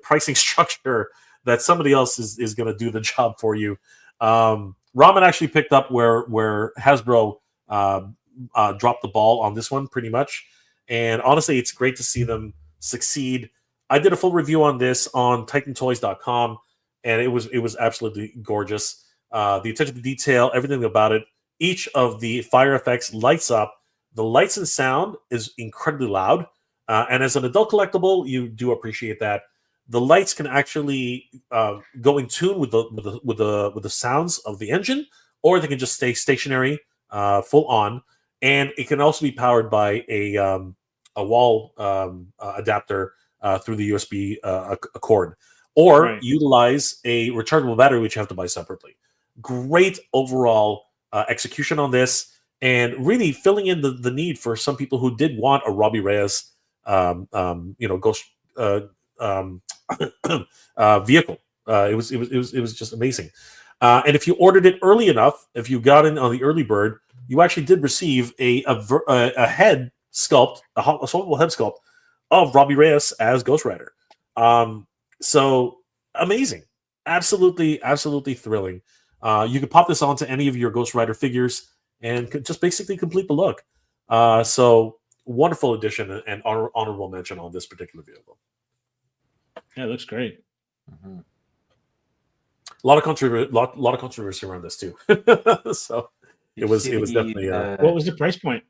pricing structure that somebody else is going to do the job for you. Ramen actually picked up where Hasbro dropped the ball on this one pretty much, and honestly, it's great to see them succeed. I did a full review on this on TitanToys.com, and it was absolutely gorgeous. The attention to detail, everything about it. Each of the fire effects lights up. The lights and sound is incredibly loud, and as an adult collectible, you do appreciate that. The lights can actually go in tune with the sounds of the engine, or they can just stay stationary, full on, and it can also be powered by a wall adapter through the USB cord, or utilize a rechargeable battery, which you have to buy separately. Great overall execution on this, and really filling in the need for some people who did want a Robbie Reyes, Ghost vehicle. It was just amazing. And if you ordered it early enough, if you got in on the early bird, you actually did receive a head sculpt, a swappable head sculpt of Robbie Reyes as Ghost Rider. So amazing, absolutely thrilling. You could pop this onto any of your Ghost Rider figures and just basically complete the look. So wonderful addition and honorable mention on this particular vehicle. Yeah, it looks great. Mm-hmm. A lot of controversy around this too. So it was definitely. What was the price point?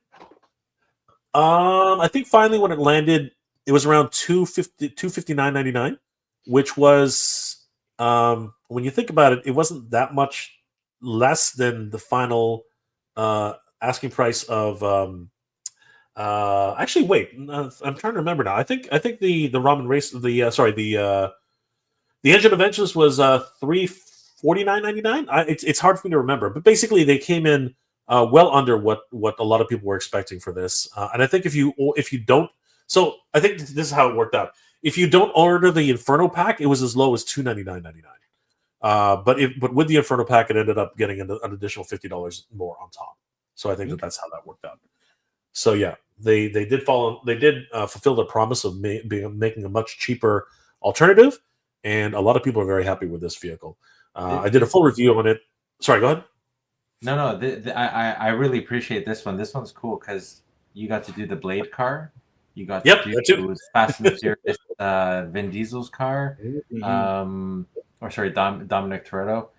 I think finally when it landed, it was around $259.99, which was when you think about it, it wasn't that much less than the final asking price of. Actually, wait, I'm trying to remember now. I think the Ramen Race, the Engine Adventures was $349.99. It's hard for me to remember, but basically they came in well under what a lot of people were expecting for this. And I think if you don't, so I think this is how it worked out. If you don't order the Inferno pack, it was as low as $299.99. But with the Inferno pack, it ended up getting an additional $50 more on top. So I think that's how that worked out. So yeah, they did fulfill their promise of making a much cheaper alternative, and a lot of people are very happy with this vehicle. I did a full review on it. Sorry, go ahead. No, I really appreciate this one. This one's cool because you got to do the Blade car. You got to do Fast and Furious Vin Diesel's car. Mm-hmm. Dominic Toretto.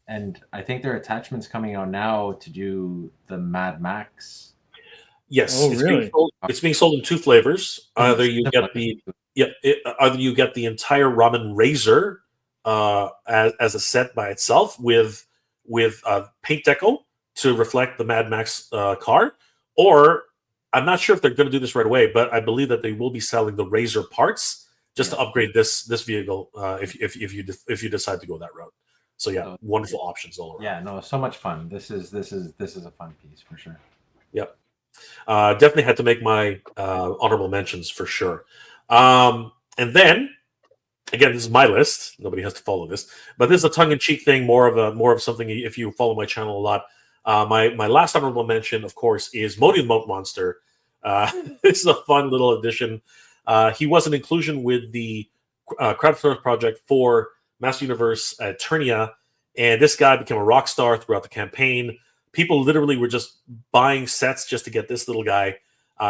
And I think there are attachments coming out now to do the Mad Max. Yes, it's being sold in 2 flavors. Either you get the entire Ramen Razor as a set by itself with paint deco to reflect the Mad Max car, or I'm not sure if they're going to do this right away, but I believe that they will be selling the Razor parts just to upgrade this vehicle if you decide to go that route. So yeah, wonderful options all around. Yeah, no, so much fun. This is a fun piece for sure. Yep. Definitely had to make my honorable mentions for sure. And then again, this is my list. Nobody has to follow this, but this is a tongue-in-cheek thing, more of something. If you follow my channel a lot, my last honorable mention, of course, is Modi the Moat Monster. This is a fun little addition. He was an inclusion with the crowdsourcing project for Master Universe at Eternia, and this guy became a rock star throughout the campaign. People literally were just buying sets just to get this little guy.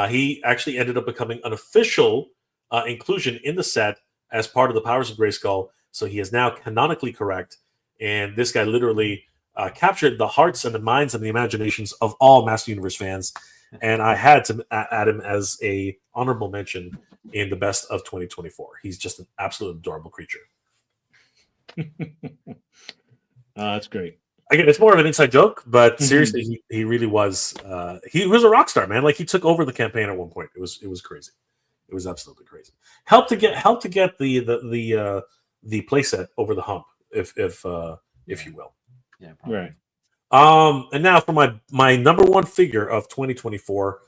He actually ended up becoming an official inclusion in the set as part of the Powers of Grayskull, so he is now canonically correct. And this guy literally captured the hearts and the minds and the imaginations of all Master Universe fans, and I had to add him as a honorable mention in the best of 2024. He's just an absolute adorable creature. That's great. Again, it's more of an inside joke, but seriously, he really was. He was a rock star, man. Like, he took over the campaign at one point. It was crazy. It was absolutely crazy. Helped to get the playset over the hump, if you will. Yeah, probably. Right. And now for my number one figure of 2024.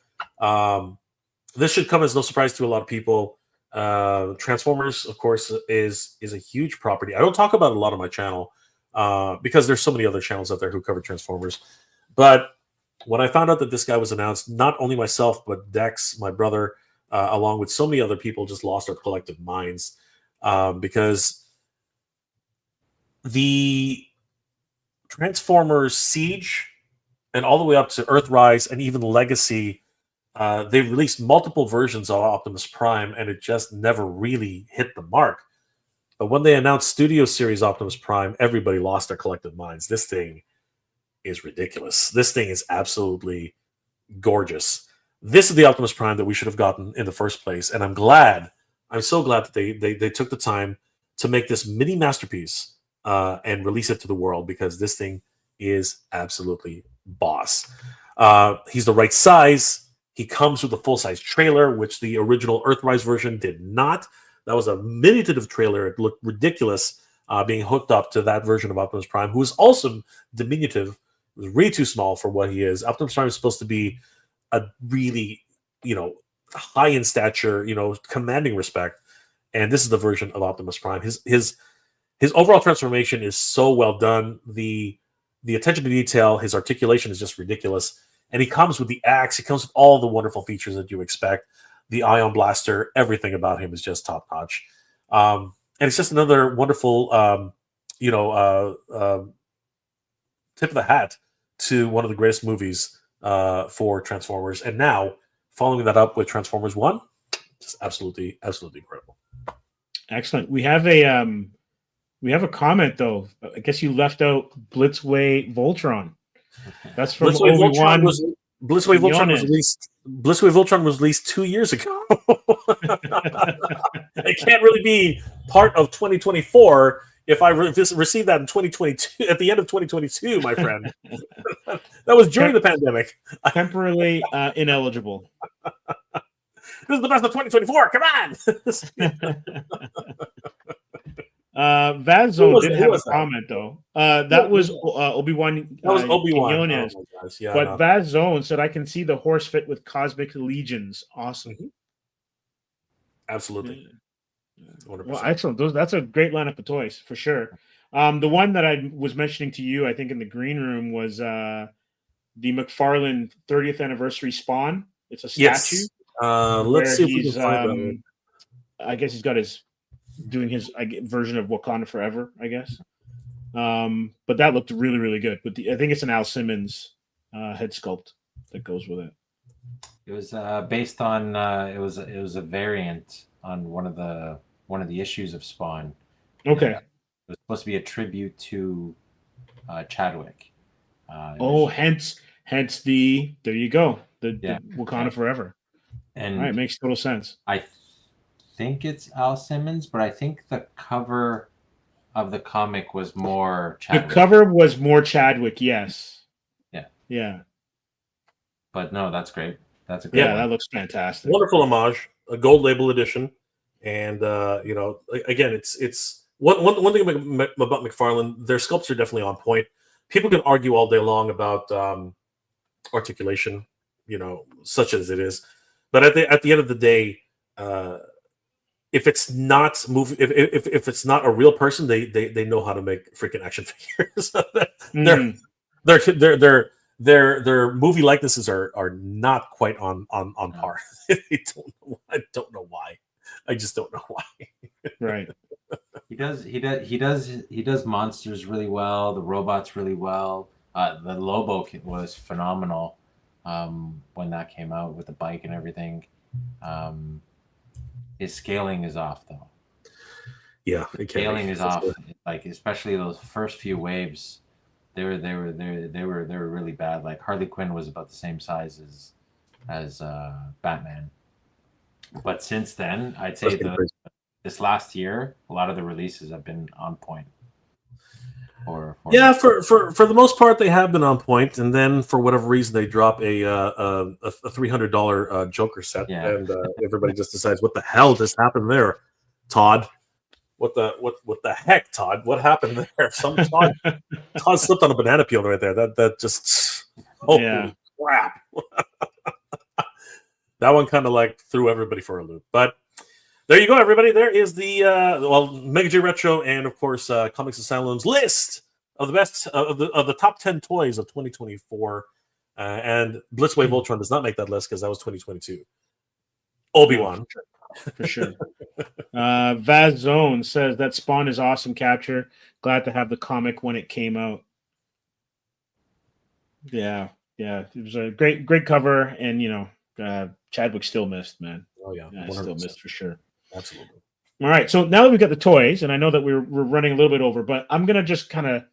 This should come as no surprise to a lot of people. Transformers, of course, is a huge property. I don't talk about it a lot on my channel because there's so many other channels out there who cover Transformers. But when I found out that this guy was announced, not only myself but Dex, my brother, along with so many other people, just lost our collective minds because the Transformers Siege and all the way up to Earthrise and even Legacy, they've released multiple versions of Optimus Prime, and it just never really hit the mark. But when they announced Studio Series Optimus Prime, everybody lost their collective minds. This thing is ridiculous. This thing is absolutely gorgeous. This is the Optimus Prime that we should have gotten in the first place, and I'm so glad that they took the time to make this mini masterpiece and release it to the world, because this thing is absolutely boss. He's the right size. He comes with a full-size trailer, which the original Earthrise version did not. That was a miniative trailer. It looked ridiculous being hooked up to that version of Optimus Prime, who is also diminutive. It was really too small for what he is. Optimus Prime is supposed to be a really, high in stature, commanding respect. And this is the version of Optimus Prime. His overall transformation is so well done. The attention to detail, his articulation is just ridiculous. And he comes with the axe. He comes with all the wonderful features that you expect. The ion blaster, everything about him is just top notch. And it's just another wonderful, tip of the hat to one of the greatest movies for Transformers. And now following that up with Transformers 1, just absolutely incredible. Excellent. We have a comment though. I guess you left out Blitzway Voltron. That's from Blitzway Obi-Wan. Blitzway Voltron was released 2 years ago. It can't really be part of 2024 if I received that in 2022, at the end of 2022, my friend. That was during the pandemic. Temporarily ineligible. This is the best of 2024. Come on. Vazone did have a comment though. That was Obi-Wan. That was Obi-Wan. Quinones. Oh my gosh. Yeah, but Vazone said, "I can see the horse fit with cosmic legions." Awesome. Mm-hmm. Absolutely. 100%. Well, excellent. That's a great lineup of toys for sure. The one that I was mentioning to you, I think in the green room, was the McFarlane 30th anniversary Spawn. It's a statue. Yes. Let's see if we can find them. I guess he's got doing his version of Wakanda Forever, I guess. But that looked really, really good. But I think it's an Al Simmons head sculpt that goes with it. It was based on it was a variant on one of the issues of Spawn. Okay. It was supposed to be a tribute to Chadwick. Hence the there you go, the Wakanda Forever. And all right, makes total sense. I think it's Al Simmons, but I think the cover of the comic was more Chadwick. The cover was more Chadwick, yes. Yeah. But no, that's great. That's a great one. That looks fantastic. Wonderful homage, a gold label edition, and again, it's one thing about McFarlane. Their sculpts are definitely on point. People can argue all day long about articulation, such as it is, but at the end of the day, if it's not if it's not a real person, they know how to make freaking action figures. Their movie likenesses are not quite on par. I don't know why. I just don't know why. Right. He does monsters really well, the robots really well. The Lobo was phenomenal when that came out with the bike and everything. His scaling is off though. Yeah, scaling is off. Like especially those first few waves. They were really bad. Like Harley Quinn was about the same size as Batman. But since then, I'd say this last year, a lot of the releases have been on point. For the most part, they have been on point, and then for whatever reason, they drop a $300 Joker set, and everybody just decides, "What the hell just happened there, Todd? What the heck, Todd? What happened there? Some Todd slipped on a banana peel right there. That just crap." That one kind of like threw everybody for a loop, but. There you go, everybody. There is the Mega J Retro and of course Comix Asylum's list of the best of the top 10 toys of 2024. And Blitzwave Ultron does not make that list because that was 2022. Obi-Wan, for sure. Vaz Zone says that Spawn is awesome capture. Glad to have the comic when it came out. Yeah, it was a great cover, and Chadwick still missed, man. Oh yeah, still missed for sure. Absolutely. All right, so now that we've got the toys, and I know that we're running a little bit over, but I'm gonna just kind of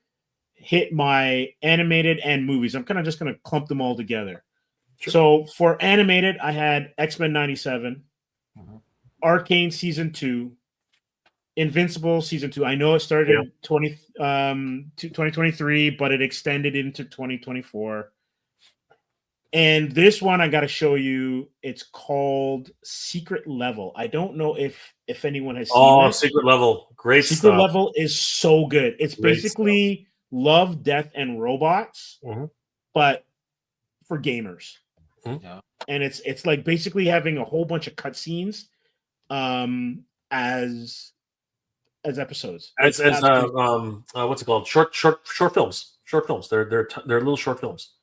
hit my animated and movies. I'm kind of just gonna clump them all together. Sure. So for animated, I had X-Men '97, Arcane Season 2, Invincible Season 2. I know it started 2023, but it extended into 2024. And this one I got to show you. It's called Secret Level. I don't know if anyone has seen this. Secret Level. Great Secret stuff. Level is so good. It's basically Love, Death, and Robots, but for gamers. Yeah. And it's like basically having a whole bunch of cutscenes as episodes. As what's it called? Short films. Short films. They're little short films.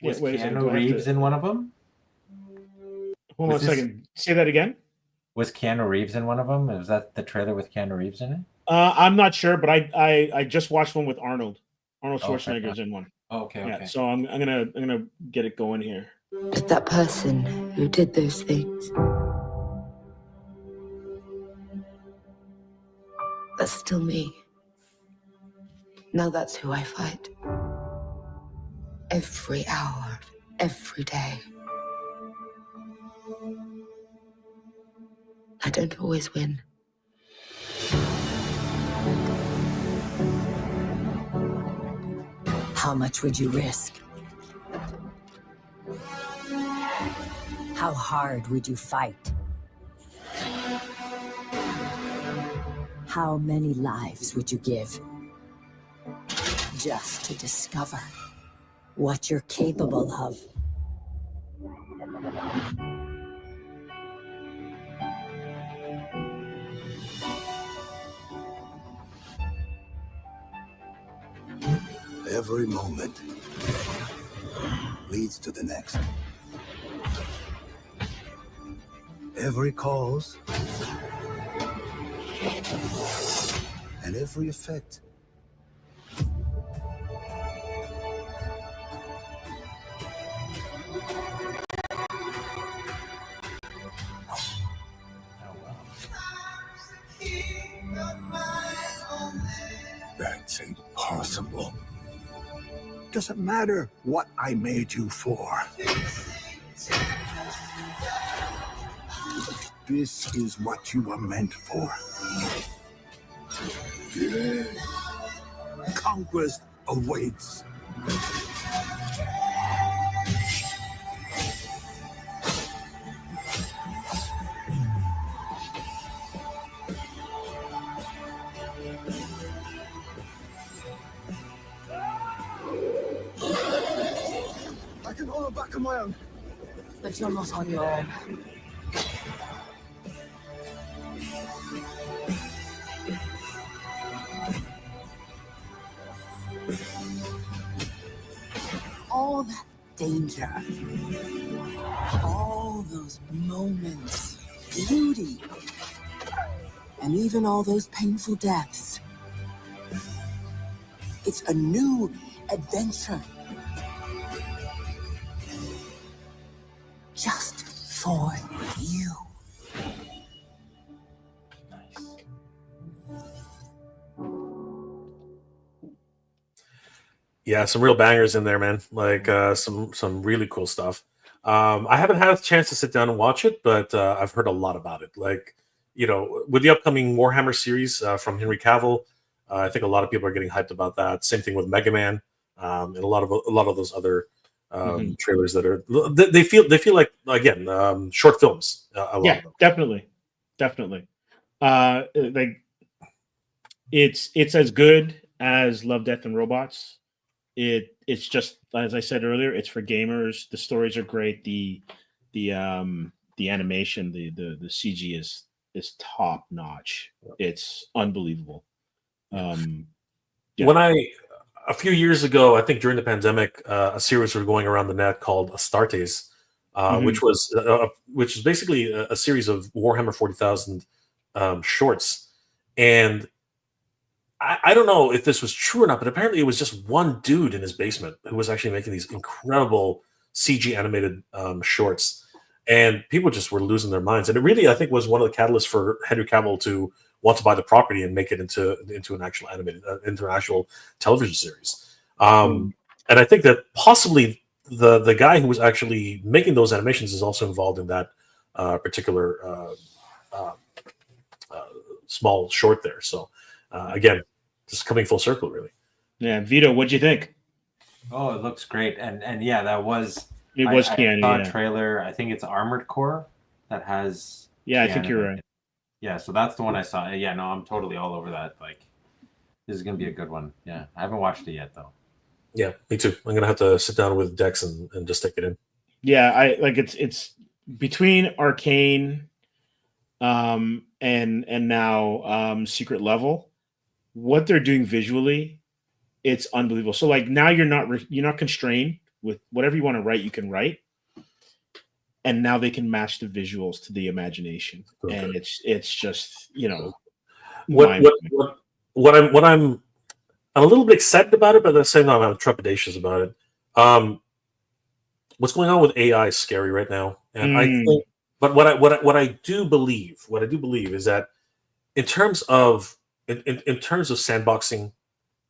Was Keanu Reeves in one of them? Hold on a second. Say that again. Was Keanu Reeves in one of them? Was that the trailer with Keanu Reeves in it? I'm not sure, but I just watched one with Arnold. Arnold Schwarzenegger's in one. Oh, okay. Yeah, so I'm gonna get it going here. But that person who did those things, that's still me. Now that's who I fight. Every hour, every day. I don't always win. How much would you risk? How hard would you fight? How many lives would you give? Just to discover what you're capable of. Every moment leads to the next. Every cause and every effect. That's impossible. Doesn't matter what I made you for. This is what you were meant for. Conquest awaits. I can hold it back on my own. But you're not on your own. All that danger, all those moments, beauty, and even all those painful deaths. It's a new adventure. Just for you. Nice. Yeah, some real bangers in there, man. Like some really cool stuff. I haven't had a chance to sit down and watch it, but I've heard a lot about it. Like, with the upcoming Warhammer series from Henry Cavill, I think a lot of people are getting hyped about that. Same thing with Mega Man, and a lot of those other trailers that are they feel like, again, short films. A lot Yeah, of them. definitely. Like it's as good as Love, Death, and Robots. It's just, as I said earlier, it's for gamers. The stories are great. The animation, the CG is top notch. It's unbelievable. Yeah. When a few years ago, I think during the pandemic, a series was going around the net called Astartes, which is basically a series of Warhammer 40,000 shorts. And I don't know if this was true or not, but apparently it was just one dude in his basement who was actually making these incredible CG animated shorts, and people just were losing their minds. And it really, I think, was one of the catalysts for Henry Cavill to want to buy the property and make it into an actual animated, into an actual television series. And I think that possibly the guy who was actually making those animations is also involved in that particular small short there. So again, just coming full circle, really. Yeah, Vito, what'd you think? Oh, it looks great, and yeah, that was Keanu. I saw a trailer. I think it's Armored Core that has. Yeah, I think you're right. Yeah, so that's the one I saw. Yeah, no, I'm totally all over that. Like, this is gonna be a good one. Yeah, I haven't watched it yet though. Yeah, me too. I'm gonna have to sit down with Dex and just take it in. Yeah, I like it's between Arcane, and now Secret Level. What they're doing visually, it's unbelievable. So like now you're not constrained with whatever you want to write, you can write, and now they can match the visuals to the imagination, and it's just what I'm a little bit excited about it, but at the same time I'm trepidatious about it. What's going on with AI is scary right now, and I think. But what I do believe is that in terms of sandboxing,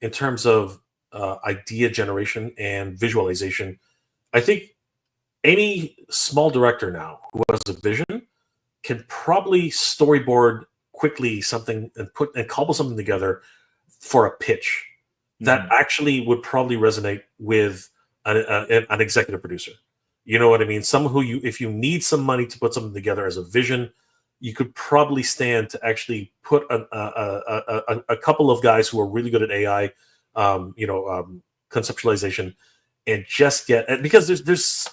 in terms of idea generation and visualization, I think any small director now who has a vision can probably storyboard quickly something and cobble something together for a pitch that actually would probably resonate with an executive producer. You know what I mean? Someone who if you need some money to put something together as a vision, you could probably stand to actually put a couple of guys who are really good at AI, conceptualization, and just because there's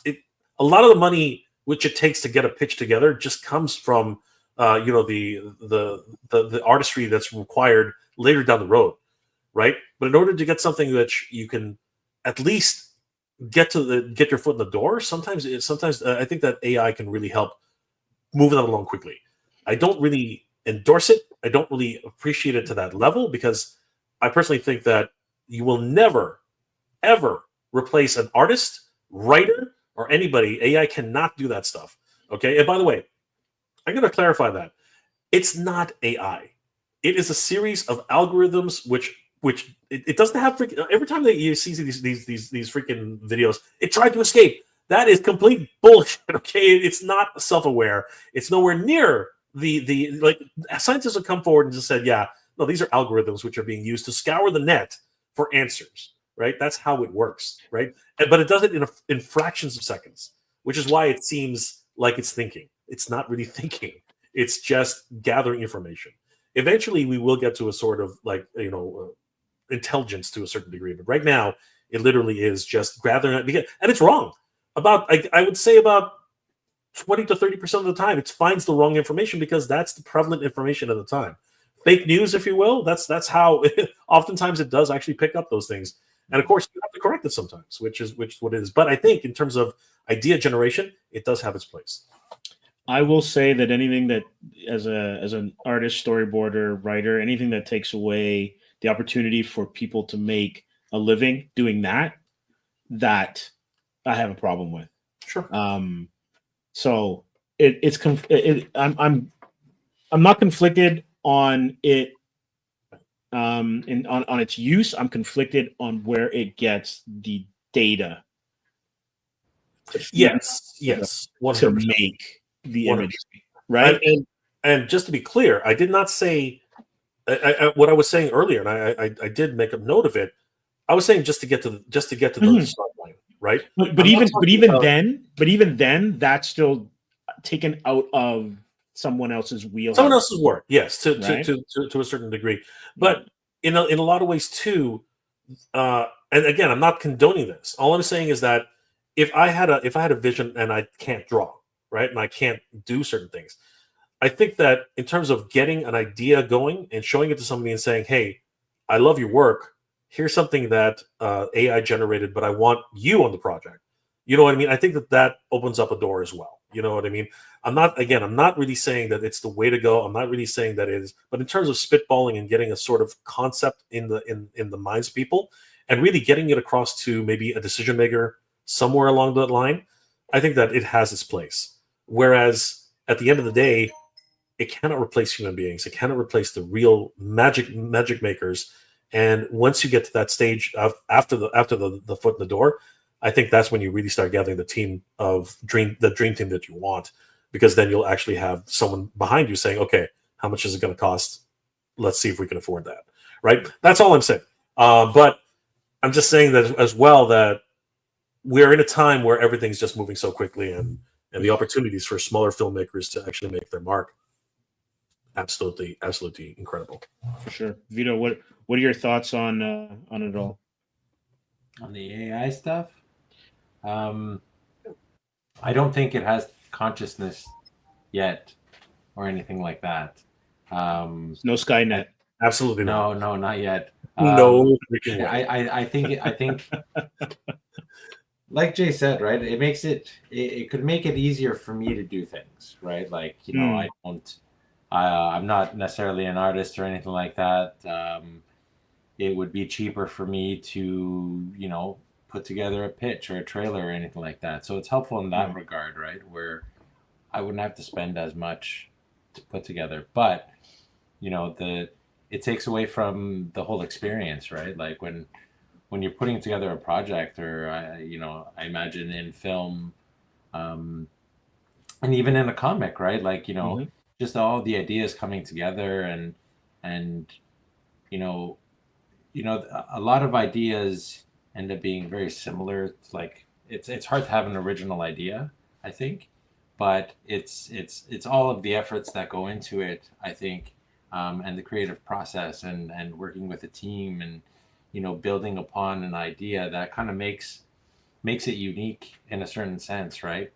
a lot of the money which it takes to get a pitch together just comes from the artistry that's required later down the road, right? But in order to get something that you can at least get your foot in the door, sometimes I think that AI can really help move that along quickly. I don't really endorse it. I don't really appreciate it to that level because I personally think that you will never, ever replace an artist, writer, or anybody. AI cannot do that stuff. Okay. And by the way, I'm going to clarify that it's not AI. It is a series of algorithms which it doesn't have every time that you see these freaking videos, it tried to escape. That is complete bullshit. Okay, it's not self-aware. It's nowhere near the like scientists have come forward and just said, yeah, no, these are algorithms which are being used to scour the net for answers. Right, that's how it works. Right, but it does it in fractions of seconds, which is why it seems like it's thinking. It's not really thinking. It's just gathering information. Eventually, we will get to a sort of like intelligence to a certain degree, but right now, it literally is just gathering it, and it's wrong. I would say about 20 to 30% of the time, it finds the wrong information because that's the prevalent information at the time. Fake news, if you will, that's how oftentimes it does actually pick up those things. And of course, you have to correct it sometimes, which is what it is. But I think in terms of idea generation, it does have its place. I will say that anything that, as an artist, storyboarder, writer, anything that takes away the opportunity for people to make a living doing that I have a problem with. Sure. So I'm not conflicted on it and on its use, I'm conflicted on where it gets the data Yes, to 100%. make the 100%. imagery, right? And just to be clear, I did not say what I was saying earlier, and I did make a note of it. I was saying just to get to the start line, right? But even then, that's still taken out of someone else's wheelhouse. Someone else's work, yes, Right? to a certain degree. But in a lot of ways too, and again, I'm not condoning this. All I'm saying is that if I had a vision and I can't draw, right, and I can't do certain things, I think that in terms of getting an idea going and showing it to somebody and saying, "Hey, I love your work. Here's something that AI generated, but I want you on the project." You know what I mean? I think that opens up a door as well. You know what I mean? I'm not really saying that it's the way to go. I'm not really saying that it is, but in terms of spitballing and getting a sort of concept in the minds of people and really getting it across to maybe a decision maker somewhere along that line, I think that it has its place. Whereas at the end of the day, it cannot replace human beings. It cannot replace the real magic makers. And once you get to that stage of after the foot in the door, I think that's when you really start gathering the dream team that you want, because then you'll actually have someone behind you saying, "Okay, how much is it going to cost? Let's see if we can afford that." Right? That's all I'm saying. But I'm just saying that as well, that we're in a time where everything's just moving so quickly, and the opportunities for smaller filmmakers to actually make their mark, absolutely incredible. For sure. Vito, what are your thoughts on it all? On the AI stuff, I don't think it has consciousness yet or anything like that. No Skynet. Absolutely not. No, not yet. No freaking way. I think like Jay said, right? It could make it easier for me to do things, right? Like, I'm not necessarily an artist or anything like that. It would be cheaper for me to, put together a pitch or a trailer or anything like that. So it's helpful in that regard, right? Where I wouldn't have to spend as much to put together. But, it takes away from the whole experience, right? Like when you're putting together a project, or I imagine in film, and even in a comic, right? Like, just all the ideas coming together, and a lot of ideas end up being very similar. Like it's hard to have an original idea, I think, but it's all of the efforts that go into it, I think, and the creative process, and working with a team, and building upon an idea that kind of makes it unique in a certain sense, right?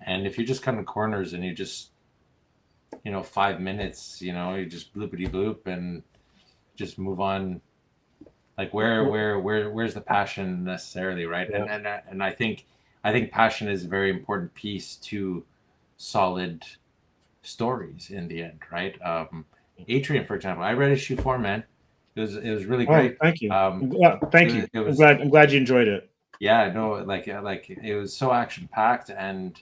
And if you're just cutting corners and you just 5 minutes, you just bloopity bloop and just move on. Like where's the passion necessarily, right? Yeah. And I think passion is a very important piece to solid stories in the end, right? Atrium, for example, I read issue 4, man. It was really great. Thank you. Thank you. I'm glad you enjoyed it. Yeah, no, like it was so action packed, and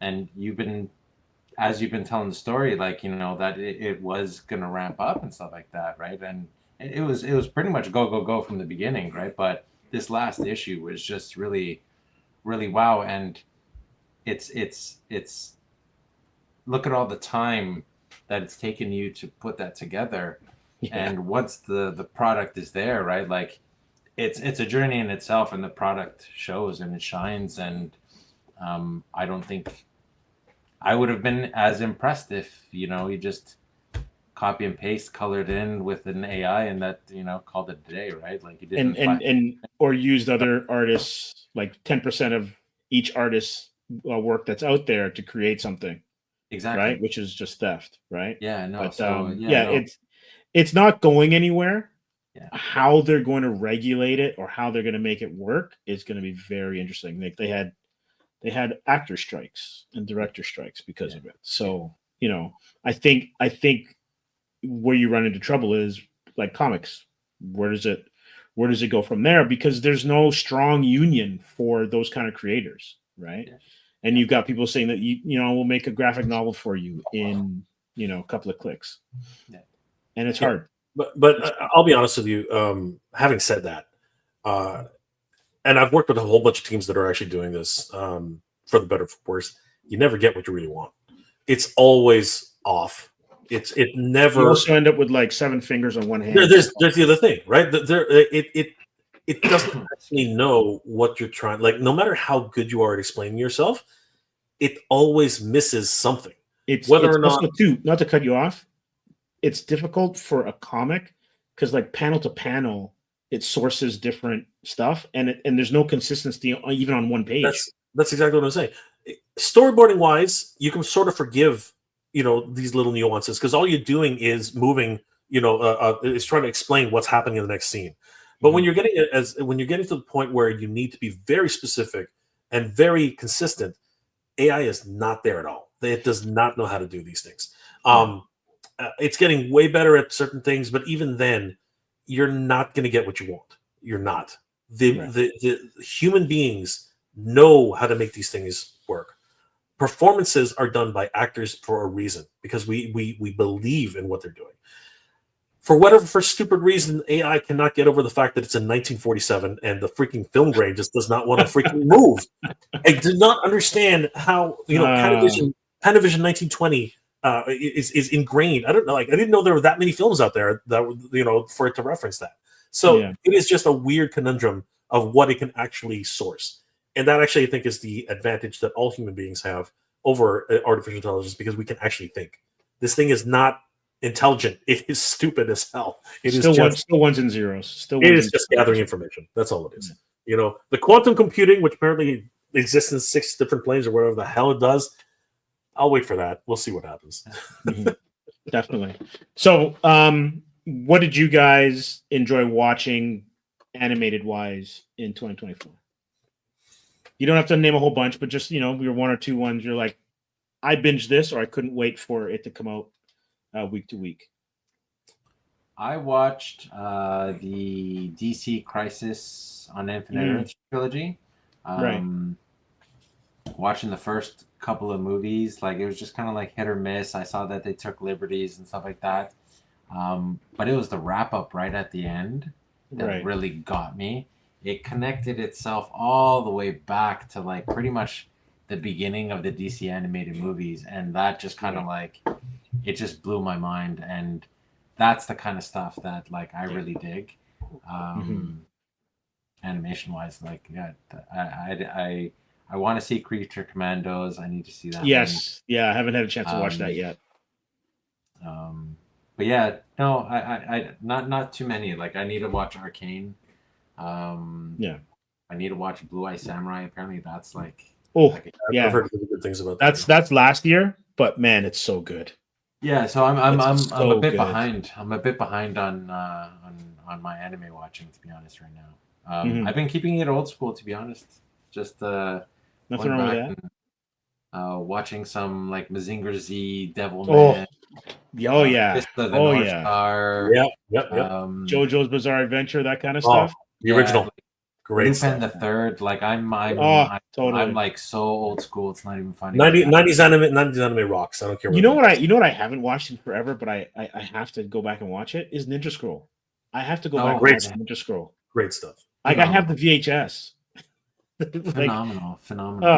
as you've been telling the story, like that it was gonna ramp up and stuff like that, right? And it was pretty much go from the beginning, right? But this last issue was just really, really wow. And it's look at all the time that it's taken you to put that together. Yeah. And once the product is there, right? Like it's a journey in itself, and the product shows and it shines. And I don't think I would have been as impressed if you just copy and paste, colored in with an AI, and that called it a day, right? Like you didn't or used other artists, like 10% of each artist's work that's out there to create something. Exactly. Right, which is just theft, right? Yeah, no. But, it's not going anywhere. Yeah. How they're going to regulate it or how they're going to make it work is going to be very interesting. Like they had actor strikes and director strikes because of it. So I think where you run into trouble is like comics. Where does it go from there? Because there's no strong union for those kind of creators, right? Yeah. And you've got people saying that we'll make a graphic novel for you in a couple of clicks, and it's hard. But I'll be honest with you. Having said that, and I've worked with a whole bunch of teams that are actually doing this, for the better or for worse. You never get what you really want. It's always off. It You never. also end up with like 7 fingers on one hand. There's the other thing, right? It doesn't actually know what you're trying. Like, no matter how good you are at explaining yourself, it always misses something. It's Whether it's or not also too, not to cut you off, it's difficult for a comic because like panel to panel, it sources different stuff, and there's no consistency even on one page. that's exactly what I'm saying. Storyboarding wise, you can sort of forgive, these little nuances because all you're doing is moving, is trying to explain what's happening in the next scene. But when you're getting to the point where you need to be very specific and very consistent, AI is not there at all. It does not know how to do these things. It's getting way better at certain things, but even then, you're not going to get what you want. You're not. The human beings know how to make these things work. Performances are done by actors for a reason because we believe in what they're doing. For stupid reason, AI cannot get over the fact that it's in 1947 and the freaking film grain just does not want to freaking move. I did not understand how Panavision 1920 is ingrained. I don't know. Like, I didn't know there were that many films out there that for it to reference that. So it is just a weird conundrum of what it can actually source, and that actually I think is the advantage that all human beings have over artificial intelligence because we can actually think. This thing is not intelligent. It is stupid as hell. It is still ones and zeros. It is just gathering information. That's all it is. The quantum computing, which apparently exists in 6 different planes or whatever the hell it does. I'll wait for that. We'll see what happens. Definitely. So, what did you guys enjoy watching animated wise in 2024? You don't have to name a whole bunch, but just, your 1 or 2 ones you're like, I binged this or I couldn't wait for it to come out week to week. I watched the DC Crisis on Infinite Earths trilogy. Right. Watching the first couple of movies, like it was just kind of like hit or miss. I saw that they took liberties and stuff like that. But it was the wrap up right at the end that really got me. It connected itself all the way back to like pretty much the beginning of the DC animated movies. And that just kind of like, it just blew my mind. And that's the kind of stuff that like I really dig. Animation wise, like, I want to see Creature Commandos. I need to see that. Yes. Yeah, I haven't had a chance to watch that yet. But yeah, no, I not too many. Like I need to watch Arcane. I need to watch Blue Eye Samurai. Apparently that's like I've heard really good things about that. That's last year, but man, it's so good. Yeah, so I'm a bit good. behind. I'm a bit behind on my anime watching, to be honest, right now. I've been keeping it old school, to be honest. Just nothing wrong with that. And, watching some like Mazinger Z, Devilman. Fist of the North Star. Yep. JoJo's Bizarre Adventure, that kind of stuff. The original. Great Lupin stuff. the Third. Like I'm totally. I'm like so old school. It's not even funny. 90s anime rocks. I don't care. You know what I haven't watched in forever, but I have to go back and watch it. Is Ninja Scroll. I have to go back and watch Ninja Scroll. Great stuff. Like I have the VHS. Phenomenal.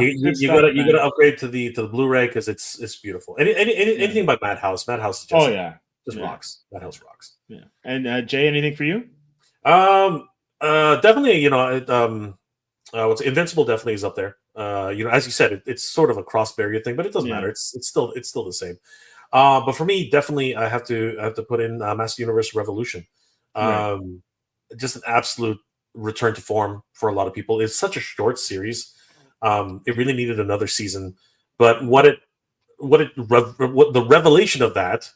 You gotta upgrade to the Blu-ray because it's beautiful. Anything by Madhouse. Madhouse is just rocks. Madhouse rocks. Yeah. And Jay, anything for you? Definitely. What's Invincible definitely is up there. As you said, it's sort of a cross barrier thing, but it doesn't matter. It's still the same. But for me, definitely, I have to put in Master Universe Revolution. Just an absolute return to form for a lot of people. It's such a short series. It really needed another season, but the revelation of that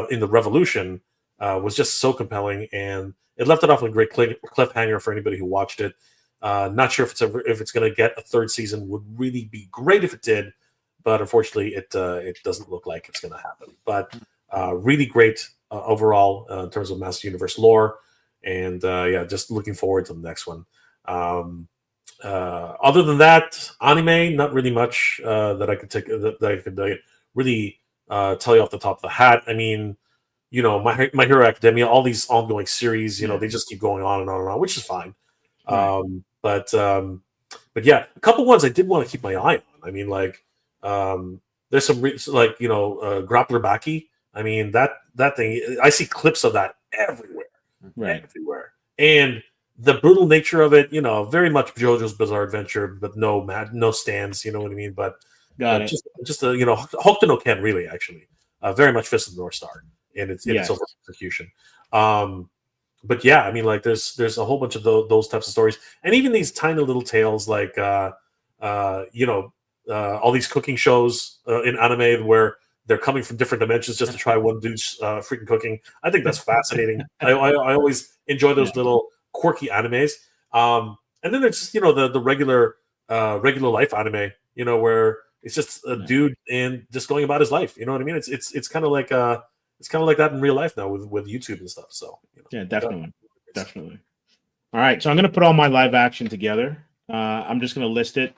in the Revolution was just so compelling, and it left it off on a great cliffhanger for anybody who watched it. Not sure if it's going to get a 3rd season. Would really be great if it did, but unfortunately, it doesn't look like it's going to happen. But really great overall in terms of Master Universe lore. And just looking forward to the next one. Other than that, anime, not really much that I could really tell you off the top of the hat. I mean, My Hero Academia, all these ongoing series, they just keep going on and on and on, which is fine. Right. But yeah, a couple ones I did want to keep my eye on. I mean, there's some Grappler Baki. I mean, that thing, I see clips of that everywhere. Right. Everywhere. And the brutal nature of it, very much JoJo's Bizarre Adventure, but no stands, you know what I mean? But Got it. Just Hokuto no Ken, really, actually. Very much Fist of the North Star in its over execution. But yeah, I mean, there's a whole bunch of those types of stories, and even these tiny little tales, all these cooking shows in anime where they're coming from different dimensions just to try one dude's freaking cooking. I think that's fascinating. I always enjoy those little quirky animes. And then there's just the regular life anime, where it's just a dude and just going about his life. You know what I mean? It's kind of like that in real life now with YouTube and stuff. So yeah, definitely. All right, so I'm gonna put all my live action together. I'm just gonna list it,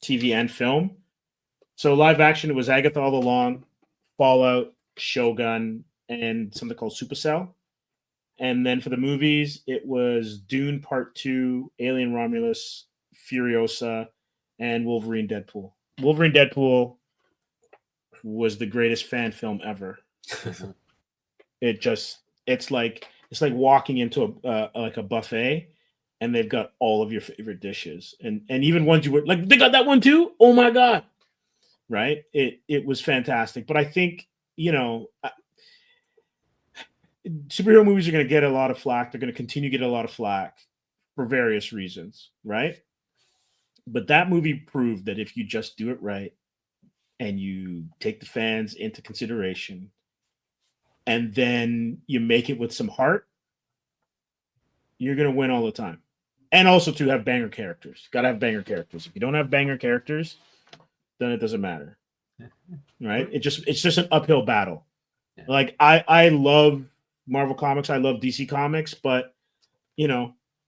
TV and film. So live action, it was Agatha All Along, Fallout, Shogun, and something called Supercell. And then for the movies, it was Dune Part 2, Alien Romulus, Furiosa, and Wolverine Deadpool. Wolverine Deadpool was the greatest fan film ever. It's like walking into a buffet, and they've got all of your favorite dishes, and even ones you were like, they got that one too. Oh my god! Right? It was fantastic. But I think superhero movies are going to get a lot of flack. They're going to continue to get a lot of flack for various reasons, right? But that movie proved that if you just do it right and you take the fans into consideration and then you make it with some heart, you're going to win all the time. And also to have banger characters. Got to have banger characters. If you don't have banger characters, then it doesn't matter. Right? It's just an uphill battle. Yeah. Like I love Marvel Comics, I love DC Comics, but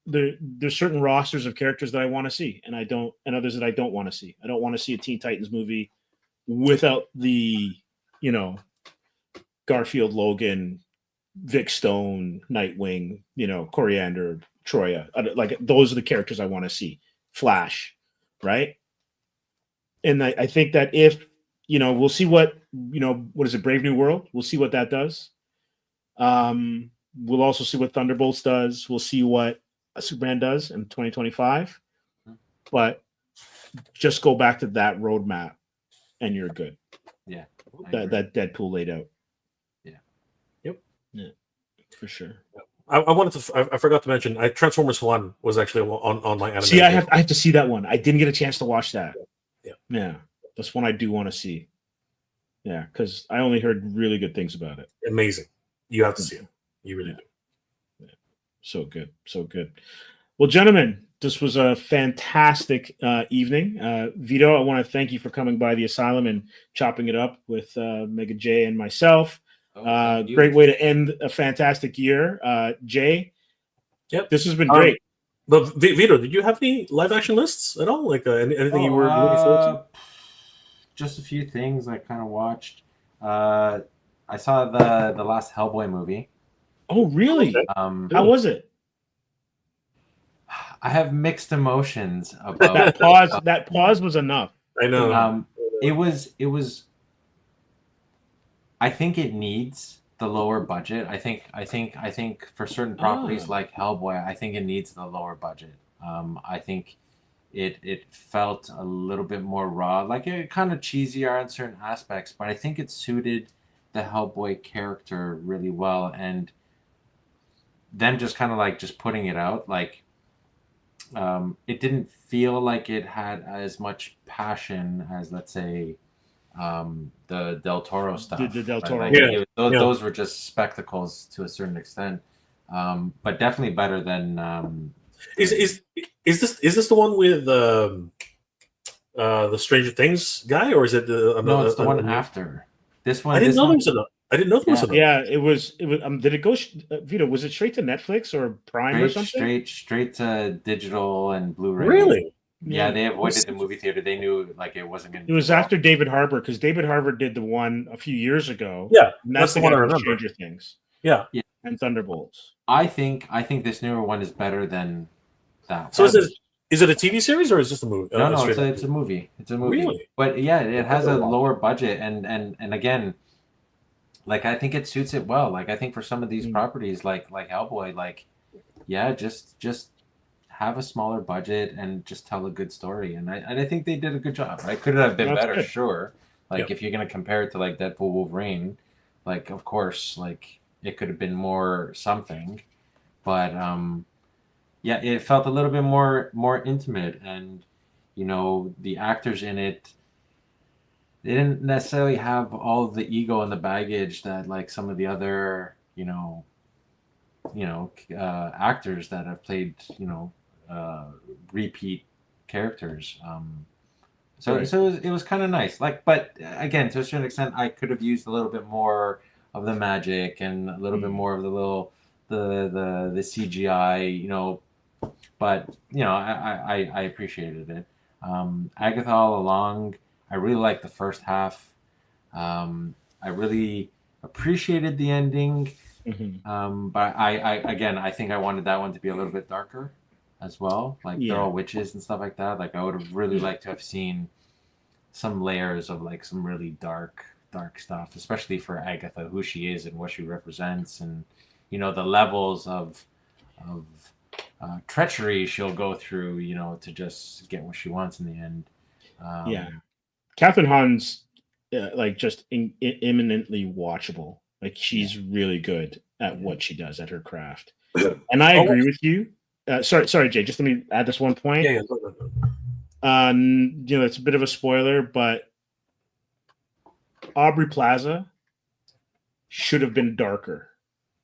there's certain rosters of characters that I want to see, and others that I don't want to see. I don't want to see a Teen Titans movie without the Garfield, Logan, Vic Stone, Nightwing, Coriander, Troya. Like those are the characters I want to see. Flash, right? And I think that if we'll see what is it, Brave New World? We'll see what that does. We'll also see what Thunderbolts does. We'll see what Superman does in 2025. But just go back to that roadmap, and you're good. Yeah, that Deadpool laid out. Yeah. Yep. Yeah, for sure. I wanted to. I forgot to mention. Transformers 1 was actually on my anime. See, I have to see that one. I didn't get a chance to watch that. Yeah. That's one I do want to see. Yeah, because I only heard really good things about it. Amazing. You have to see it. You really do. Yeah. So good. Well, gentlemen, this was a fantastic evening. Vito, I want to thank you for coming by the Asylum and chopping it up with Mega J and myself. Great way to end a fantastic year. Jay, this has been great. But Vito, did you have any live action lists at all? Like anything you were looking forward to? Just a few things I kind of watched. I saw the last Hellboy movie. Oh, really? How was it? I have mixed emotions about that pause. That pause was enough. I know. It was. I think it needs the lower budget. I think for certain properties like Hellboy, I think it needs the lower budget. I think it felt a little bit more raw, like it kind of cheesier in certain aspects, but I think it suited the Hellboy character really well. And them just kind of like just putting it out, like it didn't feel like it had as much passion as, let's say, the Del Toro stuff. The Del Toro. Like, those were just spectacles to a certain extent, but definitely better than. Is this the one with the Stranger Things guy, or is it no? It's the one after this one. I didn't know there was another. I didn't know there was another. Yeah, it was. Did it go? Vito, was it straight to Netflix or Prime or something? Straight to digital and Blu-ray. Really? Yeah, they avoided the movie theater. They knew like it wasn't going to. It was after David Harbour, because David Harbour did the one a few years ago. Yeah, and that's the one guy I from remember. Stranger Things. Yeah, and Thunderbolts. I think this newer one is better than that. So is it a TV series or is it just a movie? No, it's a movie. It's a movie. Really? But yeah, it has a lower budget, and again, like I think it suits it well. Like I think for some of these properties, like Hellboy, like yeah, just have a smaller budget and just tell a good story. And I think they did a good job. Right? Could it have been better? Good. Sure. Like if you're gonna compare it to like Deadpool, Wolverine, like of course, like it could have been more something, but yeah, it felt a little bit more intimate, and you know the actors in it, they didn't necessarily have all of the ego and the baggage that like some of the other actors that have played repeat characters. So it was kind of nice. Like, but again, to a certain extent, I could have used a little bit more of the magic and a little bit more of the CGI, but I appreciated it. Agatha all along, I really liked the first half. I really appreciated the ending. But I think I wanted that one to be a little bit darker as well. Like they're all witches and stuff like that. Like I would have really liked to have seen some layers of like some really dark stuff, especially for Agatha, who she is and what she represents, and the levels of treachery she'll go through, to just get what she wants in the end. Catherine Hahn's like just imminently watchable. Like she's really good at what she does, at her craft. And I agree with you. Sorry, Jay. Just let me add this one point. It's a bit of a spoiler, but Aubrey Plaza should have been darker.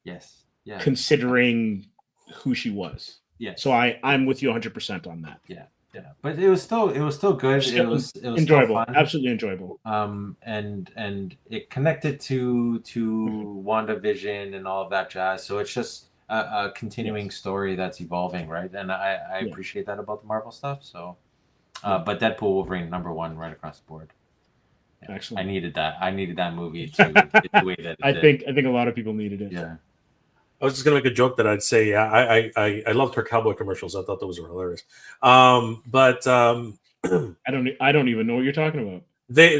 Yes. Yeah. Considering who she was. Yeah. So I'm with you 100% on that. Yeah. Yeah. But it was still good. It was enjoyable. Still fun. Absolutely enjoyable. And it connected to WandaVision and all of that jazz. So it's just a continuing story that's evolving, right? And I appreciate that about the Marvel stuff. So but Deadpool, Wolverine, #1 right across the board. Yeah. Excellent. I needed that movie to get the way that it did. I think a lot of people needed it. Yeah. I was just gonna make a joke that I'd say, I loved her cowboy commercials. I thought those were hilarious. But I don't even know what you're talking about.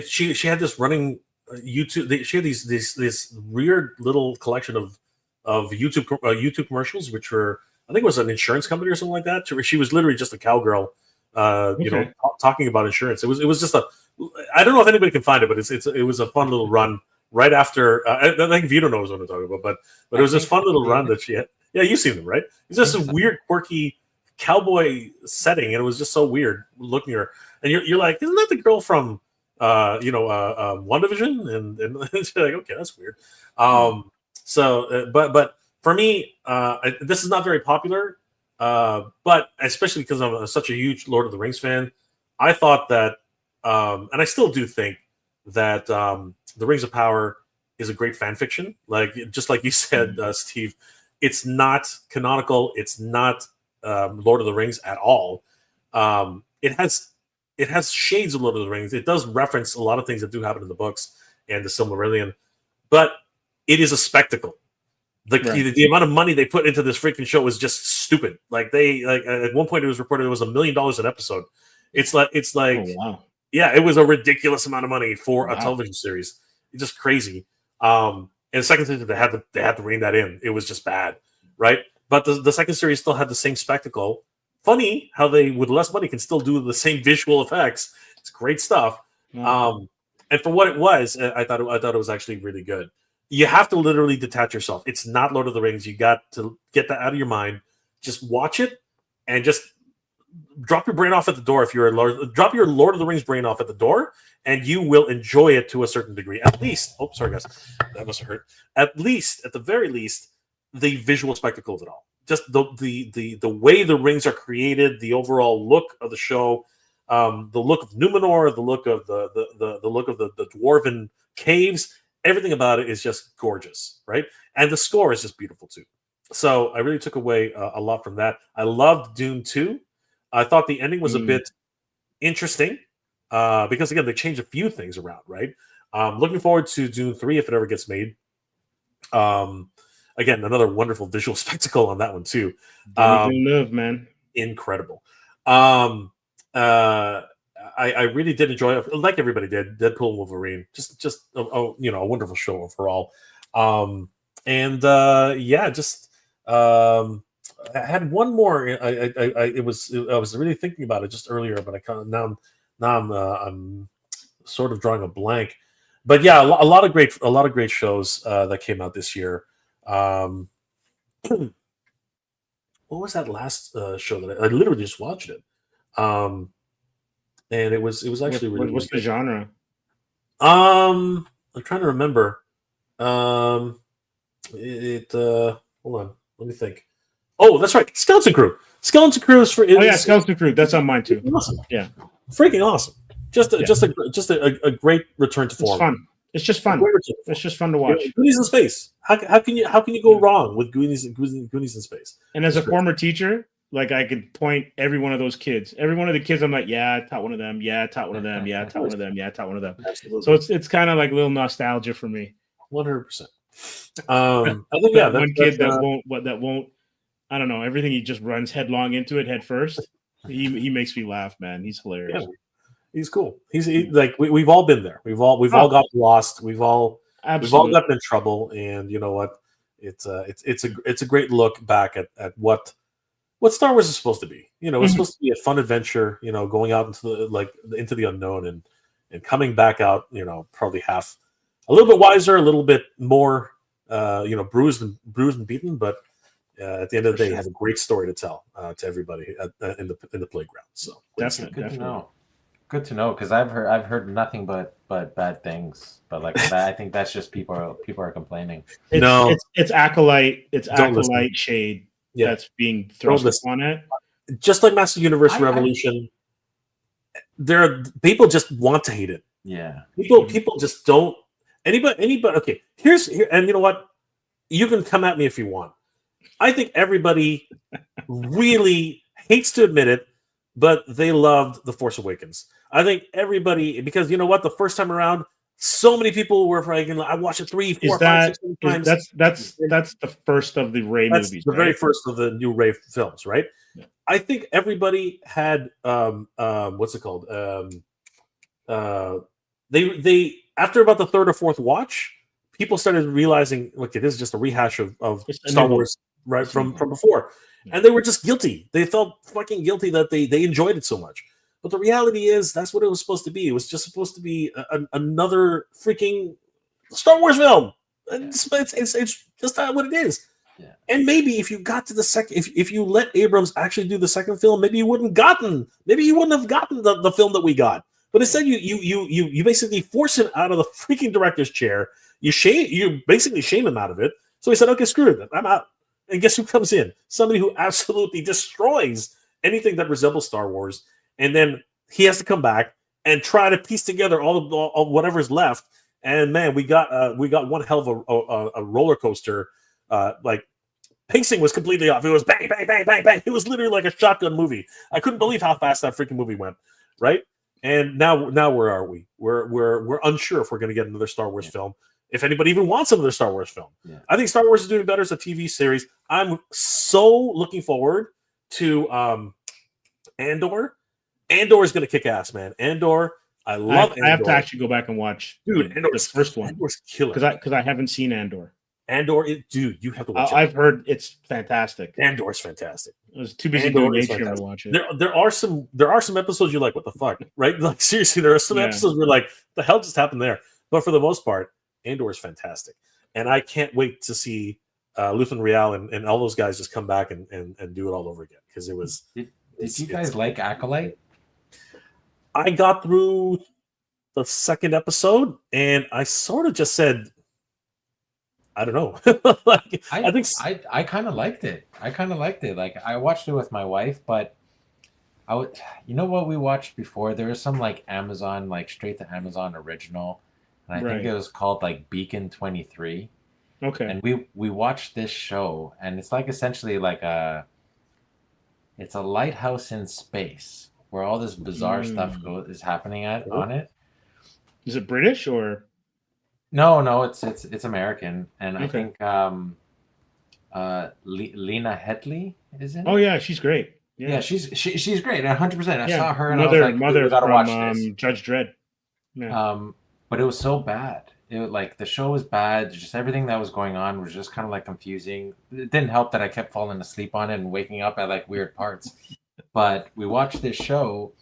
She had this running YouTube. She had this weird little collection of YouTube commercials, which were, I think it was an insurance company or something like that. She was literally just a cowgirl, talking about insurance. It was just I don't know if anybody can find it, but it was a fun little run. Right after, I think Vito knows what I'm talking about, but it was this fun little run that she had. Yeah, you've seen them, right? It's just a weird, quirky cowboy setting, and it was just so weird looking at her. And you're like, isn't that the girl from, WandaVision? And you're like, okay, that's weird. But for me, this is not very popular, but especially because I'm such a huge Lord of the Rings fan, I thought that, and I still do think that The Rings of Power is a great fan fiction. Like, just like you said, Steve, it's not canonical. It's not Lord of the Rings at all. It has shades of Lord of the Rings. It does reference a lot of things that do happen in the books and the Silmarillion, but it is a spectacle. The amount of money they put into this freaking show is just stupid. Like at one point it was reported it was $1 million an episode. It's like oh, wow. Yeah, it was a ridiculous amount of money for a television series. It's just crazy. And the second season, they had to rein that in. It was just bad, right? But the second series still had the same spectacle. Funny how they, with less money, can still do the same visual effects. It's great stuff. And for what it was, I thought it was actually really good. You have to literally detach yourself. It's not Lord of the Rings. You got to get that out of your mind. Just watch it and just drop your brain off at the door. If you're drop your Lord of the Rings brain off at the door, and you will enjoy it to a certain degree. At least, oh, sorry guys, that must have hurt. At the very least, the visual spectacle of it all. Just the way the rings are created, the overall look of the show, the look of Numenor, the look of the look of the dwarven caves. Everything about it is just gorgeous, right? And the score is just beautiful too. So I really took away a lot from that. I loved Dune 2. I thought the ending was a bit interesting because again they changed a few things around, right? Looking forward to Dune 3 if it ever gets made. Again, another wonderful visual spectacle on that one too. Denis Villeneuve, man. Incredible. I really did enjoy it, like everybody did. Deadpool and Wolverine, just a wonderful show overall. I had one more. I was really thinking about it just earlier, but I kind of now I'm sort of drawing a blank. But yeah, a lot of great shows that came out this year. What was that last show that I literally just watched it? And it was actually really. What's the genre? I'm trying to remember. Hold on, let me think. Oh, that's right, Skeleton Crew. Skeleton Crew is for. Skeleton Crew. That's on mine too. Awesome. Yeah, freaking awesome. Just a great return to form. It's fun. It's just fun. It's just fun to watch. Goonies in space. How can you go wrong with Goonies in space? And as a former teacher, like I could point every one of those kids. Every one of the kids, I'm like, yeah, I taught one of them. Yeah, I taught one of them. Yeah, I taught one of them. Yeah, I taught one of them. Absolutely. So it's kind of like a little nostalgia for me. 100%. I think one kid that won't. I don't know. Everything he just runs headlong into it head first. He makes me laugh, man. He's hilarious. Yeah. He's cool. He's like we've all been there. We've all got lost. We've all gotten in trouble. And you know what? It's a great look back at what Star Wars is supposed to be. You know, it's supposed to be a fun adventure. You know, going out into the unknown and coming back out. You know, probably a little bit wiser, a little bit more. Bruised and beaten, but at the end of the day, it has a great story to tell to everybody in the playground. So definitely. Good to know, because I've heard nothing but bad things. But like I think that's just people are complaining. It's acolyte shade that's being thrown on it. Just like Master Universe Revolution, there are people just want to hate it. Yeah, people just don't. Anybody. Okay, and you know what? You can come at me if you want. I think everybody really hates to admit it, but they loved The Force Awakens. I think everybody, because you know what, the first time around, so many people were freaking. I watched it 3, 4, 5, 6 times. That's the first of the Rey movies. The very first of the new Rey films, right? Yeah. I think everybody had what's it called? They after about the third or fourth watch, people started realizing, look, it is just a rehash of Star Wars, right, from before. Yeah. And they were just guilty. They felt fucking guilty that they enjoyed it so much. But the reality is, that's what it was supposed to be. It was just supposed to be another freaking Star Wars film. It's just not what it is. Yeah. And maybe if you got to the second, if you let Abrams actually do the second film, maybe you wouldn't have gotten the film that we got. But instead, you basically force him out of the freaking director's chair. You basically shame him out of it. So he said, okay, screw it, I'm out. And guess who comes in? Somebody who absolutely destroys anything that resembles Star Wars. And then he has to come back and try to piece together all whatever's left. And man, we got one hell of a roller coaster. Like pacing was completely off. It was bang, bang, bang, bang, bang. It was literally like a shotgun movie. I couldn't believe how fast that freaking movie went. Right? And now where are we? We're unsure if we're going to get another Star Wars film. If anybody even wants another Star Wars film. Yeah. I think Star Wars is doing better as a TV series. I'm so looking forward to Andor. Andor is going to kick ass, man. Andor, I love Andor. I have to actually go back and watch Andor's first one. Andor's killer. Because I haven't seen Andor. Dude, you have to watch it. I've heard it's fantastic. Andor's fantastic. I was too busy doing nature to watch it. There are some episodes you're like, what the fuck? Right? Like seriously, there are some episodes where like, the hell just happened there? But for the most part, Andor is fantastic. And I can't wait to see Luthen Rial and all those guys just come back and do it all over again. Because it was Did you guys like Acolyte? I got through the second episode and I sort of just said, I don't know. I kind of liked it. Like I watched it with my wife, but you know what we watched before? There was some like Amazon, like straight to Amazon original, and I think it was called like Beacon 23. Okay. And we watched this show, and it's like essentially like it's a lighthouse in space. where all this bizarre stuff is happening on it. Is it British or? No, it's American, and I Okay. think Lena Headey is in it. Oh yeah, she's great. Yeah, she's great, 100%. I Yeah, saw her and I was like, mother we gotta from watch this. Judge Dredd. Yeah. But it was so bad. It like the show was bad. Just everything that was going on was just kind of like confusing. It didn't help that I kept falling asleep on it and waking up at like weird parts. But we watched this show,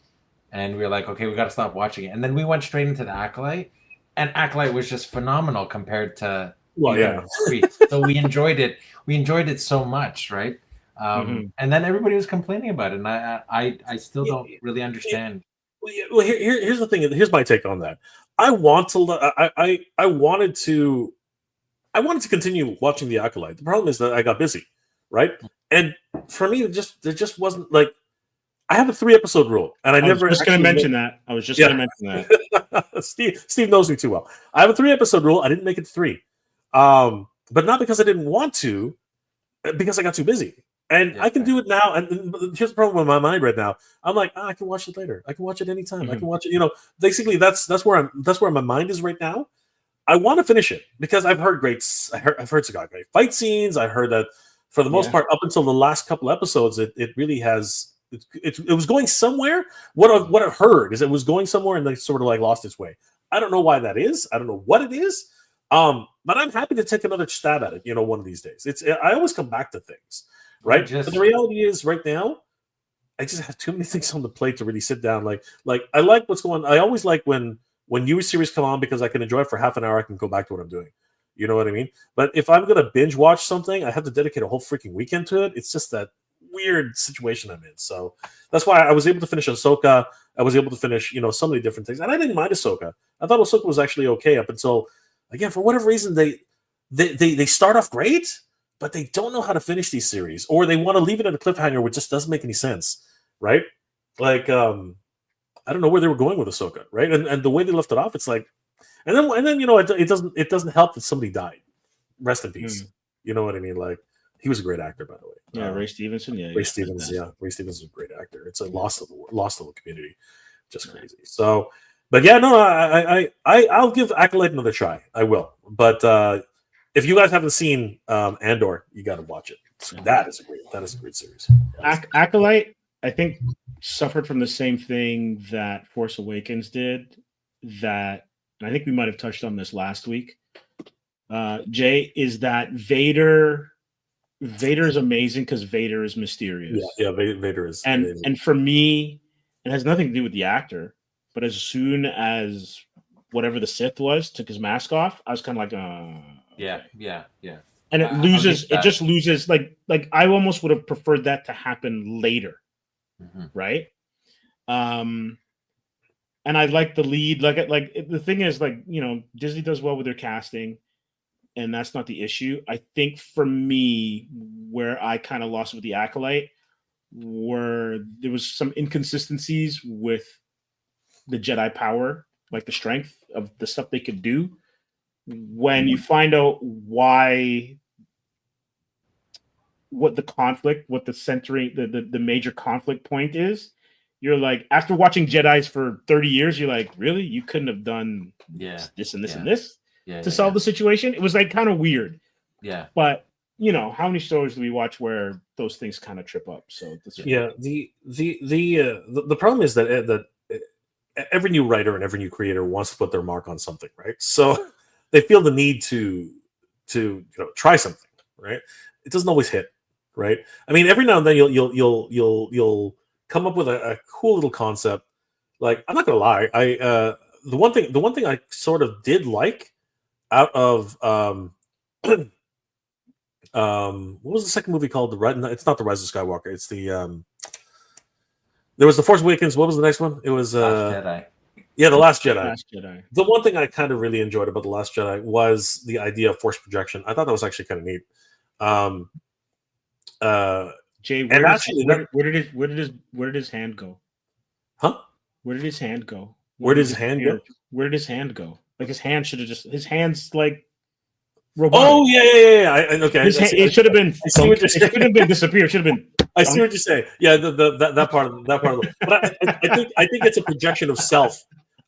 and we were like, okay, we got to stop watching it. And then we went straight into the Acolyte, and Acolyte was just phenomenal compared to So we enjoyed it. We enjoyed it so much, right? And then everybody was complaining about it, and I still don't really understand. Well, here's the thing. Here's my take on that. I wanted to continue watching The Acolyte. The problem is that I got busy, right? And for me, there just wasn't like I have a 3-episode rule, and I was just going to mention that. I was just going to mention that. Steve knows me too well. I have a 3-episode rule. I didn't make it to 3, but not because I didn't want to, because I got too busy. And I can do it now. And here's the problem with my mind right now. I'm like, I can watch it later. I can watch it anytime. I can watch it. Basically, that's where my mind is right now. I want to finish it because I've heard I've heard it's got great fight scenes. I heard that for the most part, up until the last couple episodes, it really has. It was going somewhere. What I've heard is it was going somewhere, and they sort of like lost its way. I don't know why that is. I don't know what it is. But I'm happy to take another stab at it. One of these days. I always come back to things. Right, but the reality is, right now, I just have too many things on the plate to really sit down. Like I like what's going on. I always like when new series come on because I can enjoy it for half an hour. I can go back to what I'm doing. You know what I mean? But if I'm gonna binge watch something, I have to dedicate a whole freaking weekend to it. It's just that weird situation I'm in. So that's why I was able to finish Ahsoka. I was able to finish, so many different things, and I didn't mind Ahsoka. I thought Ahsoka was actually okay up until, again, for whatever reason, they start off great. But they don't know how to finish these series, or they want to leave it at a cliffhanger, which just doesn't make any sense, right? Like, I don't know where they were going with Ahsoka, right? And the way they left it off, it's like, and then it doesn't help that somebody died. Rest in peace. You know what I mean? Like, he was a great actor, by the way. Yeah, Ray Stevenson. Yeah, Ray Stevens. Yeah, Ray Stevens is a great actor. It's a lost of the community, just crazy. So, but yeah, no, I'll give Acolyte another try. I will, but. If you guys haven't seen Andor, you got to watch it. That is a great series. Acolyte, I think, suffered from the same thing that Force Awakens did. And I think we might have touched on this last week. Jay, is that Vader is amazing because Vader is mysterious. Yeah, Vader is. And for me, it has nothing to do with the actor. But as soon as whatever the Sith was took his mask off, I was kind of like, Yeah. And it just loses. Like I almost would have preferred that to happen later, right? And I like the lead. Like the thing is, Disney does well with their casting, and that's not the issue. I think for me, where I kind of lost with the Acolyte, were there was some inconsistencies with the Jedi power, like the strength of the stuff they could do. When you find out what the conflict, what the centering, the major conflict point is, you're like, after watching Jedis for 30 years, you're like, really? You couldn't have done this and this and this to solve the situation? It was like kind of weird. Yeah. But how many shows do we watch where those things kind of trip up? So the problem is that every new writer and every new creator wants to put their mark on something, right? So they feel the need to try something, right? It doesn't always hit, right? I mean, every now and then you'll come up with a cool little concept. Like, I'm not gonna lie, the one thing I sort of did like out of what was the second movie called? It's not the Rise of Skywalker. It's the there was the Force Awakens. What was the next one? It was Last Jedi. Yeah, The Last Jedi. Last Jedi. The one thing I kind of really enjoyed about The Last Jedi was the idea of force projection. I thought that was actually kind of neat. Jay, where did his hand go? Huh? Where did his hand go? Where did his hand go? Where did his hand go? Like his hand should have his hands like robotic. Oh yeah. Okay. It should have been. It should have been disappeared. It should have been. I see what you're saying. Yeah, that part of but I think it's a projection of self.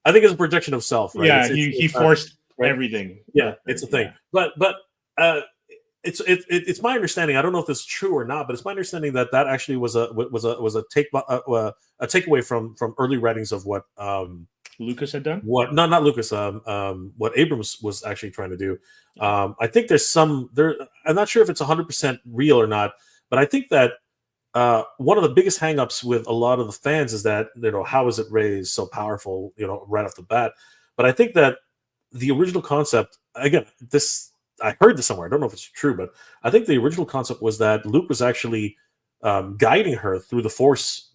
I think it's a projection of self, right? Yeah, he forced right? everything. Yeah, it's a thing. But it's my understanding. I don't know if this is true or not, but it's my understanding that actually was a takeaway from early writings of what Lucas had done. What not Lucas what Abrams was actually trying to do. I think there's some there. I'm not sure if it's 100% real or not, but I think that one of the biggest hangups with a lot of the fans is that, how is it raised so powerful, right off the bat. But I think that the original concept, again, I heard this somewhere. I don't know if it's true, but I think the original concept was that Luke was actually guiding her through force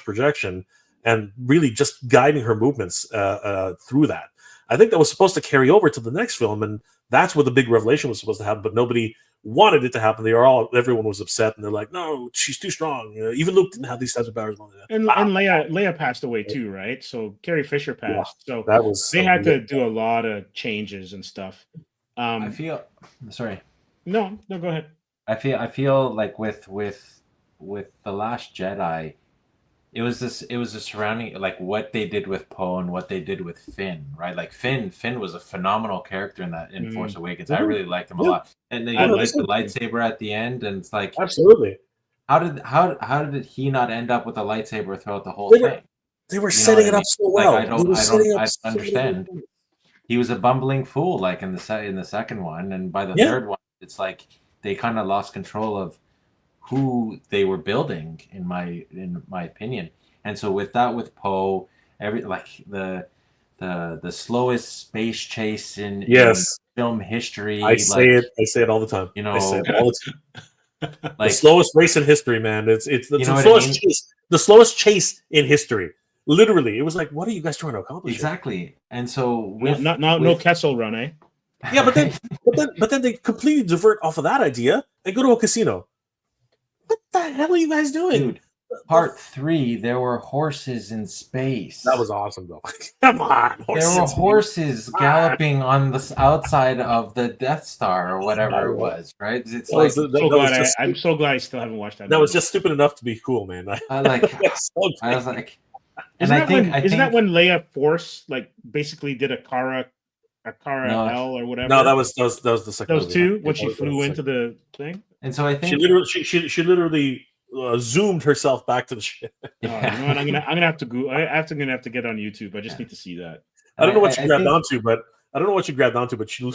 projection, and really just guiding her movements through that. I think that was supposed to carry over to the next film, and that's where the big revelation was supposed to happen. But nobody wanted it to happen. Everyone was upset, and they're like, "No, she's too strong." Even Luke didn't have these types of powers. And Leia passed away too, right? So Carrie Fisher passed. So that was they had to do a lot of changes and stuff. I feel sorry. No, go ahead. I feel like with The Last Jedi, it was a surrounding, like what they did with Poe and what they did with Finn, right? Like Finn was a phenomenal character in Force Awakens. I really liked him a lot. And then you like the lightsaber at the end, and it's like, absolutely. How did he not end up with a lightsaber throughout the whole thing? They were setting it up so well. Like, I don't understand. He was a bumbling fool, like in the second one, and by the third one, it's like they kind of lost control of who they were building, in my opinion. And so with Poe, the slowest space chase in film history. I say it all the time. I say it all the time. The slowest race in history, man. It's the slowest chase. The slowest chase in history. Literally, it was like, what are you guys trying to accomplish? Exactly. And so no Kessel Run, eh? Yeah, but then they completely divert off of that idea and go to a casino. What the hell are you guys doing? Dude, part 3, there were horses in space. That was awesome, though. Come on. There were horses galloping on the outside of the Death Star or whatever it was, right? It's I'm so glad I still haven't watched that. That was just stupid enough to be cool, man. I was like, isn't that when Leia Force basically did a Cara L or whatever? No, that was the second. Those two when she flew into the thing. And so I think she literally zoomed herself back to the ship. Yeah. You know what? I'm gonna have to go. I'm gonna have to get on YouTube. I just need to see that. I don't know what she grabbed onto, but she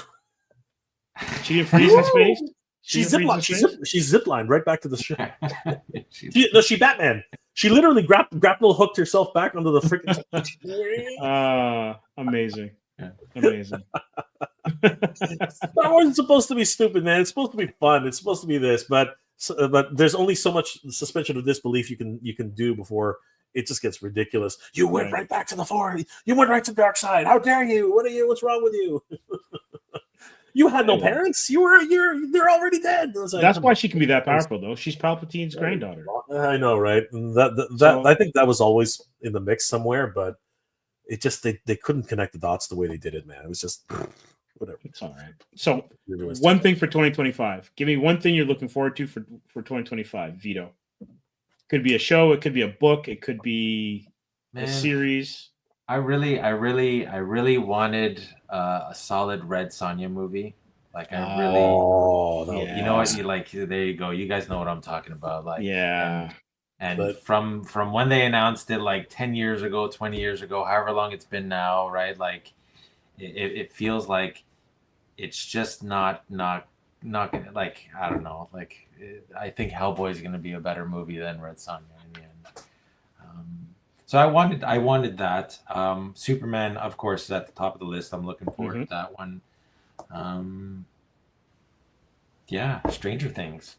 didn't freeze in space. She ziplined right back to the ship. She Batman. She literally grapple hooked herself back onto the freaking. Amazing. Yeah. Amazing. Star Wars is supposed to be stupid, man. It's supposed to be fun. It's supposed to be this, but there's only so much suspension of disbelief you can do before it just gets ridiculous. You went right back to the Force. You went right to the dark side. How dare you? What's wrong with you? You had no parents. They're already dead. That's why she can be that powerful, though. She's Palpatine's granddaughter. I know, right? I think that was always in the mix somewhere, but it just they couldn't connect the dots the way they did it, man. It was just whatever. It's all right. So one thing for 2025. Give me one thing you're looking forward to for 2025, Vito. Could be a show. It could be a book. It could be a series. I really wanted a solid Red Sonja movie. Like I really, you know what? You like, there you go. You guys know what I'm talking about. Like, and from when they announced it, like 10 years ago, 20 years ago, however long it's been now, right? Like, it feels like it's just not gonna, like, I don't know. Like, I think Hellboy is gonna be a better movie than Red Sonja in the end. So I wanted that. Superman, of course, is at the top of the list. I'm looking forward to that one. Stranger Things.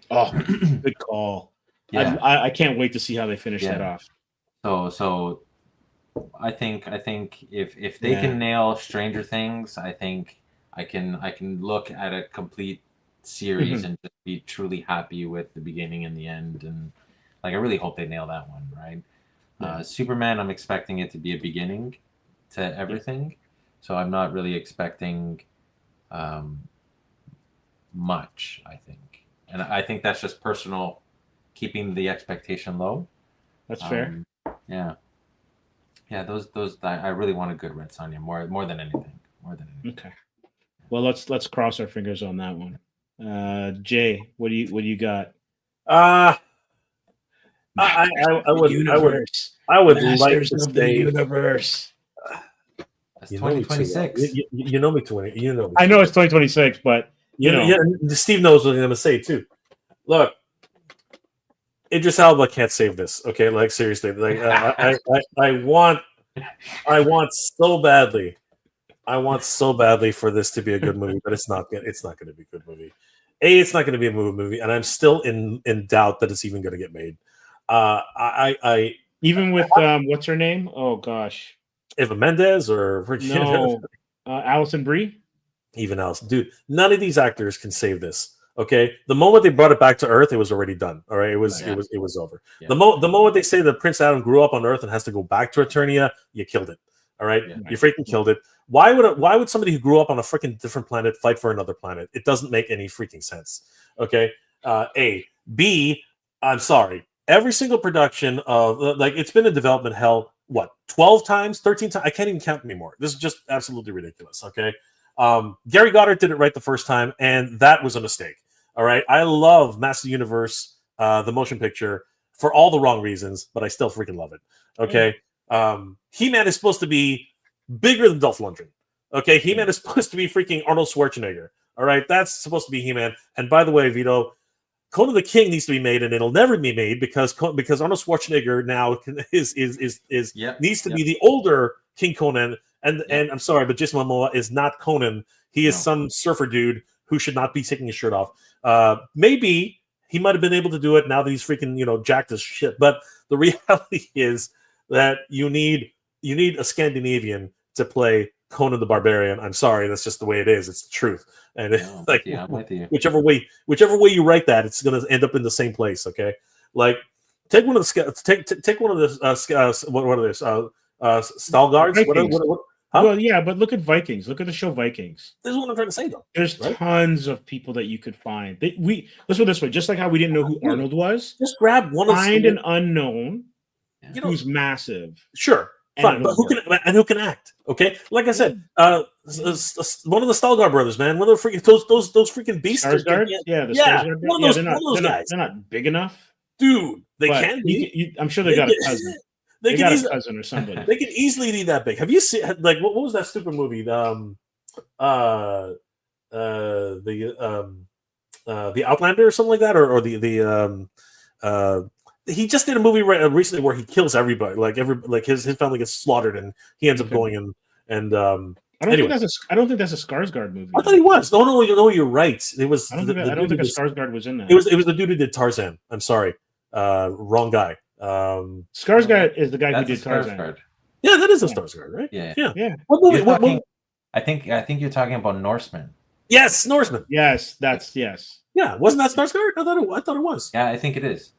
Oh, good call. Yeah. I can't wait to see how they finish that off. So I think if they can nail Stranger Things, I think I can look at a complete series and just be truly happy with the beginning and the end. And like, I really hope they nail that one, right? Superman, I'm expecting it to be a beginning to everything, so I'm not really expecting much. I think, and I think that's just personal keeping the expectation low. That's fair. Yeah. Those I really want a good Red Sonja more than anything. Okay. Well, let's cross our fingers on that one. Jay, what do you got? I would like to say universe. That's 2026. You know me too well. You know me. I know it's 2026, but you know. Yeah, Steve knows what I'm going to say too. Look, Idris Elba can't save this. Okay, like seriously, like I want so badly. I want so badly for this to be a good movie, but it's not going to be a good movie. It's not going to be a movie, and I'm still in doubt that it's even going to get made. I even with what's her name? Oh gosh, Eva Mendes or no, Alison Brie. Even else, dude. None of these actors can save this. Okay, the moment they brought it back to Earth, it was already done. All right, it was over. Yeah. The moment they say that Prince Adam grew up on Earth and has to go back to Eternia, you killed it. All right, you freaking killed it. Why would somebody who grew up on a freaking different planet fight for another planet? It doesn't make any freaking sense. Okay, A. B. I'm sorry. Every single production of like it's been in development hell. What 12 times, 13 times? I can't even count anymore. This is just absolutely ridiculous. Okay. Gary Goddard did it right the first time, and that was a mistake. All right, I love Master Universe, the motion picture, for all the wrong reasons, but I still freaking love it. Okay, He-Man is supposed to be bigger than Dolph Lundgren. Okay, He-Man is supposed to be freaking Arnold Schwarzenegger. All right, that's supposed to be He-Man. And by the way, Vito, Conan the King needs to be made, and it'll never be made because Arnold Schwarzenegger now needs to be the older King Conan. And I'm sorry, but Jason Momoa is not Conan. He is some surfer dude who should not be taking his shirt off. Maybe he might have been able to do it now that he's freaking jacked as shit. But the reality is that you need a Scandinavian to play Conan the Barbarian. I'm sorry, that's just the way it is. It's the truth. And I'm with you. whichever way you write that, it's going to end up in the same place. Okay, like take one of the take one of the what are this Stalgards? Huh? Well, yeah, but look at Vikings. Look at the show Vikings. This is what I'm trying to say, though. There's tons of people that you could find. Let's put it this way: just like how we didn't know who Arnold was, just grab one. Find an unknown who's massive. Sure, fine, but who can act? Okay, like I said, one of the Stalgard brothers, man. One of the freaking those freaking beasts. Skarsgård? Skarsgård. One of those guys. They're not big enough, dude. They can be. I'm sure they got a cousin. They got a cousin or somebody. They can easily be that big. Have you seen what was that stupid movie? The Outlander or something like that, or he just did a movie recently where he kills everybody. Like his family gets slaughtered and he ends up going and I don't think that's a Skarsgård movie. I thought he was. No, you're right. It was. I don't think a Skarsgård was in that. It was the dude who did Tarzan. I'm sorry, wrong guy. Skarsgård is the guy who did Tarzan. Yeah, that is a Skarsgård, right? Yeah. What movie? I think you're talking about Norseman. Yes, Norseman. Yes. Yeah, wasn't that Skarsgård? I thought it was. Yeah, I think it is.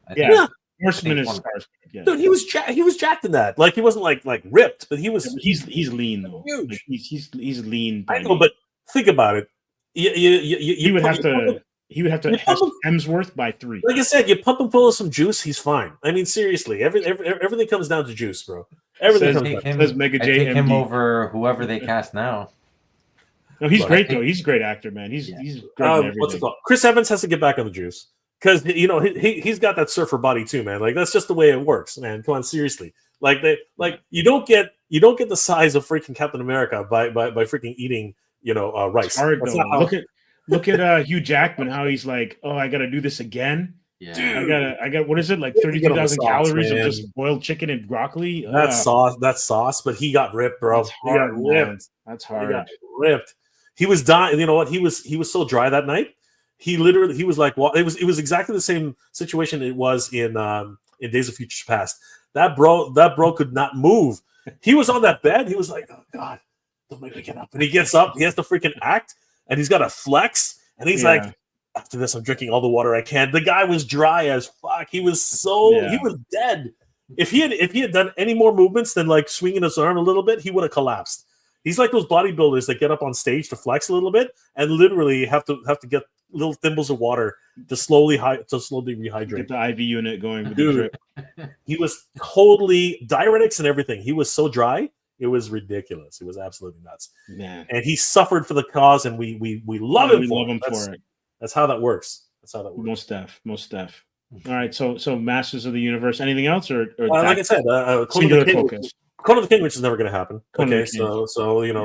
Norseman is Skarsgård. Yeah. Dude, he was jacked in that. Like he wasn't like ripped, but he was. He's lean though. Huge. Like, he's lean. I know, but think about it. He would have to Hemsworth by 3. Like I said, you pump him full of some juice, he's fine. I mean, seriously, everything comes down to juice, bro. Everything comes down. Says Mega J. Take him over whoever they cast now. No, he's great though. He's a great actor, man. He's great. What's it called? Chris Evans has to get back on the juice because he's got that surfer body too, man. Like that's just the way it works, man. Come on, seriously. You don't get the size of freaking Captain America by freaking eating rice. Hard though. Look at Hugh Jackman, how he's like, oh, I got to do this again. Yeah. Dude, I got what is it, like 32,000 calories of just boiled chicken and broccoli? That's sauce, but he got ripped, bro. That's hard, he got ripped. That's hard. He got ripped. He was dying. You know what? He was so dry that night. He was like, well, it was exactly the same situation it was in Days of Future Past. That bro could not move. He was on that bed. He was like, oh God, don't make me get up. And he gets up. He has to freaking act. And he's got a flex, and he's like, after this, I'm drinking all the water I can. The guy was dry as fuck. He was he was dead. If he had done any more movements than like swinging his arm a little bit, he would have collapsed. He's like those bodybuilders that get up on stage to flex a little bit and literally have to get little thimbles of water to slowly rehydrate. Get the IV unit going with the Dude, drip. he was totally diuretics and everything. He was so dry, it was ridiculous. It was absolutely nuts. Man, And he suffered for the cause, and we love him we for love it. him for it. That's how that works. That's how that works. Most def. All right, so Masters of the Universe. Anything else, or Like I said, singular focus? Conan the King, which is never going to happen. Conan the Okay, King. so you know,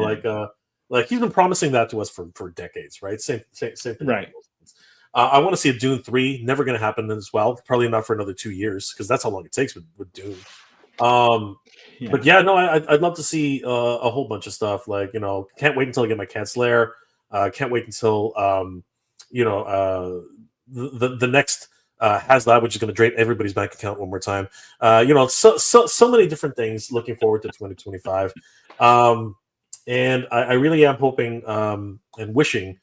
like he's been promising that to us for decades, right? Same thing. Right. I want to see a Dune 3. Never going to happen as well. Probably not for another 2 years because that's how long it takes with Dune. But yeah, no, I'd love to see a whole bunch of stuff. Like, you know, can't wait until I get my Cat Slayer. Can't wait until you know, the next HasLab, which is going to drain everybody's bank account one more time. You know, so many different things. Looking forward to 2025, and I really am hoping and wishing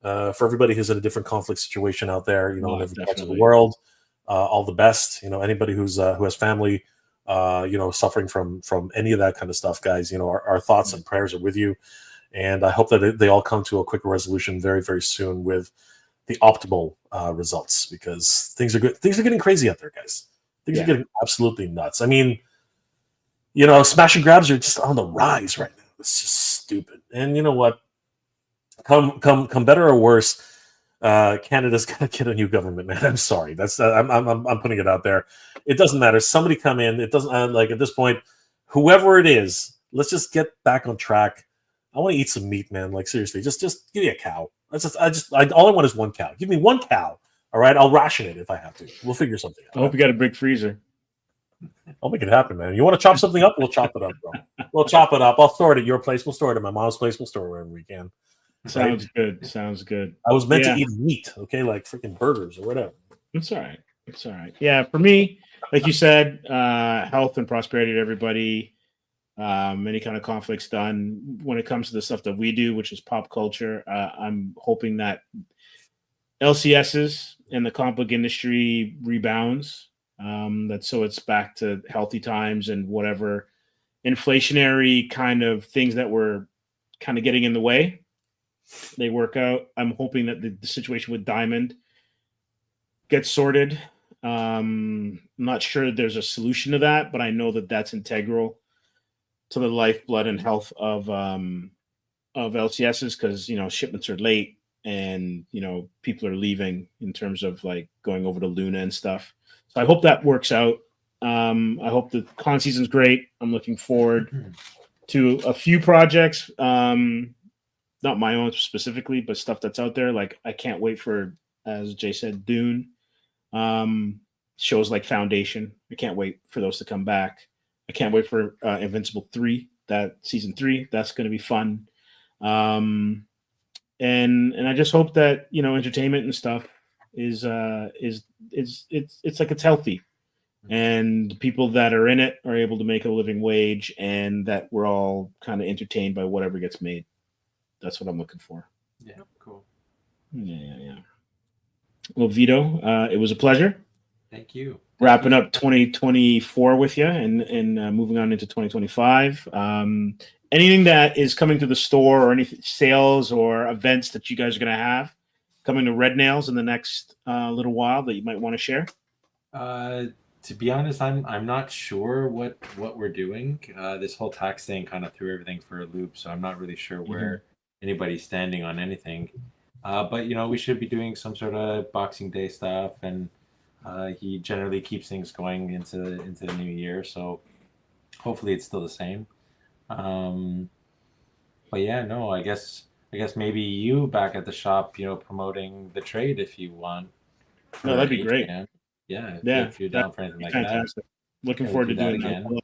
for everybody who's in a different conflict situation out there, you know, in every part of the world, all the best. You know, anybody who has family, you know, suffering from any of that kind of stuff, guys. You know, our thoughts and prayers are with you, and I hope that they all come to a quick resolution very, very soon with the optimal results, because things are good. Things are getting crazy out there, guys. Things are getting absolutely nuts. I mean, you know, smash and grabs are just on the rise right now. It's just stupid. And you know what? Come better or worse, Canada's gonna get a new government, man. I'm sorry. That's I'm putting it out there. It doesn't matter. Somebody come in. It doesn't like at this point, whoever it is. Let's just get back on track. I want to eat some meat, man. Like seriously, just give me a cow. All I want is one cow. Give me one cow. All right, I'll ration it if I have to. We'll figure something out. I hope you got a big freezer. I'll make it happen, man. You want to chop something up? We'll chop it up, bro. We'll chop it up. I'll store it at your place. We'll store it at my mom's place. We'll store it wherever we can. Sounds good. Sounds good. I was meant to eat meat, okay, like freaking burgers or whatever. It's all right. It's all right. Yeah, for me, like you said, health and prosperity to everybody. Any kind of conflicts done. When it comes to the stuff that we do, which is pop culture, I'm hoping that LCSs and the comic book industry rebounds. So it's back to healthy times, and whatever inflationary kind of things that were kind of getting in the way, they work out. I'm hoping that the situation with Diamond gets sorted. I'm not sure there's a solution to that, but I know that that's integral to the lifeblood and health of LCSs, because, you know, shipments are late and, you know, people are leaving in terms of like going over to Luna and stuff. So I hope that works out. I hope the con season's great. I'm looking forward to a few projects, not my own specifically, but stuff that's out there. Like, I can't wait for, as Jay said, Dune, shows like Foundation. I can't wait for those to come back. I can't wait for Invincible 3, that season 3. That's going to be fun. And I just hope that, you know, entertainment and stuff is it's like it's healthy, and people that are in it are able to make a living wage, and that we're all kind of entertained by whatever gets made. That's what I'm looking for. Yeah, cool. Yeah. Well, Vito, it was a pleasure. Thank you. Wrapping up 2024 with you, and moving on into 2025. Anything that is coming to the store, or any sales or events that you guys are going to have coming to Red Nails in the next little while that you might want to share? To be honest, I'm not sure what we're doing. This whole tax thing kind of threw everything for a loop, so I'm not really sure where anybody's standing on anything. But you know, we should be doing some sort of Boxing Day stuff, and he generally keeps things going into the new year, so hopefully it's still the same. But yeah, no, I guess maybe you back at the shop, you know, promoting the trade if you want. No, that'd be great. Yeah, Yeah, if you're down for anything like fantastic. that. Looking Yeah, forward to do that doing again. that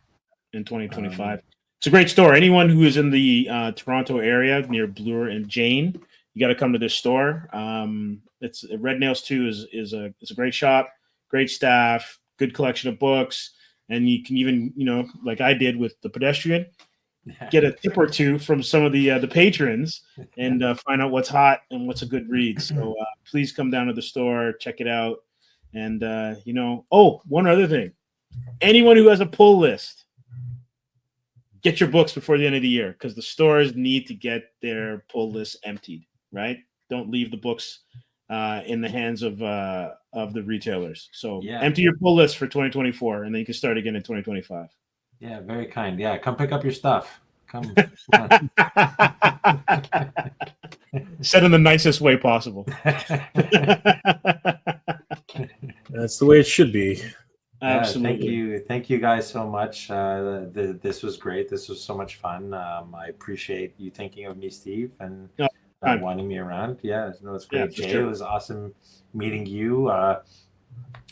in 2025. It's a great store. Anyone who is in the Toronto area near Bloor and Jane, you got to come to this store. It's Red Nails 2 is a great shop, great staff, good collection of books, and you can even, you know, like I did with the Pedestrian, get a tip or two from some of the patrons, and find out what's hot and what's a good read. So please come down to the store, check it out. And, you know, one other thing. Anyone who has a pull list, get your books before the end of the year, because the stores need to get their pull list emptied, right? Don't leave the books in the hands of the retailers. So Yeah. empty your pull list for 2024, and then you can start again in 2025. Yeah, very kind. Yeah, come pick up your stuff. Come. Said in the nicest way possible. That's the way it should be. Absolutely. Thank you guys so much. This was great. This was so much fun. I appreciate you thinking of me, Steve, and wanting me around. Yeah, no, it's great. Yeah, Jay, sure. it was awesome meeting you.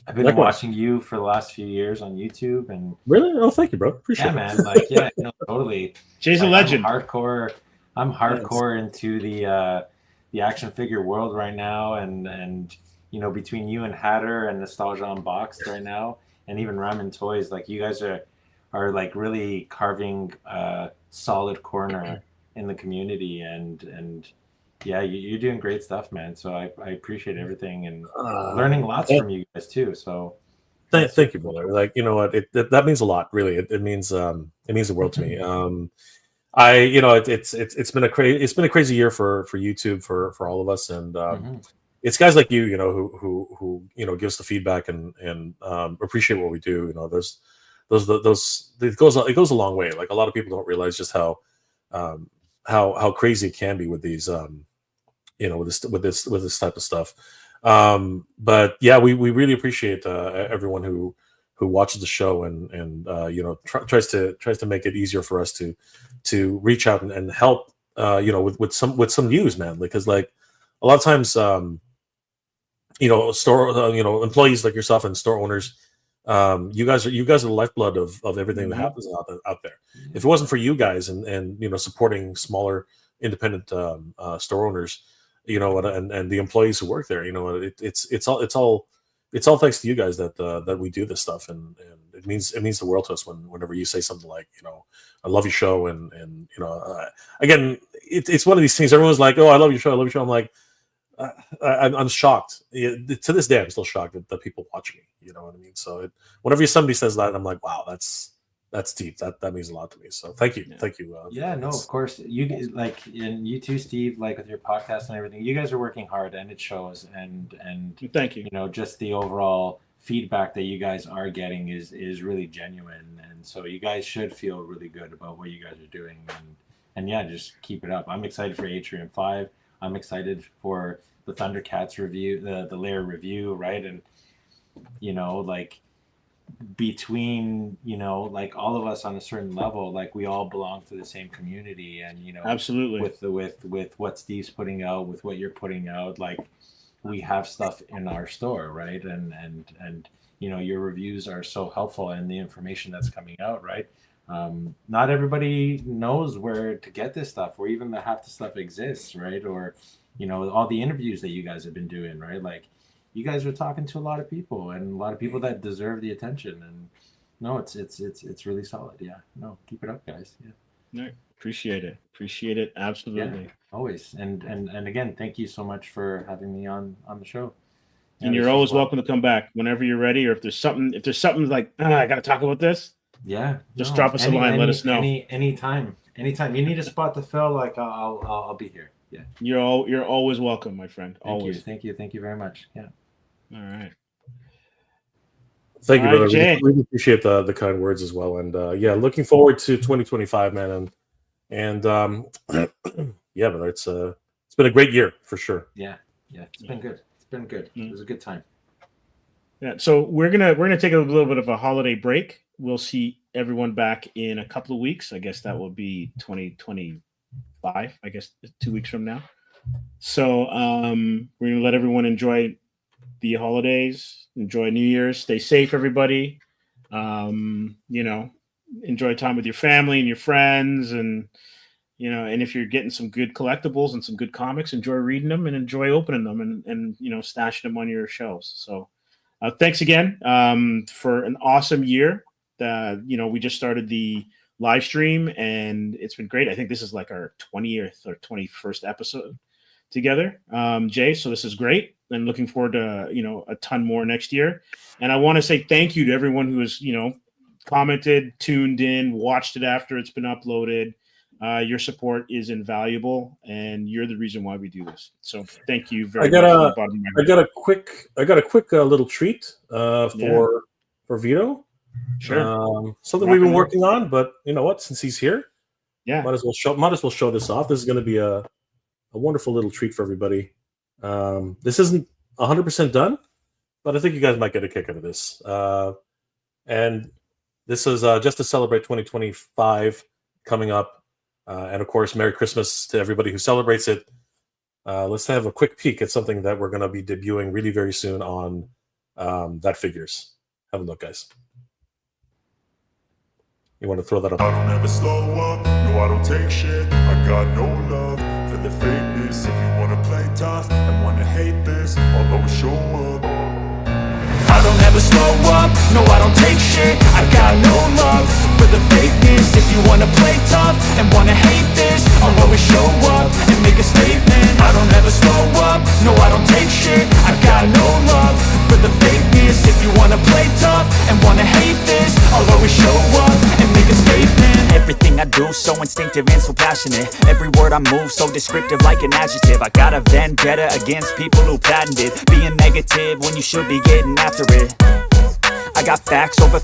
I've been Likewise. watching you for the last few years on YouTube, and Really? Oh, thank you, bro. Appreciate yeah, it. man, like yeah, no, totally. Jay's a Like, legend. I'm hardcore into the action figure world right now, and you know, between you and Hatter and Nostalgia Unboxed right now, and even Ramen Toys, like you guys are like really carving a solid corner in the community, and yeah, you're doing great stuff, man. So I appreciate everything and learning lots from you guys too. So thank you, brother. Like, you know what, that means a lot, really. It means the world to me. It's been a crazy year for YouTube, for all of us, and it's guys like you know, who you know, give us the feedback and appreciate what we do. You know, it goes a long way. Like, a lot of people don't realize just how crazy it can be with these you know, with this type of stuff. But yeah, we really appreciate everyone who watches the show and you know, tries to make it easier for us to reach out and help you know, with some news, man. Because like a lot of times you know, store you know, employees like yourself and store owners, you guys are the lifeblood of everything that happens out there. If it wasn't for you guys and you know, supporting smaller independent store owners, you know, and the employees who work there, you know, it's all thanks to you guys that we do this stuff, and it means the world to us whenever you say something like, you know, I love your show, and you know, again, it's one of these things. Everyone's like, oh, I love your show, I'm like, I'm shocked. To this day, I'm still shocked that people watch me. You know what I mean? So whenever somebody says that, I'm like, wow, that's deep. That means a lot to me. So thank you. Yeah, no, of course. You guys, like, and you too, Steve, like with your podcast and everything, you guys are working hard, and it shows. And thank you. You know, just the overall feedback that you guys are getting is really genuine, and so you guys should feel really good about what you guys are doing, and yeah, just keep it up. I'm excited for Atrium 5. I'm excited for the ThunderCats review, the layer review, right? And you know, like, between, you know, like all of us on a certain level, like we all belong to the same community, and you know, absolutely, with what Steve's putting out, with what you're putting out, like we have stuff in our store, right? And you know, your reviews are so helpful, and the information that's coming out, right? Not everybody knows where to get this stuff, or even that half the stuff exists, right? Or you know, all the interviews that you guys have been doing, right? Like, you guys are talking to a lot of people, and a lot of people that deserve the attention. And no, it's really solid. Yeah, no, keep it up, guys. Yeah, no, appreciate it, absolutely. Yeah, always. And again, thank you so much for having me on the show. Yeah, and you're always welcome to come back whenever you're ready, or if there's something like, I got to talk about this. Yeah, just drop us a line. Let us know. Anytime you need a spot to fill, like I'll be here. Yeah, you're always welcome, my friend. Always. Thank you very much. Yeah. All right. Thank you, brother. Jay. Really appreciate the kind words as well, and yeah, looking forward to 2025, man. And yeah, brother, it's been a great year for sure. Yeah, it's been good. It was a good time. Yeah, so we're gonna take a little bit of a holiday break. We'll see everyone back in a couple of weeks. I guess that will be 2025. I guess 2 weeks from now. So we're gonna let everyone enjoy the holidays, enjoy New Year's, stay safe, everybody. You know, enjoy time with your family and your friends, and you know, and if you're getting some good collectibles and some good comics, enjoy reading them and enjoy opening them and you know, stashing them on your shelves. So thanks again for an awesome year. You know, we just started the live stream and it's been great. I think this is like our 20th or 21st episode together, Jay. So this is great, and looking forward to, you know, a ton more next year. And I want to say thank you to everyone who has, you know, commented, tuned in, watched it after it's been uploaded. Your support is invaluable, and you're the reason why we do this. So thank you very I got much. a- from the bottom of my I got a quick little treat for Vito. Sure. Something Rock we've been and roll. working on, but you know what? Since he's here, Yeah. might as well show this off. This is going to be a wonderful little treat for everybody. This isn't 100% done, but I think you guys might get a kick out of this. And this is just to celebrate 2025 coming up, and of course, Merry Christmas to everybody who celebrates it. Let's have a quick peek at something that we're going to be debuting really very soon on That Figures. Have a look, guys. You want to throw that up? I don't ever slow up, no I don't take shit. I got no love for the fakeness. If you wanna play tough and wanna hate this, I'll always show up. I don't ever slow up, no I don't take shit. I got no love for the fakeness. If you wanna play tough and wanna hate this, I'll always show up and make a statement. I don't ever slow up, no I don't take shit. I got no love for the fakeness. If you wanna play tough and wanna hate this, I'll always show up and make a statement. Everything I do so instinctive and so passionate. Every word I move so descriptive like an adjective. I got a vendetta against people who patented being negative when you should be getting after it. I got facts over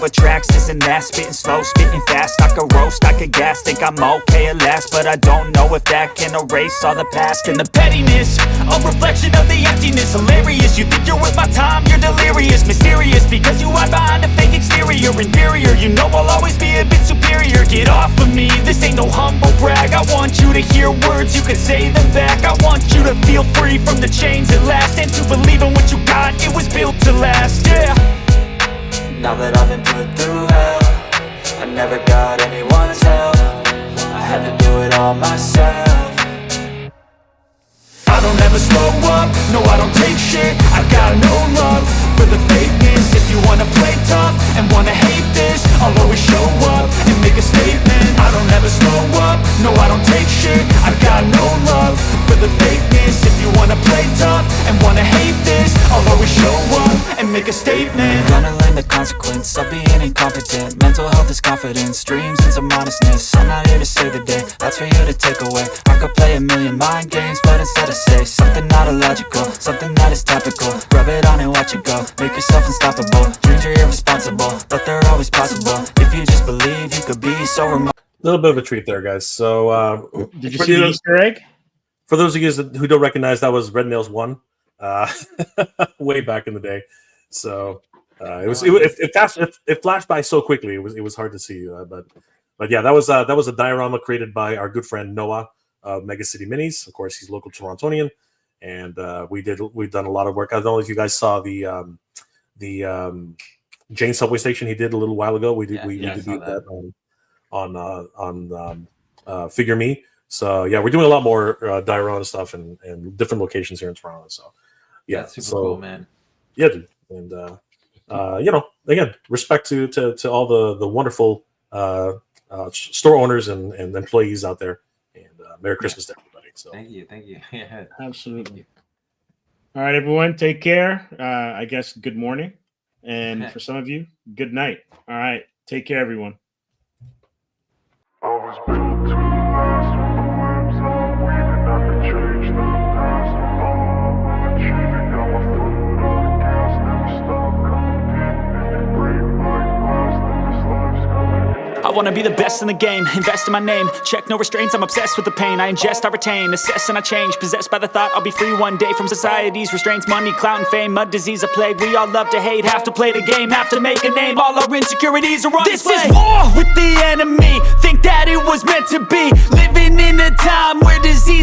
tracks, this and that. Spitting slow, spitting fast. I could roast, I could gas. Think I'm okay at last, but I don't know if that can erase all the past. And the pettiness, a reflection of the emptiness. Hilarious, you think you're worth my time, you're delirious. Mysterious, because you hide behind a fake exterior. Inferior, you know I'll always be a bit superior. Get off of me, this ain't no humble brag. I want you to hear words, you can say them back. I want you to feel free from the chains at last, and to believe in what you got, it was built to last, yeah. Now that I've been put through hell, I never got anyone's help. I had to do it all myself. I don't ever slow up, no I don't take shit. I got no love for the fakeness. If you wanna play tough and wanna hate this, I'll always show up and make a statement. I don't ever slow up, no I don't take shit. I got no love for the fakeness. If you wanna play tough and wanna hate this, I'll always show up and make a statement. Gonna learn the consequence of being incompetent. Mental health is confidence, dreams and some modestness. I'm not here to save the day, that's for you to take away. I could play a million mind games, but instead I say something not illogical, something that is topical. Rub it on and watch it go, make yourself unstoppable. Dreams are irresponsible, but they're always possible. If you just believe, you could be so remote. A little bit of a treat there, guys. So, Did you see the Easter egg? for those of you guys who don't recognize, that was Red Nails 1, way back in the day. So it flashed by so quickly. It was hard to see, but yeah, that was a diorama created by our good friend Noah of Mega City Minis. Of course, he's local Torontonian, and we've done a lot of work. I don't know if you guys saw the Jane subway station he did a little while ago. We did that on Figure Me. So yeah, we're doing a lot more diorama stuff and different locations here in Toronto. So yeah, That's super cool, man. Yeah, dude. And again, respect to all the wonderful store owners and employees out there, and Merry Christmas to everybody. So Thank you. Yeah. Absolutely. All right, everyone, take care. I guess good morning, and for some of you, good night. All right, take care, everyone. I was built to last when the webs are weaving. I could change the past with all I'm achieving. Got my foot on the gas, never stop competing. If you break like glass, then this life's gonna end. I wanna be the best in the game, invest in my name. Check no restraints, I'm obsessed with the pain. I ingest, I retain, assess and I change. Possessed by the thought I'll be free one day from society's restraints. Money, clout and fame, mud, disease, a plague. We all love to hate, have to play the game, have to make a name. All our insecurities are on display. This is war with the enemy, think that it was meant to be. Living in a time where disease